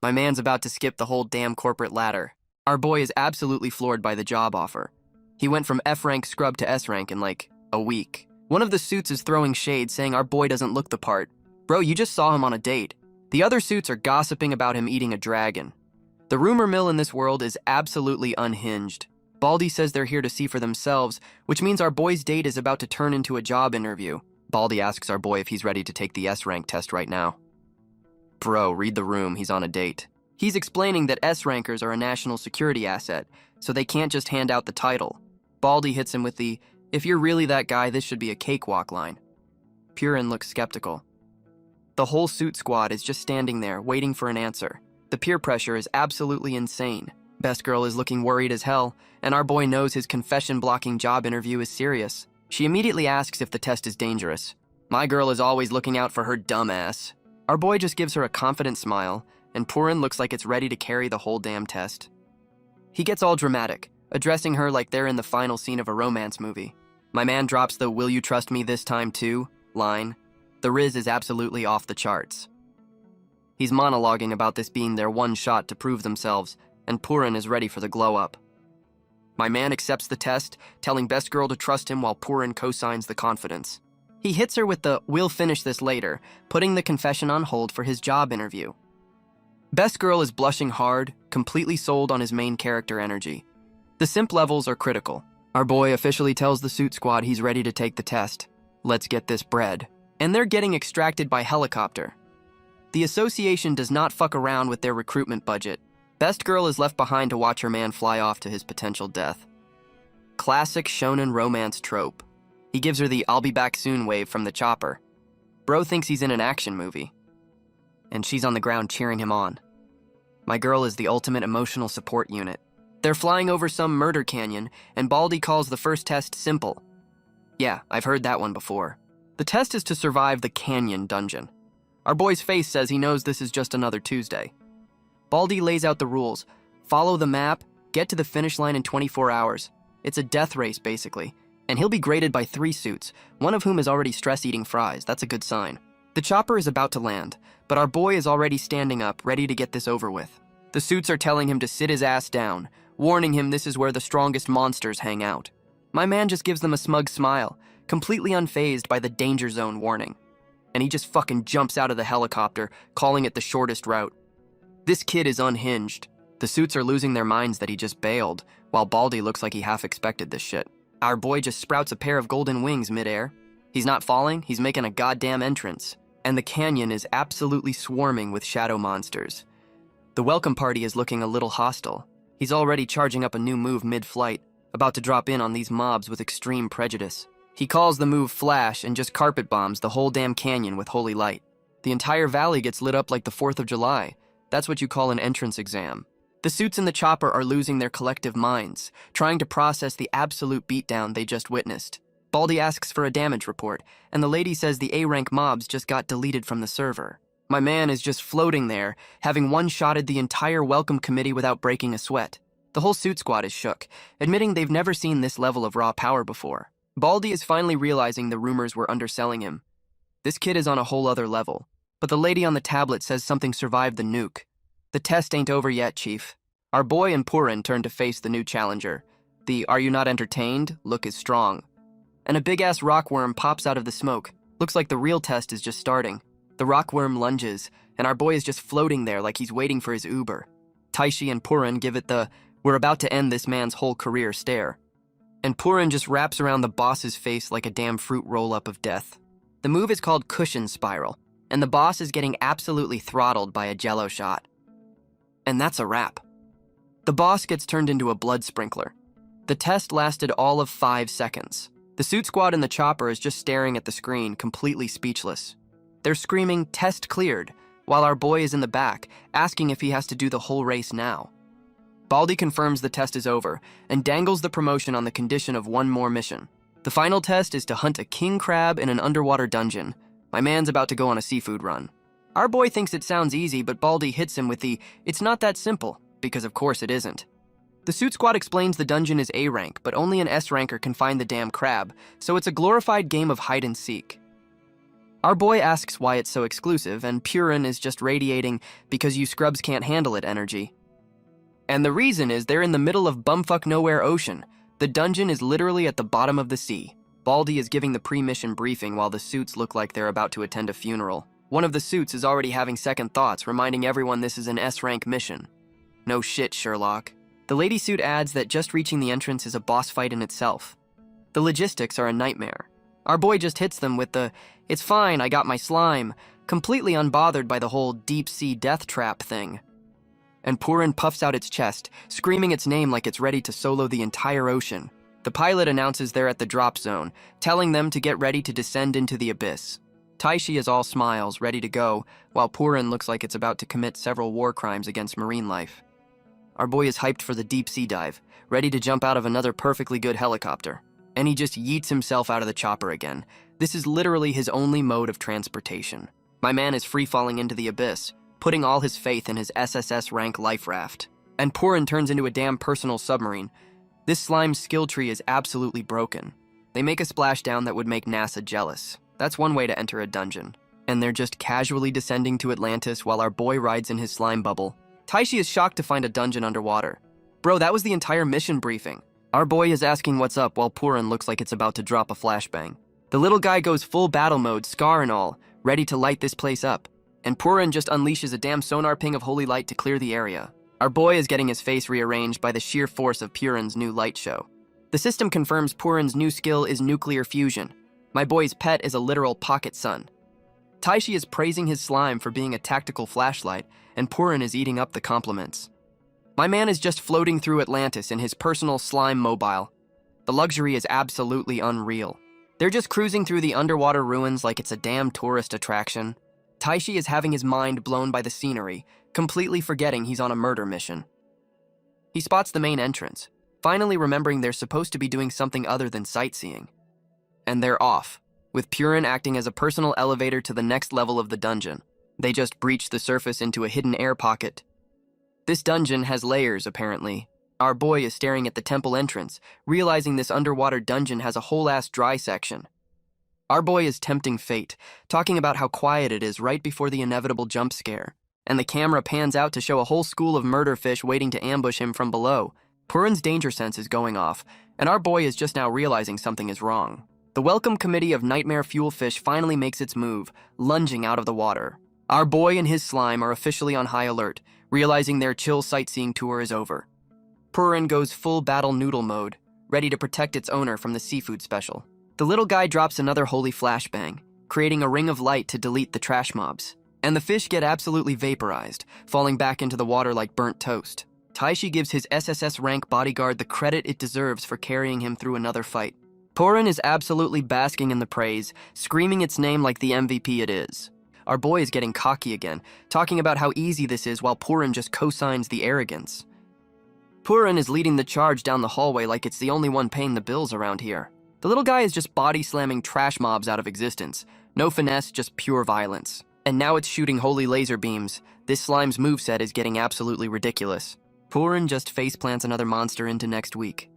My man's about to skip the whole damn corporate ladder. Our boy is absolutely floored by the job offer. He went from F rank scrub to S rank in like a week. One of the suits is throwing shade, saying our boy doesn't look the part. Bro, you just saw him on a date. The other suits are gossiping about him eating a dragon. The rumor mill in this world is absolutely unhinged. Baldy says they're here to see for themselves, which means our boy's date is about to turn into a job interview. Baldy asks our boy if he's ready to take the S-rank test right now. Bro, read the room, he's on a date. He's explaining that S-rankers are a national security asset, so they can't just hand out the title. Baldy hits him with the, "If you're really that guy, this should be a cakewalk" line. Purin looks skeptical. The whole suit squad is just standing there, waiting for an answer. The peer pressure is absolutely insane. Best Girl is looking worried as hell, and our boy knows his confession-blocking job interview is serious. She immediately asks if the test is dangerous. My girl is always looking out for her dumb ass. Our boy just gives her a confident smile, and Purin looks like it's ready to carry the whole damn test. He gets all dramatic, addressing her like they're in the final scene of a romance movie. My man drops the "will you trust me this time too" line. The Riz is absolutely off the charts. He's monologuing about this being their one shot to prove themselves, and Purin is ready for the glow-up. My man accepts the test, telling Best Girl to trust him while Purin co-signs the confidence. He hits her with the "we'll finish this later," putting the confession on hold for his job interview. Best Girl is blushing hard, completely sold on his main character energy. The simp levels are critical. Our boy officially tells the suit squad he's ready to take the test. Let's get this bread. And they're getting extracted by helicopter. The association does not fuck around with their recruitment budget. Best Girl is left behind to watch her man fly off to his potential death. Classic shonen romance trope. He gives her the "I'll be back soon" wave from the chopper. Bro thinks he's in an action movie. And she's on the ground cheering him on. My girl is the ultimate emotional support unit. They're flying over some murder canyon, and Baldy calls the first test simple. Yeah, I've heard that one before. The test is to survive the canyon dungeon. Our boy's face says he knows this is just another Tuesday. Baldy lays out the rules. Follow the map, get to the finish line in 24 hours. It's a death race, basically. And he'll be graded by 3 suits, one of whom is already stress-eating fries. That's a good sign. The chopper is about to land, but our boy is already standing up, ready to get this over with. The suits are telling him to sit his ass down, warning him this is where the strongest monsters hang out. My man just gives them a smug smile, completely unfazed by the danger zone warning. And he just fucking jumps out of the helicopter, calling it the shortest route. This kid is unhinged. The suits are losing their minds that he just bailed, while Baldy looks like he half expected this shit. Our boy just sprouts a pair of golden wings midair. He's not falling, he's making a goddamn entrance. And the canyon is absolutely swarming with shadow monsters. The welcome party is looking a little hostile. He's already charging up a new move mid-flight, about to drop in on these mobs with extreme prejudice. He calls the move Flash and just carpet bombs the whole damn canyon with holy light. The entire valley gets lit up like the 4th of July. That's what you call an entrance exam. The suits in the chopper are losing their collective minds, trying to process the absolute beatdown they just witnessed. Baldy asks for a damage report, and the lady says the A-rank mobs just got deleted from the server. My man is just floating there, having one-shotted the entire welcome committee without breaking a sweat. The whole suit squad is shook, admitting they've never seen this level of raw power before. Baldy is finally realizing the rumors were underselling him. This kid is on a whole other level. But the lady on the tablet says something survived the nuke. The test ain't over yet, Chief. Our boy and Purin turn to face the new challenger. The "are you not entertained" look is strong. And a big-ass rockworm pops out of the smoke. Looks like the real test is just starting. The rockworm lunges, and our boy is just floating there like he's waiting for his Uber. Taishi and Purin give it the "we're about to end this man's whole career" stare. And Purin just wraps around the boss's face like a damn fruit roll-up of death. The move is called Cushion Spiral, and the boss is getting absolutely throttled by a jello shot. And that's a wrap. The boss gets turned into a blood sprinkler. The test lasted all of 5 seconds. The suit squad in the chopper is just staring at the screen, completely speechless. They're screaming, "Test cleared," while our boy is in the back, asking if he has to do the whole race now. Baldy confirms the test is over, and dangles the promotion on the condition of one more mission. The final test is to hunt a king crab in an underwater dungeon. My man's about to go on a seafood run. Our boy thinks it sounds easy, but Baldy hits him with the "it's not that simple," because of course it isn't. The suit squad explains the dungeon is A rank, but only an S ranker can find the damn crab, so it's a glorified game of hide and seek. Our boy asks why it's so exclusive, and Purin is just radiating "because you scrubs can't handle it" energy. And the reason is they're in the middle of bumfuck nowhere ocean. The dungeon is literally at the bottom of the sea. Baldy is giving the pre-mission briefing while the suits look like they're about to attend a funeral. One of the suits is already having second thoughts, reminding everyone this is an S-rank mission. No shit, Sherlock. The lady suit adds that just reaching the entrance is a boss fight in itself. The logistics are a nightmare. Our boy just hits them with the "it's fine, I got my slime," completely unbothered by the whole deep-sea death trap thing. And Purin puffs out its chest, screaming its name like it's ready to solo the entire ocean. The pilot announces they're at the drop zone, telling them to get ready to descend into the abyss. Taishi is all smiles, ready to go, while Purin looks like it's about to commit several war crimes against marine life. Our boy is hyped for the deep sea dive, ready to jump out of another perfectly good helicopter. And he just yeets himself out of the chopper again. This is literally his only mode of transportation. My man is free-falling into the abyss, putting all his faith in his SSS rank life raft. And Purin turns into a damn personal submarine. This slime's skill tree is absolutely broken. They make a splashdown that would make NASA jealous. That's one way to enter a dungeon. And they're just casually descending to Atlantis while our boy rides in his slime bubble. Taishi is shocked to find a dungeon underwater. Bro, that was the entire mission briefing. Our boy is asking what's up while Purin looks like it's about to drop a flashbang. The little guy goes full battle mode, scar and all, ready to light this place up. And Purin just unleashes a damn sonar ping of holy light to clear the area. Our boy is getting his face rearranged by the sheer force of Purin's new light show. The system confirms Purin's new skill is nuclear fusion. My boy's pet is a literal pocket sun. Taishi is praising his slime for being a tactical flashlight, and Purin is eating up the compliments. My man is just floating through Atlantis in his personal slime mobile. The luxury is absolutely unreal. They're just cruising through the underwater ruins like it's a damn tourist attraction. Taishi is having his mind blown by the scenery, completely forgetting he's on a murder mission. He spots the main entrance, finally remembering they're supposed to be doing something other than sightseeing. And they're off, with Purin acting as a personal elevator to the next level of the dungeon. They just breached the surface into a hidden air pocket. This dungeon has layers, apparently. Our boy is staring at the temple entrance, realizing this underwater dungeon has a whole-ass dry section. Our boy is tempting fate, talking about how quiet it is right before the inevitable jump scare. And the camera pans out to show a whole school of murder fish waiting to ambush him from below. Purin's danger sense is going off, and our boy is just now realizing something is wrong. The welcome committee of nightmare fuel fish finally makes its move, lunging out of the water. Our boy and his slime are officially on high alert, realizing their chill sightseeing tour is over. Purin goes full battle noodle mode, ready to protect its owner from the seafood special. The little guy drops another holy flashbang, creating a ring of light to delete the trash mobs. And the fish get absolutely vaporized, falling back into the water like burnt toast. Taishi gives his SSS rank bodyguard the credit it deserves for carrying him through another fight. Purin is absolutely basking in the praise, screaming its name like the MVP it is. Our boy is getting cocky again, talking about how easy this is while Purin just co-signs the arrogance. Purin is leading the charge down the hallway like it's the only one paying the bills around here. The little guy is just body slamming trash mobs out of existence. No finesse, just pure violence. And now it's shooting holy laser beams. This slime's moveset is getting absolutely ridiculous. Purin just faceplants another monster into next week.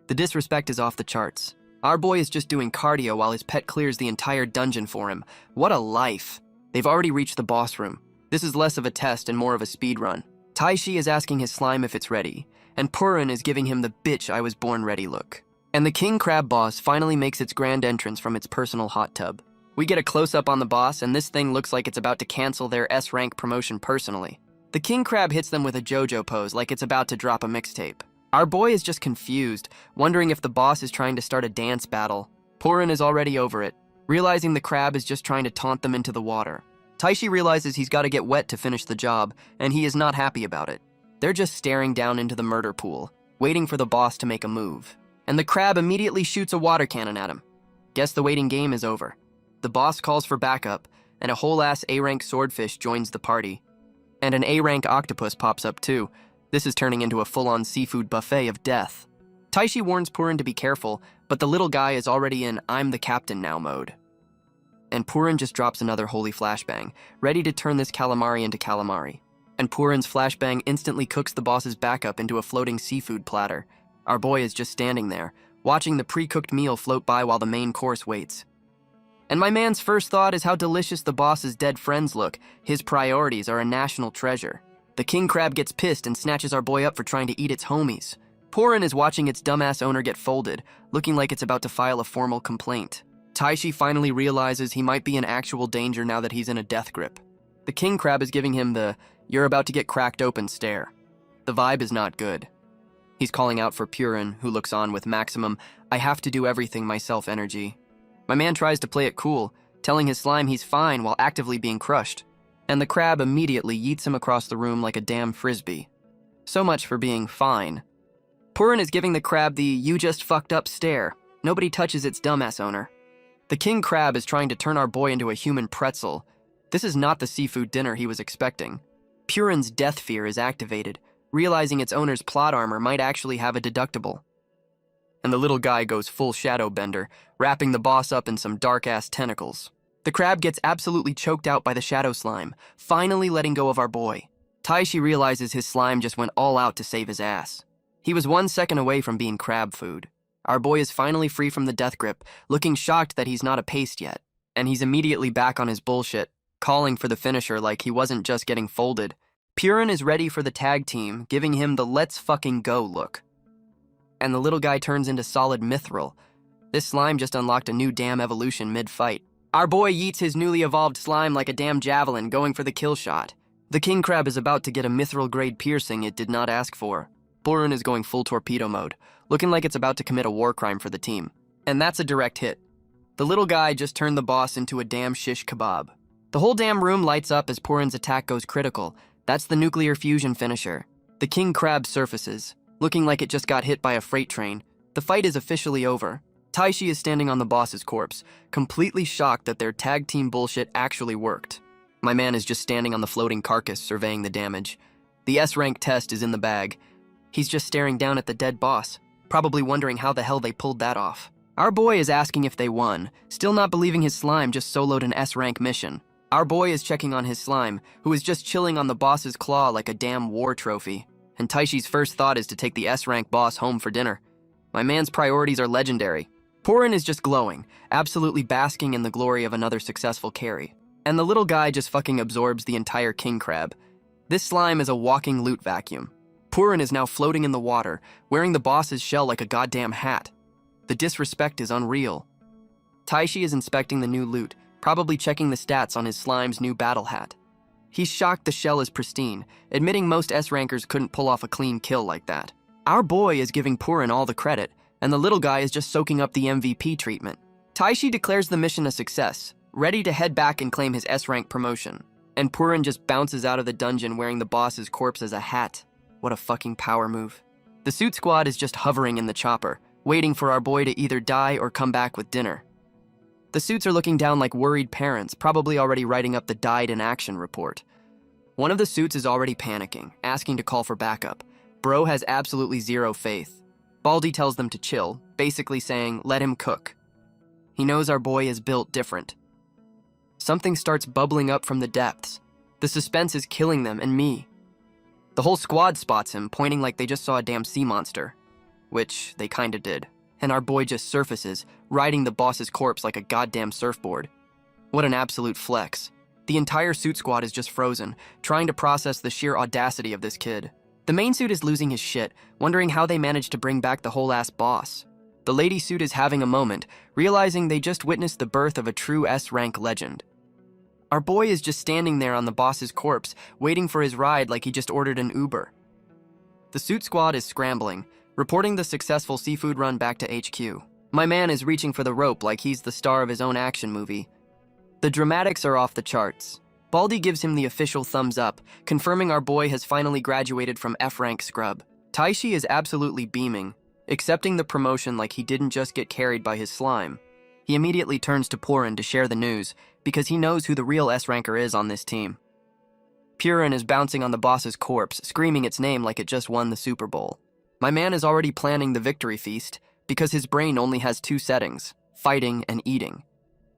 The disrespect is off the charts. Our boy is just doing cardio while his pet clears the entire dungeon for him. What a life. They've already reached the boss room. This is less of a test and more of a speed run. Taishi is asking his slime if it's ready, and Purin is giving him the bitch I was born ready look. And the king crab boss finally makes its grand entrance from its personal hot tub. We get a close-up on the boss, and this thing looks like it's about to cancel their S-rank promotion personally. The king crab hits them with a JoJo pose like it's about to drop a mixtape. Our boy is just confused, wondering if the boss is trying to start a dance battle. Purin is already over it, realizing the crab is just trying to taunt them into the water. Taishi realizes he's got to get wet to finish the job, and he is not happy about it. They're just staring down into the murder pool, waiting for the boss to make a move. And the crab immediately shoots a water cannon at him. Guess the waiting game is over. The boss calls for backup, and a whole-ass A-rank swordfish joins the party. And an A-rank octopus pops up too. This is turning into a full-on seafood buffet of death. Taishi warns Purin to be careful, but the little guy is already in I'm the captain now mode. And Purin just drops another holy flashbang, ready to turn this calamari into calamari. And Purin's flashbang instantly cooks the boss's backup into a floating seafood platter. Our boy is just standing there, watching the pre-cooked meal float by while the main course waits. And my man's first thought is how delicious the boss's dead friends look. His priorities are a national treasure. The king crab gets pissed and snatches our boy up for trying to eat its homies. Purin is watching its dumbass owner get folded, looking like it's about to file a formal complaint. Taishi finally realizes he might be in actual danger now that he's in a death grip. The king crab is giving him the "you're about to get cracked open" stare. The vibe is not good. He's calling out for Purin, who looks on with maximum "I have to do everything myself" energy. My man tries to play it cool, telling his slime he's fine while actively being crushed. And the crab immediately yeets him across the room like a damn frisbee. So much for being fine. Purin is giving the crab the "you just fucked up" stare. Nobody touches its dumbass owner. The king crab is trying to turn our boy into a human pretzel. This is not the seafood dinner he was expecting. Purin's death fear is activated, realizing its owner's plot armor might actually have a deductible. And the little guy goes full shadow bender, wrapping the boss up in some dark-ass tentacles. The crab gets absolutely choked out by the shadow slime, finally letting go of our boy. Taishi realizes his slime just went all out to save his ass. He was 1 second away from being crab food. Our boy is finally free from the death grip, looking shocked that he's not a paste yet. And he's immediately back on his bullshit, calling for the finisher like he wasn't just getting folded. Purin is ready for the tag team, giving him the "let's fucking go" look. And the little guy turns into solid mithril. This slime just unlocked a new damn evolution mid-fight. Our boy yeets his newly evolved slime like a damn javelin, going for the kill shot. The king crab is about to get a mithril-grade piercing it did not ask for. Purin is going full torpedo mode, looking like it's about to commit a war crime for the team. And that's a direct hit. The little guy just turned the boss into a damn shish kebab. The whole damn room lights up as Purin's attack goes critical. That's the nuclear fusion finisher. The king crab surfaces, looking like it just got hit by a freight train. The fight is officially over. Taishi is standing on the boss's corpse, completely shocked that their tag team bullshit actually worked. My man is just standing on the floating carcass, surveying the damage. The S-rank test is in the bag. He's just staring down at the dead boss, probably wondering how the hell they pulled that off. Our boy is asking if they won, still not believing his slime just soloed an S-rank mission. Our boy is checking on his slime, who is just chilling on the boss's claw like a damn war trophy. And Taishi's first thought is to take the S-rank boss home for dinner. My man's priorities are legendary. Purin is just glowing, absolutely basking in the glory of another successful carry. And the little guy just fucking absorbs the entire king crab. This slime is a walking loot vacuum. Purin is now floating in the water, wearing the boss's shell like a goddamn hat. The disrespect is unreal. Taishi is inspecting the new loot, probably checking the stats on his slime's new battle hat. He's shocked the shell is pristine, admitting most S-rankers couldn't pull off a clean kill like that. Our boy is giving Purin all the credit, and the little guy is just soaking up the MVP treatment. Taishi declares the mission a success, ready to head back and claim his S-rank promotion. And Purin just bounces out of the dungeon wearing the boss's corpse as a hat. What a fucking power move. The suit squad is just hovering in the chopper, waiting for our boy to either die or come back with dinner. The suits are looking down like worried parents, probably already writing up the died in action report. One of the suits is already panicking, asking to call for backup. Bro has absolutely zero faith. Baldy tells them to chill, basically saying, let him cook. He knows our boy is built different. something starts bubbling up from the depths. The suspense is killing them and me. The whole squad spots him, pointing like they just saw a damn sea monster. Which they kinda did. And our boy just surfaces, riding the boss's corpse like a goddamn surfboard. What an absolute flex. The entire suit squad is just frozen, trying to process the sheer audacity of this kid. The main suit is losing his shit, wondering how they managed to bring back the whole-ass boss. The lady suit is having a moment, realizing they just witnessed the birth of a true S-rank legend. Our boy is just standing there on the boss's corpse, waiting for his ride like he just ordered an Uber. The suit squad is scrambling, reporting the successful seafood run back to HQ. My man is reaching for the rope like he's the star of his own action movie. The dramatics are off the charts. Baldy gives him the official thumbs up, confirming our boy has finally graduated from F-rank scrub. Taishi is absolutely beaming, accepting the promotion like he didn't just get carried by his slime. He immediately turns to Purin to share the news, because he knows who the real S-ranker is on this team. Purin is bouncing on the boss's corpse, screaming its name like it just won the Super Bowl. My man is already planning the victory feast, because his brain only has two settings, fighting and eating.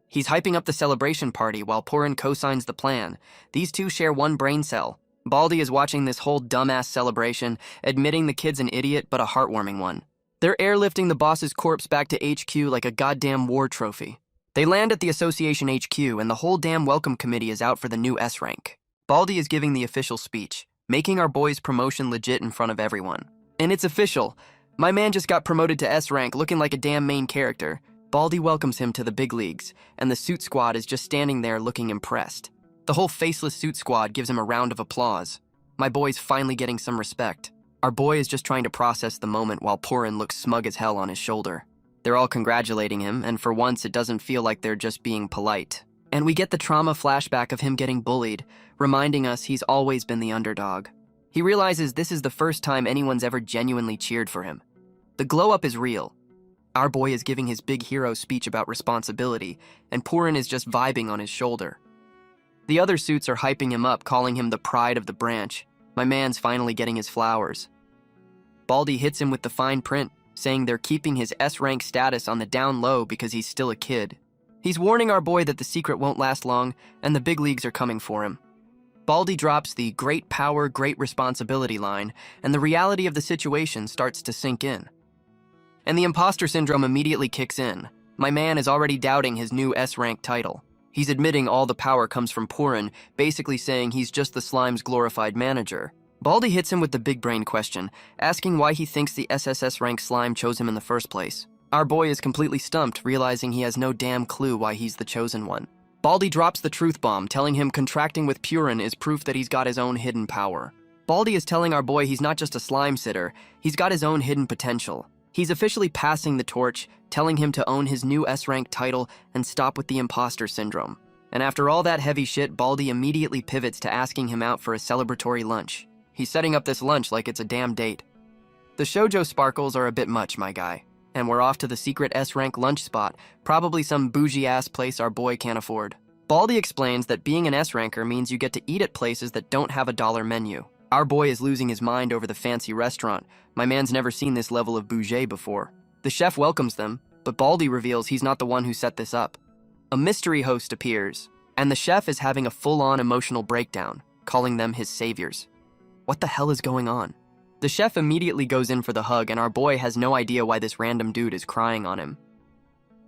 He's hyping up the celebration party while Purin co-signs the plan. These two share one brain cell. Baldy is watching this whole dumbass celebration, admitting the kid's an idiot but a heartwarming one. They're airlifting the boss's corpse back to HQ like a goddamn war trophy. They land at the association HQ and the whole damn welcome committee is out for the new S-rank. Baldy is giving the official speech, making our boy's promotion legit in front of everyone. And it's official. My man just got promoted to S-rank looking like a damn main character. Baldy welcomes him to the big leagues, and the suit squad is just standing there looking impressed. The whole faceless suit squad gives him a round of applause. My boy's finally getting some respect. Our boy is just trying to process the moment while Purin looks smug as hell on his shoulder. They're all congratulating him, and for once it doesn't feel like they're just being polite. And we get the trauma flashback of him getting bullied, reminding us he's always been the underdog. He realizes this is the first time anyone's ever genuinely cheered for him. The glow-up is real. Our boy is giving his big hero speech about responsibility, and Purin is just vibing on his shoulder. The other suits are hyping him up, calling him the pride of the branch. My man's finally getting his flowers. Baldy hits him with the fine print, saying they're keeping his S-rank status on the down low because he's still a kid. He's warning our boy that the secret won't last long, and the big leagues are coming for him. Baldy drops the great power, great responsibility line, and the reality of the situation starts to sink in. And the imposter syndrome immediately kicks in. My man is already doubting his new S-rank title. He's admitting all the power comes from Purin, basically saying he's just the slime's glorified manager. Baldy hits him with the big brain question, asking why he thinks the SSS rank slime chose him in the first place. Our boy is completely stumped, realizing he has no damn clue why he's the chosen one. Baldy drops the truth bomb, telling him contracting with Purin is proof that he's got his own hidden power. Baldy is telling our boy he's not just a slime sitter, he's got his own hidden potential. He's officially passing the torch, telling him to own his new S-rank title and stop with the imposter syndrome. And after all that heavy shit, Baldy immediately pivots to asking him out for a celebratory lunch. He's setting up this lunch like it's a damn date. The shoujo sparkles are a bit much, my guy. And we're off to the secret S-rank lunch spot, probably some bougie-ass place our boy can't afford. Baldy explains that being an S-ranker means you get to eat at places that don't have a dollar menu. Our boy is losing his mind over the fancy restaurant. My man's never seen this level of bougie before. The chef welcomes them, but Baldy reveals he's not the one who set this up. A mystery host appears, and the chef is having a full-on emotional breakdown, calling them his saviors. What the hell is going on? The chef immediately goes in for the hug, and our boy has no idea why this random dude is crying on him.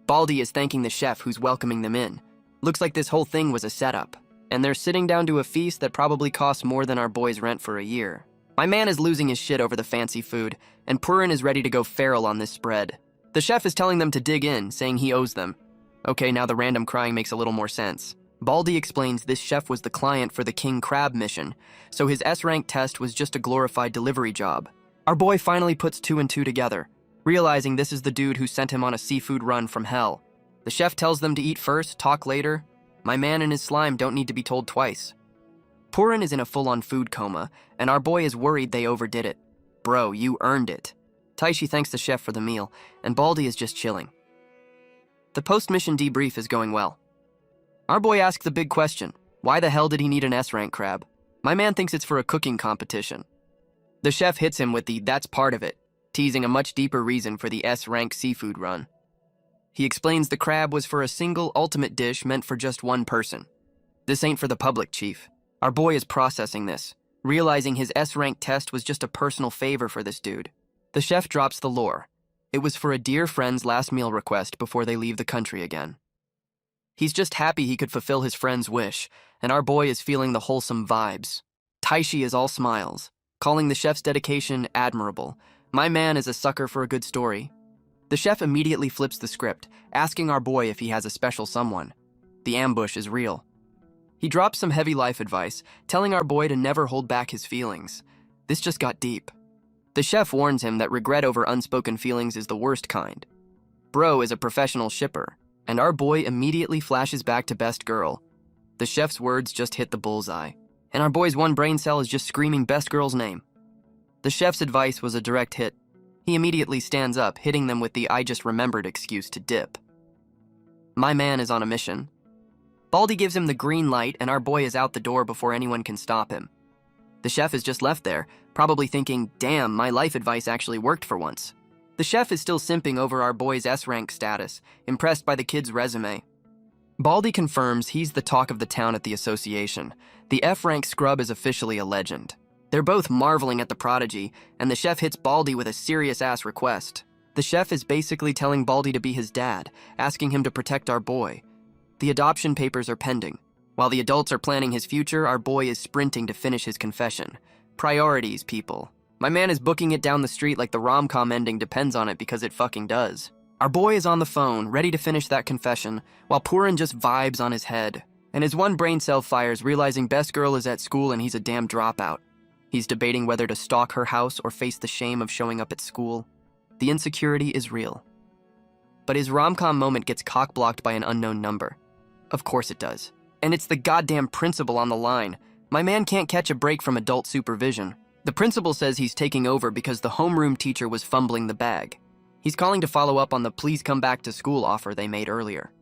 Baldy is thanking the chef who's welcoming them in. Looks like this whole thing was a setup, and they're sitting down to a feast that probably costs more than our boy's rent for a year. My man is losing his shit over the fancy food, and Purin is ready to go feral on this spread. The chef is telling them to dig in, saying he owes them. Okay, now the random crying makes a little more sense. Baldy explains this chef was the client for the King Crab mission, so his S-rank test was just a glorified delivery job. Our boy finally puts two and two together, realizing this is the dude who sent him on a seafood run from hell. The chef tells them to eat first, talk later. My man and his slime don't need to be told twice. Purin is in a full-on food coma, and our boy is worried they overdid it. Bro, you earned it. Taishi thanks the chef for the meal, and Baldy is just chilling. The post-mission debrief is going well. Our boy asks the big question, why the hell did he need an S-rank crab? My man thinks it's for a cooking competition. The chef hits him with the "that's part of it," teasing a much deeper reason for the S-rank seafood run. He explains the crab was for a single ultimate dish meant for just one person. This ain't for the public, Chief. Our boy is processing this, realizing his S-rank test was just a personal favor for this dude. The chef drops the lore. It was for a dear friend's last meal request before they leave the country again. He's just happy he could fulfill his friend's wish, and our boy is feeling the wholesome vibes. Taishi is all smiles, calling the chef's dedication admirable. My man is a sucker for a good story. The chef immediately flips the script, asking our boy if he has a special someone. The ambush is real. He drops some heavy life advice, telling our boy to never hold back his feelings. This just got deep. The chef warns him that regret over unspoken feelings is the worst kind. Bro is a professional shipper, and our boy immediately flashes back to best girl. The chef's words just hit the bullseye, and our boy's one brain cell is just screaming best girl's name. The chef's advice was a direct hit. He immediately stands up, hitting them with the I just remembered excuse to dip. My man is on a mission. Baldy gives him the green light, and our boy is out the door before anyone can stop him. The chef is just left there, probably thinking, damn, my life advice actually worked for once. The chef is still simping over our boy's S-rank status, impressed by the kid's resume. Baldy confirms he's the talk of the town at the association. The F-rank scrub is officially a legend. They're both marveling at the prodigy, and the chef hits Baldy with a serious-ass request. The chef is basically telling Baldy to be his dad, asking him to protect our boy. The adoption papers are pending. While the adults are planning his future, our boy is sprinting to finish his confession. Priorities, people. My man is booking it down the street like the rom-com ending depends on it because it fucking does. Our boy is on the phone, ready to finish that confession, while Purin just vibes on his head. And his one brain cell fires, realizing best girl is at school and he's a damn dropout. He's debating whether to stalk her house or face the shame of showing up at school. The insecurity is real. But his rom-com moment gets cock-blocked by an unknown number. Of course it does. And it's the goddamn principal on the line. My man can't catch a break from adult supervision. The principal says he's taking over because the homeroom teacher was fumbling the bag. He's calling to follow up on the please come back to school offer they made earlier.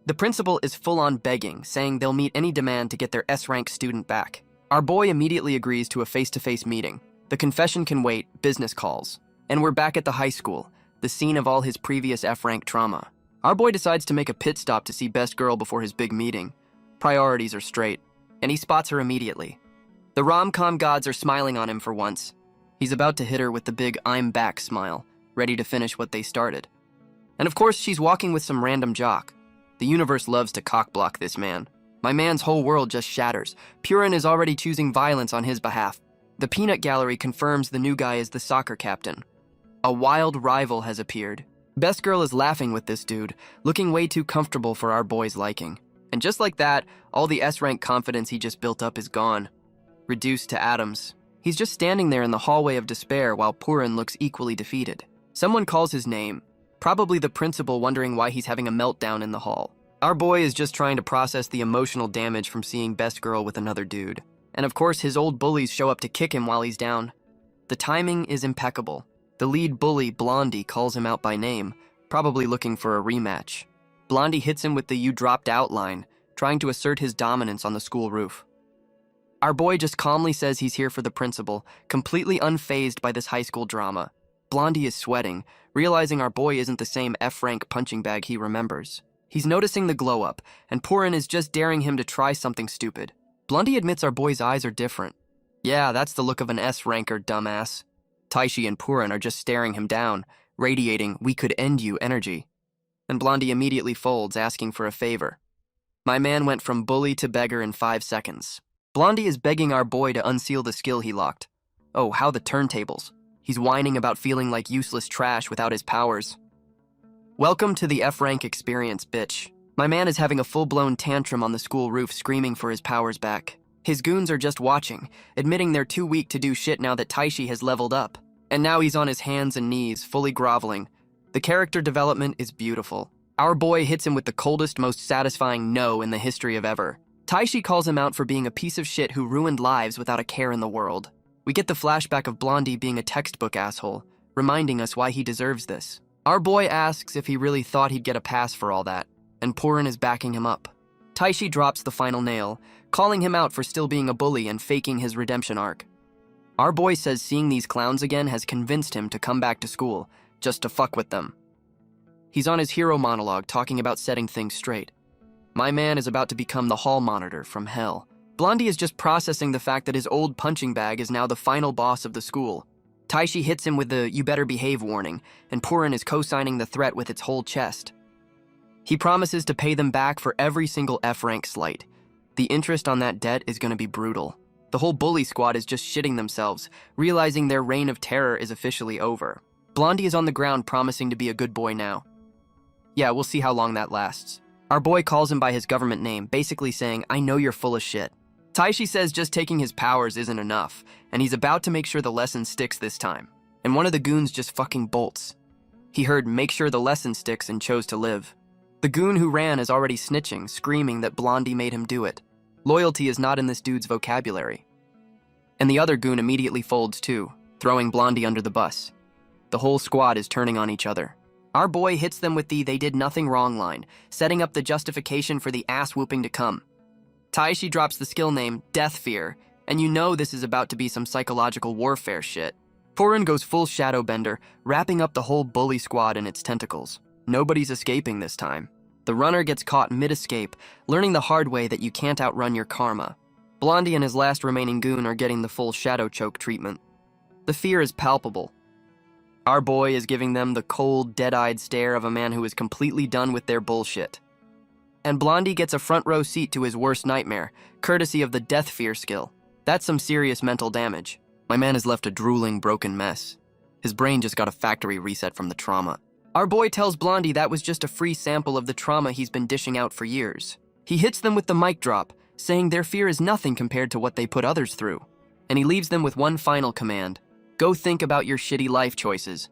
The principal is full-on begging, saying they'll meet any demand to get their S-rank student back. Our boy immediately agrees to a face-to-face meeting. The confession can wait, business calls. And we're back at the high school, the scene of all his previous F-rank trauma. Our boy decides to make a pit stop to see best girl before his big meeting. Priorities are straight, and he spots her immediately. The rom-com gods are smiling on him for once. He's about to hit her with the big I'm back smile, ready to finish what they started. And of course, she's walking with some random jock. The universe loves to cock-block this man. My man's whole world just shatters. Purin is already choosing violence on his behalf. The peanut gallery confirms the new guy is the soccer captain. A wild rival has appeared. Best girl is laughing with this dude, looking way too comfortable for our boy's liking. And just like that, all the S-rank confidence he just built up is gone. Reduced to atoms. He's just standing there in the hallway of despair while Purin looks equally defeated. Someone calls his name, probably the principal, wondering why he's having a meltdown in the hall. Our boy is just trying to process the emotional damage from seeing best girl with another dude. And of course, his old bullies show up to kick him while he's down. The timing is impeccable. The lead bully, Blondie, calls him out by name, probably looking for a rematch. Blondie hits him with the "you dropped out" line, trying to assert his dominance on the school roof. Our boy just calmly says he's here for the principal, completely unfazed by this high school drama. Blondie is sweating, realizing our boy isn't the same F-rank punching bag he remembers. He's noticing the glow-up, and Purin is just daring him to try something stupid. Blondie admits our boy's eyes are different. Yeah, that's the look of an S-ranker, dumbass. Taishi and Purin are just staring him down, radiating "we could end you" energy. And Blondie immediately folds, asking for a favor. My man went from bully to beggar in 5 seconds. Blondie is begging our boy to unseal the skill he locked. Oh, how the turntables. He's whining about feeling like useless trash without his powers. Welcome to the F-rank experience, bitch. My man is having a full-blown tantrum on the school roof, screaming for his powers back. His goons are just watching, admitting they're too weak to do shit now that Taishi has leveled up. And now he's on his hands and knees, fully groveling. The character development is beautiful. Our boy hits him with the coldest, most satisfying no in the history of ever. Taishi calls him out for being a piece of shit who ruined lives without a care in the world. We get the flashback of Blondie being a textbook asshole, reminding us why he deserves this. Our boy asks if he really thought he'd get a pass for all that, and Purin is backing him up. Taishi drops the final nail, calling him out for still being a bully and faking his redemption arc. Our boy says seeing these clowns again has convinced him to come back to school, just to fuck with them. He's on his hero monologue talking about setting things straight. My man is about to become the hall monitor from hell. Blondie is just processing the fact that his old punching bag is now the final boss of the school. Taishi hits him with the "you better behave" warning, and Purin is co-signing the threat with its whole chest. He promises to pay them back for every single F-rank slight. The interest on that debt is going to be brutal. The whole bully squad is just shitting themselves, realizing their reign of terror is officially over. Blondie is on the ground promising to be a good boy now. Yeah, we'll see how long that lasts. Our boy calls him by his government name, basically saying, "I know you're full of shit." Taishi says just taking his powers isn't enough, and he's about to make sure the lesson sticks this time. And one of the goons just fucking bolts. He heard "make sure the lesson sticks" and chose to live. The goon who ran is already snitching, screaming that Blondie made him do it. Loyalty is not in this dude's vocabulary. And the other goon immediately folds too, throwing Blondie under the bus. The whole squad is turning on each other. Our boy hits them with the "they did nothing wrong" line, setting up the justification for the ass-whooping to come. Taishi drops the skill name, Death Fear, and you know this is about to be some psychological warfare shit. Purin goes full Shadowbender, wrapping up the whole bully squad in its tentacles. Nobody's escaping this time. The runner gets caught mid-escape, learning the hard way that you can't outrun your karma. Blondie and his last remaining goon are getting the full shadow choke treatment. The fear is palpable. Our boy is giving them the cold, dead-eyed stare of a man who is completely done with their bullshit. And Blondie gets a front row seat to his worst nightmare, courtesy of the Death Fear skill. That's some serious mental damage. My man is left a drooling, broken mess. His brain just got a factory reset from the trauma. Our boy tells Blondie that was just a free sample of the trauma he's been dishing out for years. He hits them with the mic drop, saying their fear is nothing compared to what they put others through. And he leaves them with one final command: go think about your shitty life choices.